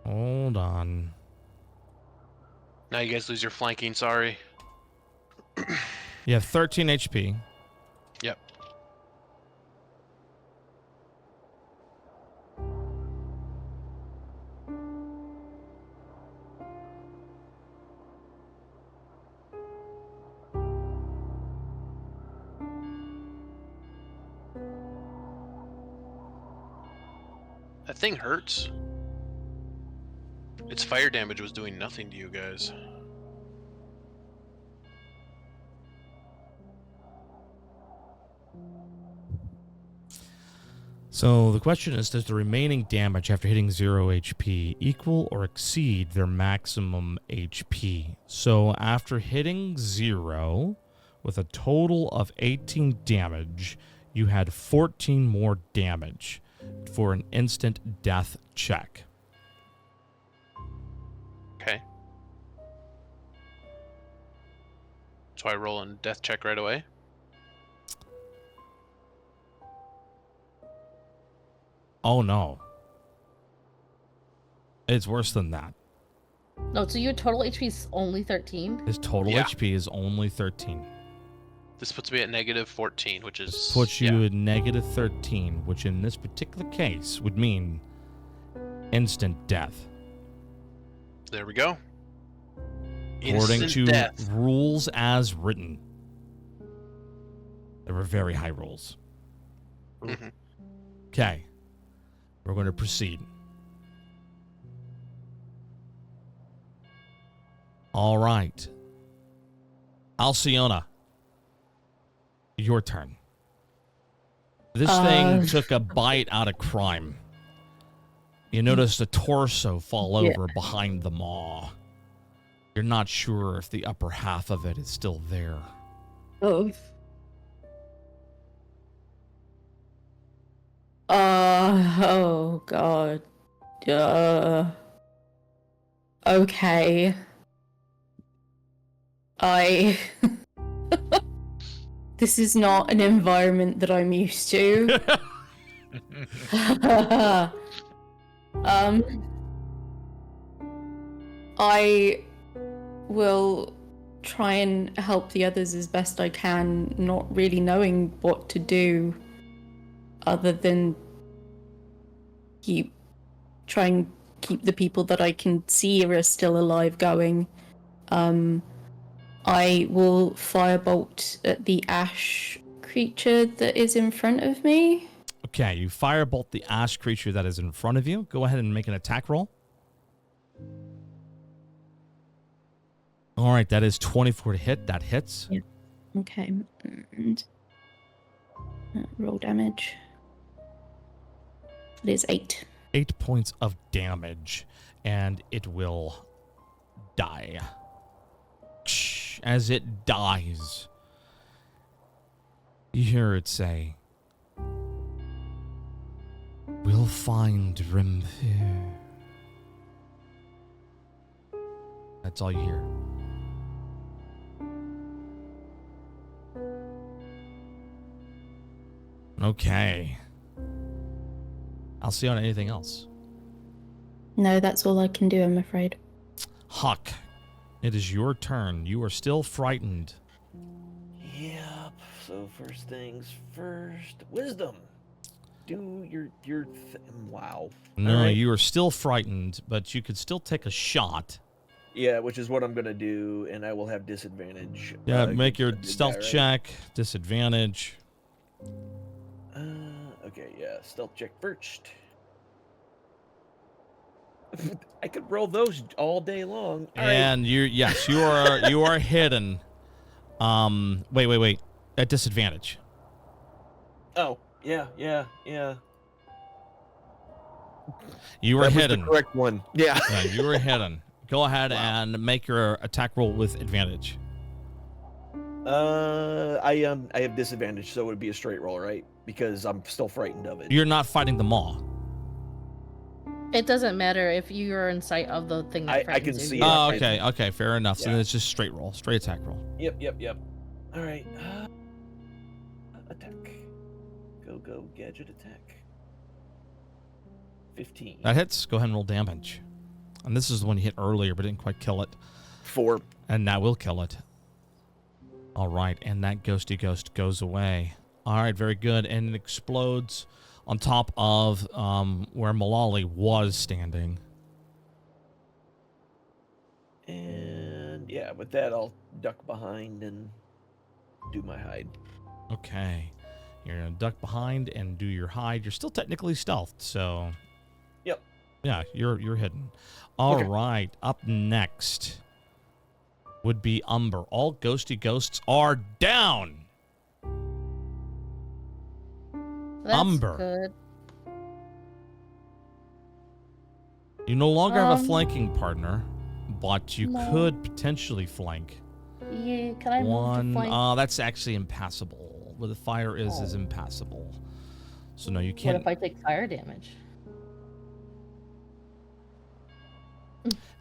Hold on. Now you guys lose your flanking. Sorry. You have 13 HP. Yep. That thing hurts. Its fire damage was doing nothing to you guys. So the question is, does the remaining damage after hitting 0 HP equal or exceed their maximum HP? So after hitting 0, with a total of 18 damage, you had 14 more damage for an instant death check. Okay. So I roll a death check right away. Oh no. It's worse than that. No, so your total HP is only 13? His total Yeah. HP is only 13. This puts me at negative 14, which is... Puts you yeah. at negative 13, which in this particular case would mean instant death. There we go. According Instant to death. rules as written. There were very high rules. Mhm. Okay. We're going to proceed. All right. Alciona. Your turn. This thing took a bite out of crime. You notice the torso fall over behind the maw. You're not sure if the upper half of it is still there. Oh. Oh God. Okay. This is not an environment that I'm used to. I will try and help the others as best I can, not really knowing what to do other than keep the people that I can see are still alive going. I will firebolt at the ash creature that is in front of me. Okay, you firebolt the ash creature that is in front of you. Go ahead and make an attack roll. All right, that is 24 to hit. That hits. Yeah. Okay. And roll damage. It is 8. 8 points of damage, and it will die. As it dies, you hear it say, "We'll find Rimfir." That's all you hear. Okay. I'll see on anything else. No, that's all I can do, I'm afraid. Huck, it is your turn. You are still frightened. Yep. So first things first, wisdom. Do your wow. No, Alright. you are still frightened, but you could still take a shot. Yeah, which is what I'm gonna do, and I will have disadvantage. Yeah, make your I did stealth that, right? check. Disadvantage. Okay, yeah, stealth check first. I could roll those all day long. All right. And you are hidden. Wait. At disadvantage. Oh, yeah. You are That was hidden. the correct one. Yeah. Yeah, you are hidden. Go ahead and make your attack roll with advantage. I have disadvantage, so it would be a straight roll, right? Because I'm still frightened of it. You're not fighting the maw. It doesn't matter if you're in sight of the thing that I frightens can you. see You it. are Oh, frightened. okay, fair enough. So Yeah. then it's just straight roll, straight attack roll. Yep. All right. Attack. Go, gadget attack. 15. That hits. Go ahead and roll damage. And this is the one you hit earlier, but didn't quite kill it. 4. And that will kill it. All right, and that ghosty ghost goes away. All right, very good. And it explodes on top of where Malali was standing. And yeah, with that, I'll duck behind and do my hide. Okay. You're going to duck behind and do your hide. You're still technically stealthed, so... Yep. Yeah, you're hidden. All Okay. right, up next would be Umber. All ghosty ghosts are down. That's Umber. good. You no longer have a Um, flanking partner, but you no. could potentially flank. Yeah, can I move One. to flank? That's actually impassable. Where the fire is Oh. impassable. So no, you What can't. if I take fire damage?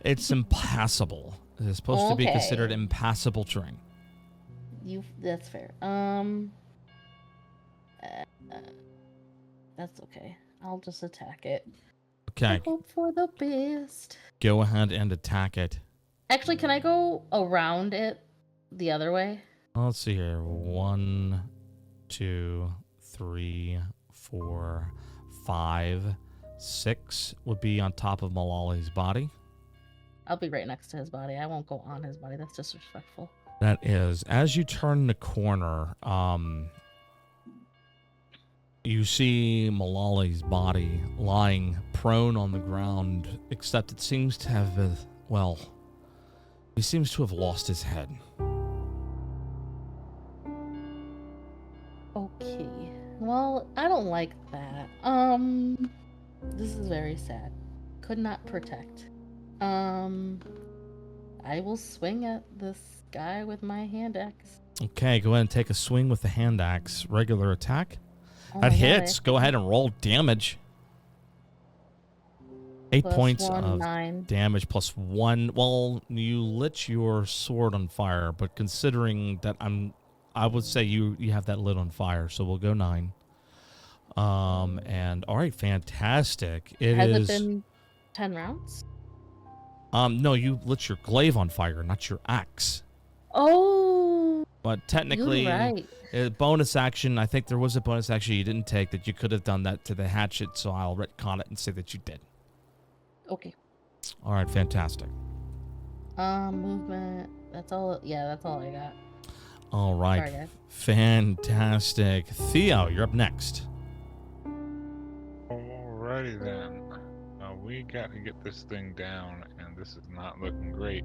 It's impassable. It's supposed to be considered Okay. impassable terrain. That's fair. That's okay. I'll just attack it. Okay, I hope for the best. go ahead and attack it. Actually, can I go around it the other way? Let's see here. 1, 2, 3, 4, 5, 6 would be on top of Malali's body. I'll be right next to his body. I won't go on his body. That's disrespectful. That is, as you turn the corner, you see Malali's body lying prone on the ground, except it seems to have, he seems to have lost his head. Okay. Well, I don't like that. This is very sad. Could not protect. I will swing at this guy with my hand axe. Okay, go ahead and take a swing with the hand axe. Regular attack. Oh That my God, hits. Go ahead and roll damage. 8 plus points 1, of 9. damage plus 1. Well, you lit your sword on fire, but considering that I would say you have that lit on fire, so we'll go 9. And all right, fantastic. Has is it been 10 rounds? no, you lit your glaive on fire, not your axe. Oh, But technically, you're right. bonus action. I think there was a bonus action you didn't take that you could have done that to the hatchet, so I'll retcon it and say that you did. Okay. All right, fantastic. Movement. That's all. Yeah, that's all I got. All right, Sorry, guys. fantastic. Theo, you're up next. Alrighty then. We got to get this thing down, and this is not looking great.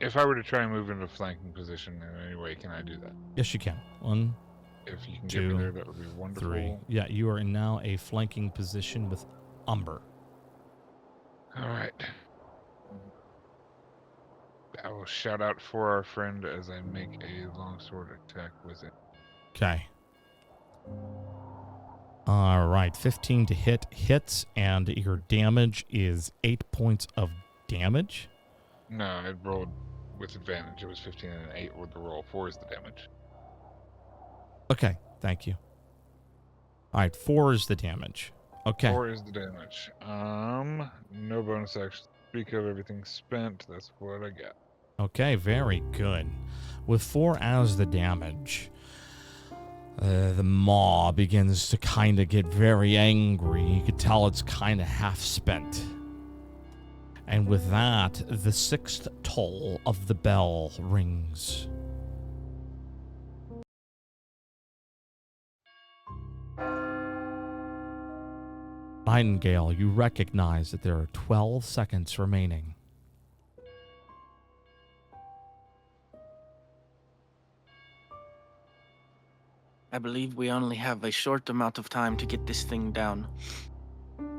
If I were to try and move into flanking position in any way, can I do that? Yes, you can. 1, If you can get me 2, there, that would be wonderful. 3. Yeah, you are in now a flanking position with Umber. Alright. I will shout out for our friend as I make a longsword attack with it. Okay. All right, 15 to hit hits, and your damage is 8 points of damage. No, I rolled with advantage. It was 15 and an 8 with the roll. 4 is the damage. Okay, thank you. All right, 4 is the damage. Okay. 4 is the damage. No bonus action. Speak of everything spent. That's what I got. Okay, very good. With 4 as the damage, the maw begins to kind of get very angry. You could tell it's kind of half spent. And with that, the 6th toll of the bell rings. Nightingale, you recognize that there are 12 seconds remaining. I believe we only have a short amount of time to get this thing down.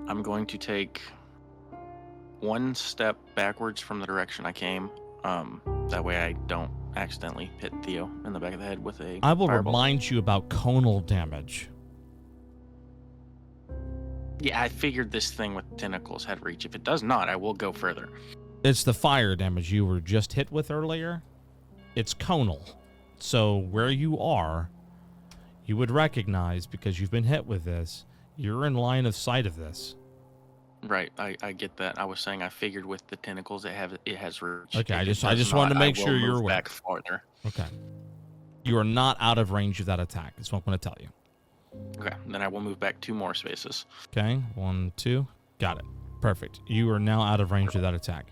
I'm going to take one step backwards from the direction I came. That way I don't accidentally hit Theo in the back of the head with a I will fireball. remind you about conal damage. Yeah, I figured this thing with tentacles had reach. If it does not, I will go further. It's the fire damage you were just hit with earlier. It's conal. So where you are, you would recognize, because you've been hit with this, you're in line of sight of this. Right, I get that. I was saying I figured with the tentacles it has reach. Okay, If I it just does wanted to not, I make sure will you're move aware. back farther. Okay. You are not out of range of that attack. That's what I'm going to tell you. Okay, then I will move back 2 more spaces. Okay, 1, 2. Got it. Perfect. You are now out of range of that attack.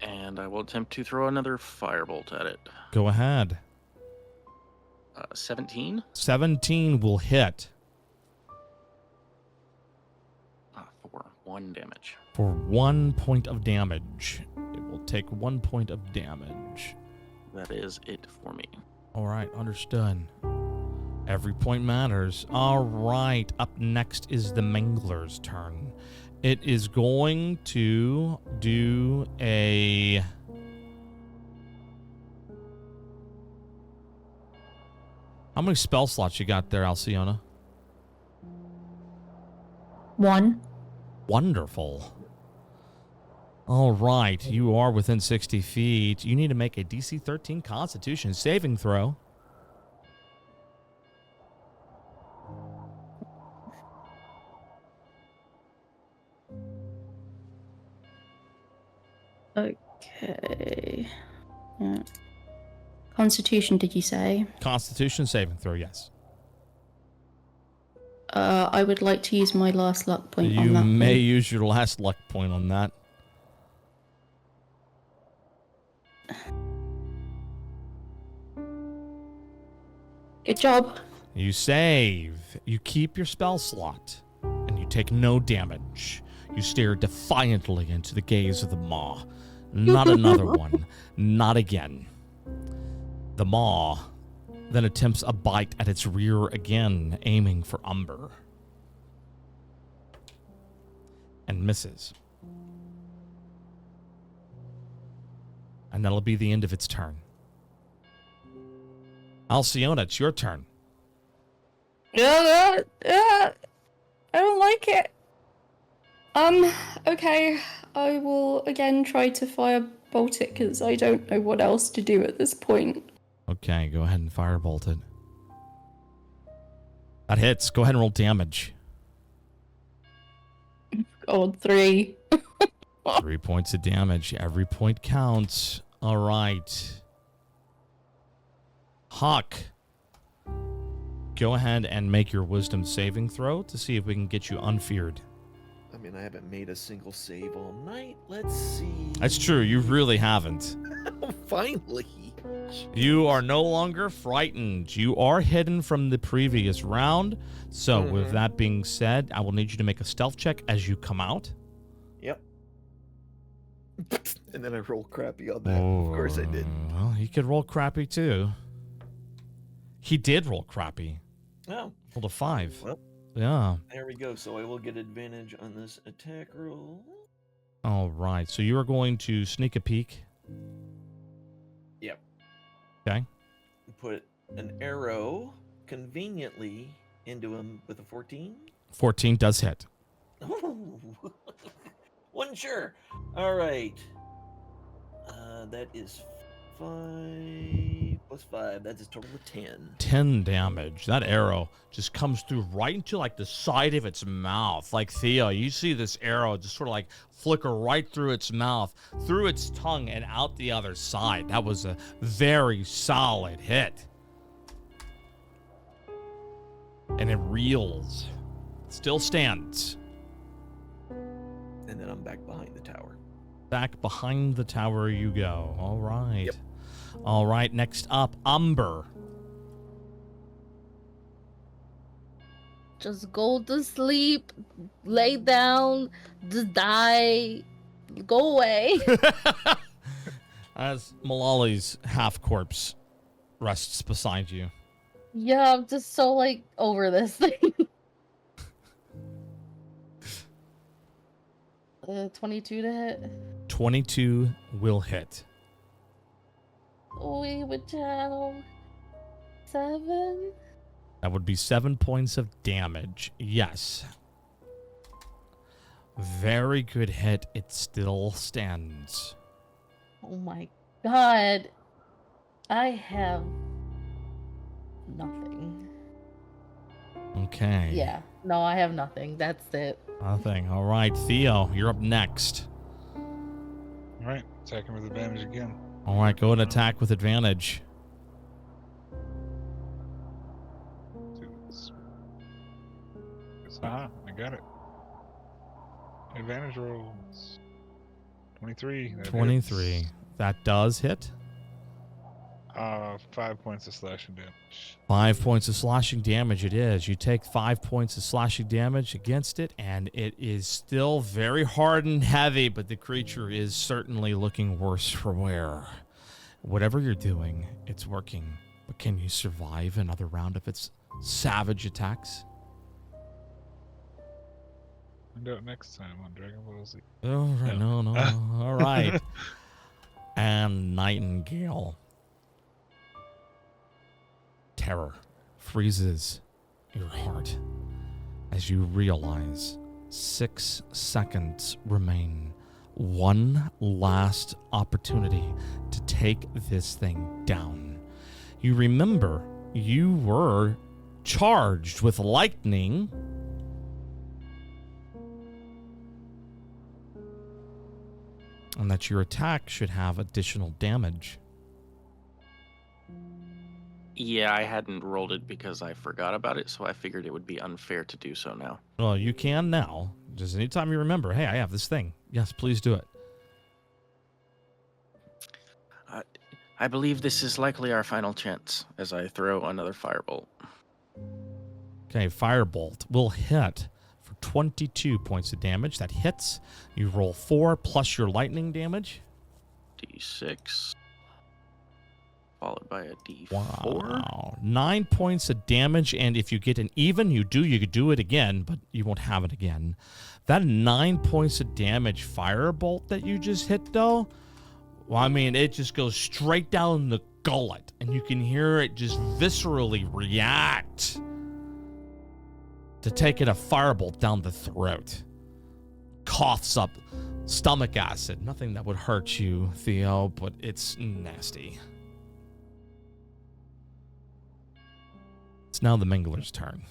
And I will attempt to throw another firebolt at it. Go ahead. 17? 17 will hit For 1 damage. for 1 point of damage. It will take 1 point of damage. That is it for me. All right, understood. Every point matters. All right, up next is the Mangler's turn. It is going to do a... How many spell slots you got there, Alciona? 1. Wonderful. All right, you are within 60 feet. You need to make a DC 13 Constitution saving throw. Okay. Yeah. Constitution, did you say? Constitution saving throw, yes. I would like to use my last luck point on You that. may one. use your last luck point on that. Good job. You save. You keep your spell slot. And you take no damage. You stare defiantly into the gaze of the maw. Not another one. Not again. The maw then attempts a bite at its rear again, aiming for Umber. And misses. And that'll be the end of its turn. Alciona, it's your turn. I don't like it. Okay. I will again try to firebolt it because I don't know what else to do at this point. Okay, go ahead and firebolt it. That hits. Go ahead and roll damage. Oh, 3. 3 points of damage. Every point counts. All right. Hawk, go ahead and make your wisdom saving throw to see if we can get you unfeared. I mean, I haven't made a single save all night. Let's see. That's true. You really haven't. Finally. You are no longer frightened. You are hidden from the previous round. So with that being said, I will need you to make a stealth check as you come out. Yep. And then I roll crappy on that. Of course I did. Well, he could roll crappy too. He did roll crappy. Oh, Rolled a 5. well, Yeah. there we go. So I will get advantage on this attack roll. All right. So you are going to sneak a peek. Yep. Okay. Put an arrow conveniently into him with a 14. 14 does hit. Wasn't sure. All right. That is 5 plus 5. That's a total of 10. 10 damage. That arrow just comes through right into like the side of its mouth. Like Theo, you see this arrow just sort of like flicker right through its mouth, through its tongue, and out the other side. That was a very solid hit. And it reels. Still stands. And then I'm back behind the tower. Back behind the tower you go. All right. Yep. All right, next up, Umber. Just go to sleep, lay down, just die, go away. As Malali's half corpse rests beside you. Yeah, I'm just so like over this thing. 22 to hit. 22 will hit. We would channel 7. That would be 7 points of damage. Yes. Very good hit. It still stands. Oh my god. I have nothing. Okay. Yeah. No, I have nothing. That's it. Nothing. All right, Theo, you're up next. All right, attacking with advantage again. All right, go and attack with advantage. I got it. Advantage rolls. 23. That 23. hits. That does hit. 5 points of slashing damage. 5 points of slashing damage it is. You take 5 points of slashing damage against it, and it is still very hard and heavy, but the creature is certainly looking worse for wear. Whatever you're doing, it's working. But can you survive another round of its savage attacks? Find out next time on Dragon Ball Z. Oh, right. No. All right. And Nightingale. Terror freezes your heart as you realize 6 seconds remain. One last opportunity to take this thing down. You remember you were charged with lightning. And that your attack should have additional damage. Yeah, I hadn't rolled it because I forgot about it, so I figured it would be unfair to do so now. Well, you can now. Just anytime you remember, hey, I have this thing. Yes, please do it. I believe this is likely our final chance as I throw another firebolt. Okay, Firebolt will hit for 22 points of damage. That hits. You roll 4 plus your lightning damage. D6. Followed by a D4. Wow. 9 points of damage, and if you get an even, you could do it again, but you won't have it again. That 9 points of damage Firebolt that you just hit, though, well, I mean, it just goes straight down the gullet, and you can hear it just viscerally react to taking a Firebolt down the throat. Coughs up stomach acid. Nothing that would hurt you, Theo, but it's nasty. It's now the Mingler's turn.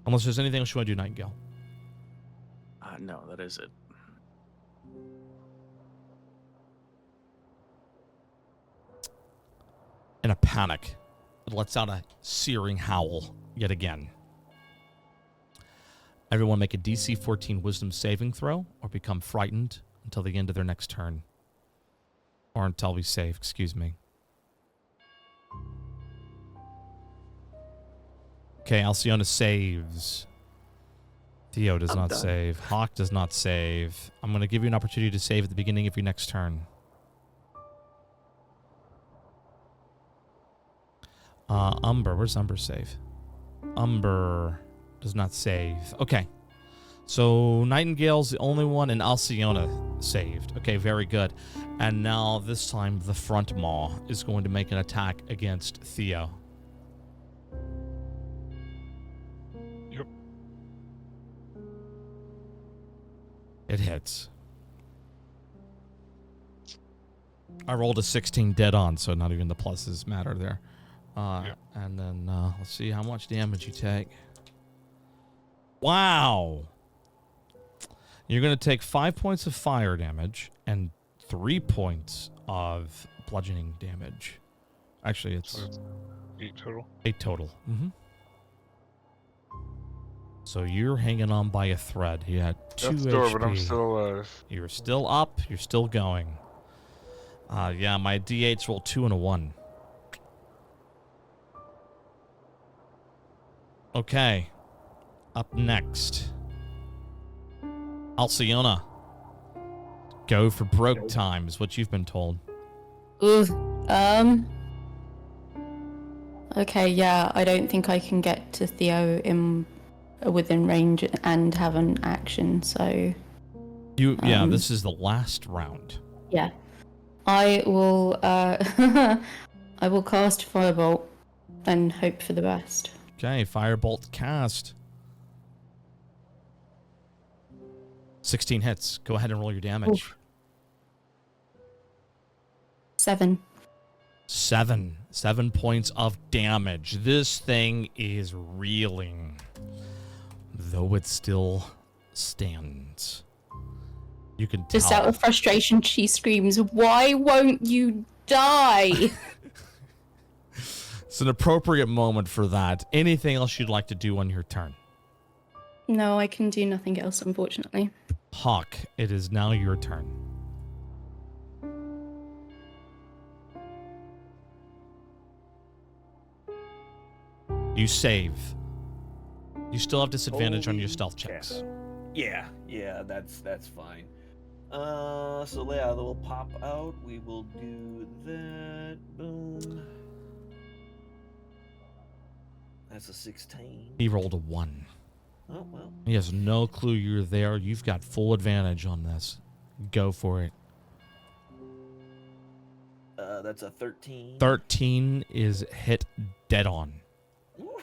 Unless there's anything else you want to do, Nightingale. No, that is it. In a panic, it lets out a searing howl yet again. Everyone make a DC 14 Wisdom saving throw or become frightened until the end of their next turn. Or until we save, excuse me. Okay, Alcyona saves. Theo does not save. Hawk does not save. I'm going to give you an opportunity to save at the beginning of your next turn. Umber, where's Umber save? Umber does not save. Okay. So Nightingale's the only one, and Alcyona saved. Okay, very good. And now this time the front maw is going to make an attack against Theo. Yep. It hits. I rolled a 16 dead on, so not even the pluses matter there. And then let's see how much damage you take. Wow. You're going to take 5 points of fire damage and 3 points of bludgeoning damage. Actually, it's So it's 8 total. 8 total. Mm-hmm. So you're hanging on by a thread. You had 2 That's the door, HP. but I'm still alive. You're still up. You're still going. Yeah, my D8s roll 2 and a 1. Okay. Up next. Alcyona. Go for broke time is what you've been told. Okay, yeah, I don't think I can get to Theo within range and have an action, so This is the last round. Yeah. I will I will cast Firebolt and hope for the best. Okay, Firebolt cast. 16 hits. Go ahead and roll your damage. Oof. 7. 7 points of damage. This thing is reeling, though it still stands. You can Just tell. out of frustration, she screams, "Why won't you die?" It's an appropriate moment for that. Anything else you'd like to do on your turn? No, I can do nothing else, unfortunately. Hawk, it is now your turn. You save. You still have disadvantage on your stealth checks. Yeah, that's fine. So yeah, that will pop out. We will do that. Boom. That's a 16. He rolled a 1. Oh, well. He has no clue you're there. You've got full advantage on this. Go for it. That's a 13. 13 is hit dead on. Ooh,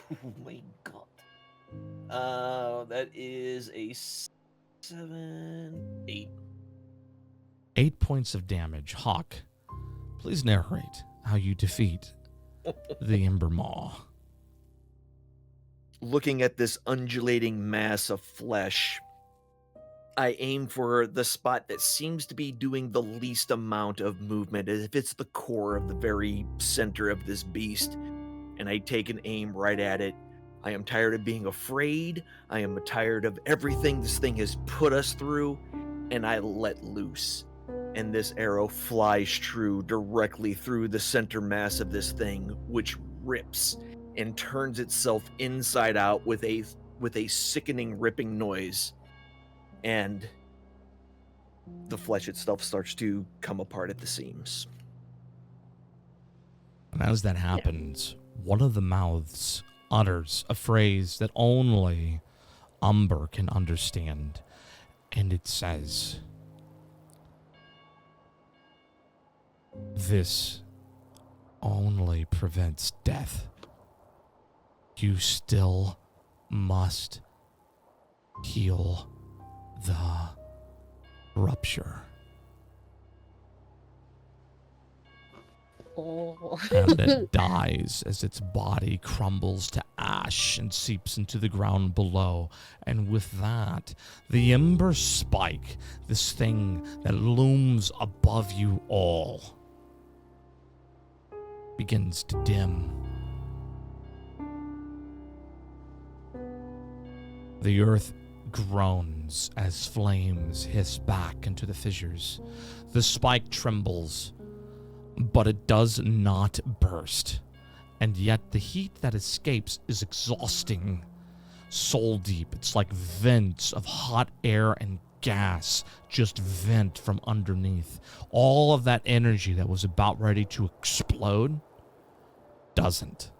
my God. That is a 7, 8. 8 points of damage. Hawk, please narrate how you defeat the Ember Maw. Looking at this undulating mass of flesh, I aim for the spot that seems to be doing the least amount of movement, as if it's the core of the very center of this beast, and I take an aim right at it. I am tired of being afraid. I am tired of everything this thing has put us through, and I let loose. And this arrow flies true directly through the center mass of this thing, which rips and turns itself inside out with a sickening ripping noise. And the flesh itself starts to come apart at the seams. And as that happens, one of the mouths utters a phrase that only Umber can understand. And it says, "This only prevents death. You still must heal the rupture." Oh. And it dies as its body crumbles to ash and seeps into the ground below. And with that, the Ember Spike, this thing that looms above you all, begins to dim. The earth groans as flames hiss back into the fissures. The spike trembles, but it does not burst. And yet the heat that escapes is exhausting. Soul deep, it's like vents of hot air and gas just vent from underneath. All of that energy that was about ready to explode doesn't.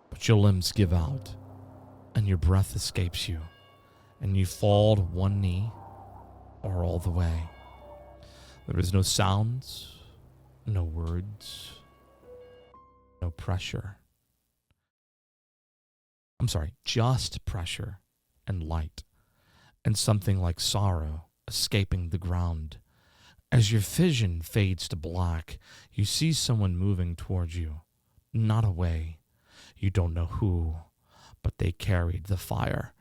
But your limbs give out, and your breath escapes you, and you fall to one knee or all the way. There is no sounds, no words, no pressure. I'm sorry, just pressure and light, and something like sorrow escaping the ground. As your vision fades to black, you see someone moving towards you, not away. You don't know who, but they carried the fire,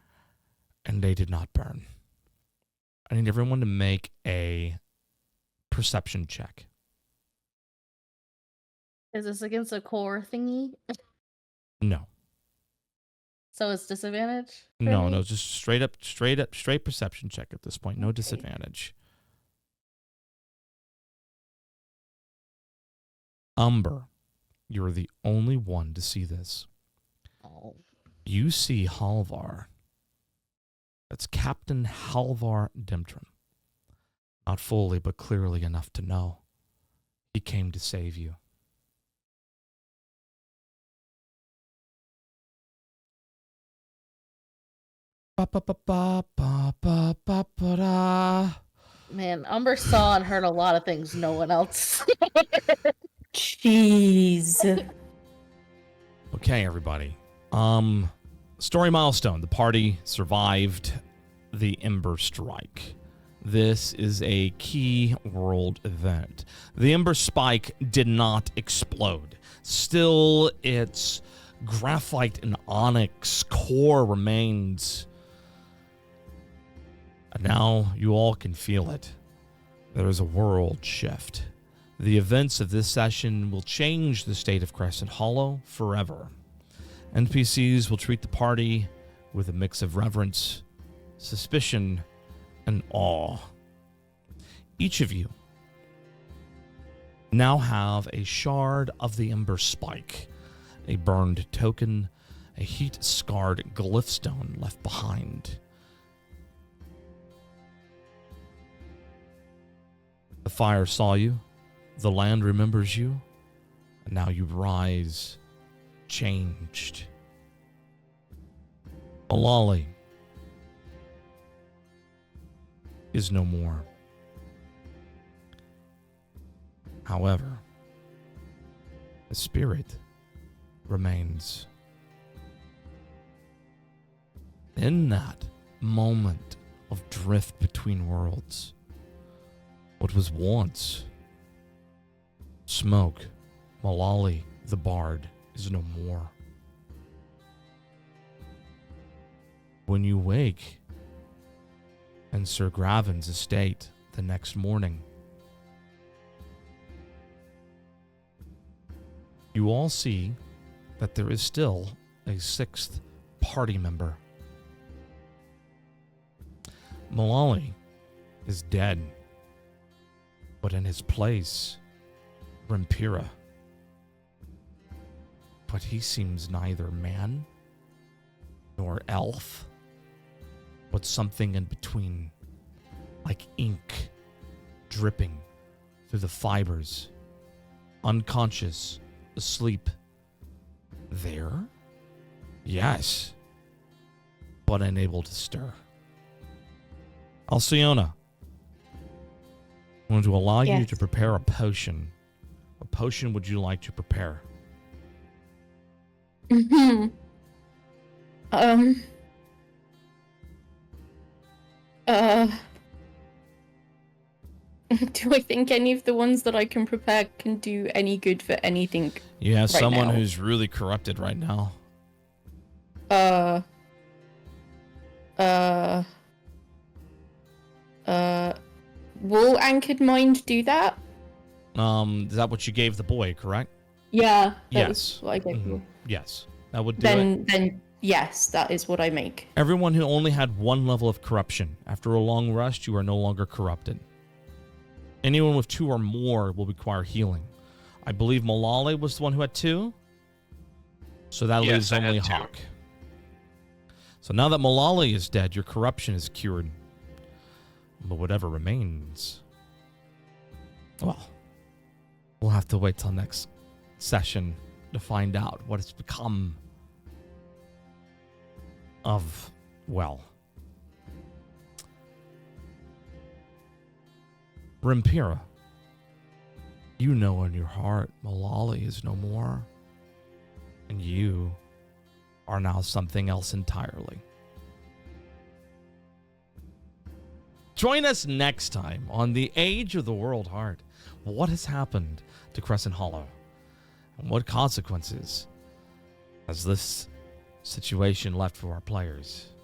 and they did not burn. I need everyone to make a perception check. Is this against a core thingy? No. So it's disadvantage? for No, me? just straight perception check at this point. No Okay. disadvantage. Umber, you're the only one to see this. Oh. You see Halvar. That's Captain Halvar Dimtrim. Not fully, but clearly enough to know. He came to save you. Ba-ba-ba-ba-ba-ba-ba-da. Man, Umber saw and heard a lot of things no one else. Jeez. Okay, everybody. Story milestone. The party survived the Ember Strike. This is a key world event. The Ember Spike did not explode. Still, its graphite and onyx core remains. And now you all can feel it. There is a world shift. The events of this session will change the state of Crescent Hollow forever. NPCs will treat the party with a mix of reverence, suspicion, and awe. Each of you now have a shard of the Ember Spike, a burned token, a heat-scarred glyph stone left behind. The fire saw you, the land remembers you, and now you rise changed. Malali is no more. However, the spirit remains. In that moment of drift between worlds, what was once smoke, Malali the Bard, is no more. When you wake in Sir Graven's estate the next morning, you all see that there is still a sixth party member. Malali is dead, but in his place, Rempira. But he seems neither man nor elf, but something in between, like ink dripping through the fibers, unconscious, asleep. There? Yes, but unable to stir. Alciona, I want to allow you Yes. to prepare a potion. What potion would you like to prepare? Do I think any of the ones that I can prepare can do any good for anything? You have someone now. who's really corrupted right now. Will Anchored Mind do that? Is that what you gave the boy, correct? Yeah. That Yes. was what I gave Mhm. you. Yes, that would do it. Then yes, that is what I make. Everyone who only had one level of corruption, after a long rest, you are no longer corrupted. Anyone with 2 or more will require healing. I believe Malali was the one who had 2. So that Yes, leaves I had only 2. Hawk. So now that Malali is dead, your corruption is cured. But whatever remains, well, we'll have to wait till next session to find out what it's become of, well, Rempira. You know in your heart Malali is no more, and you are now something else entirely. Join us next time on The Age of the Worldheart. What has happened to Crescent Hollow? And what consequences has this situation left for our players?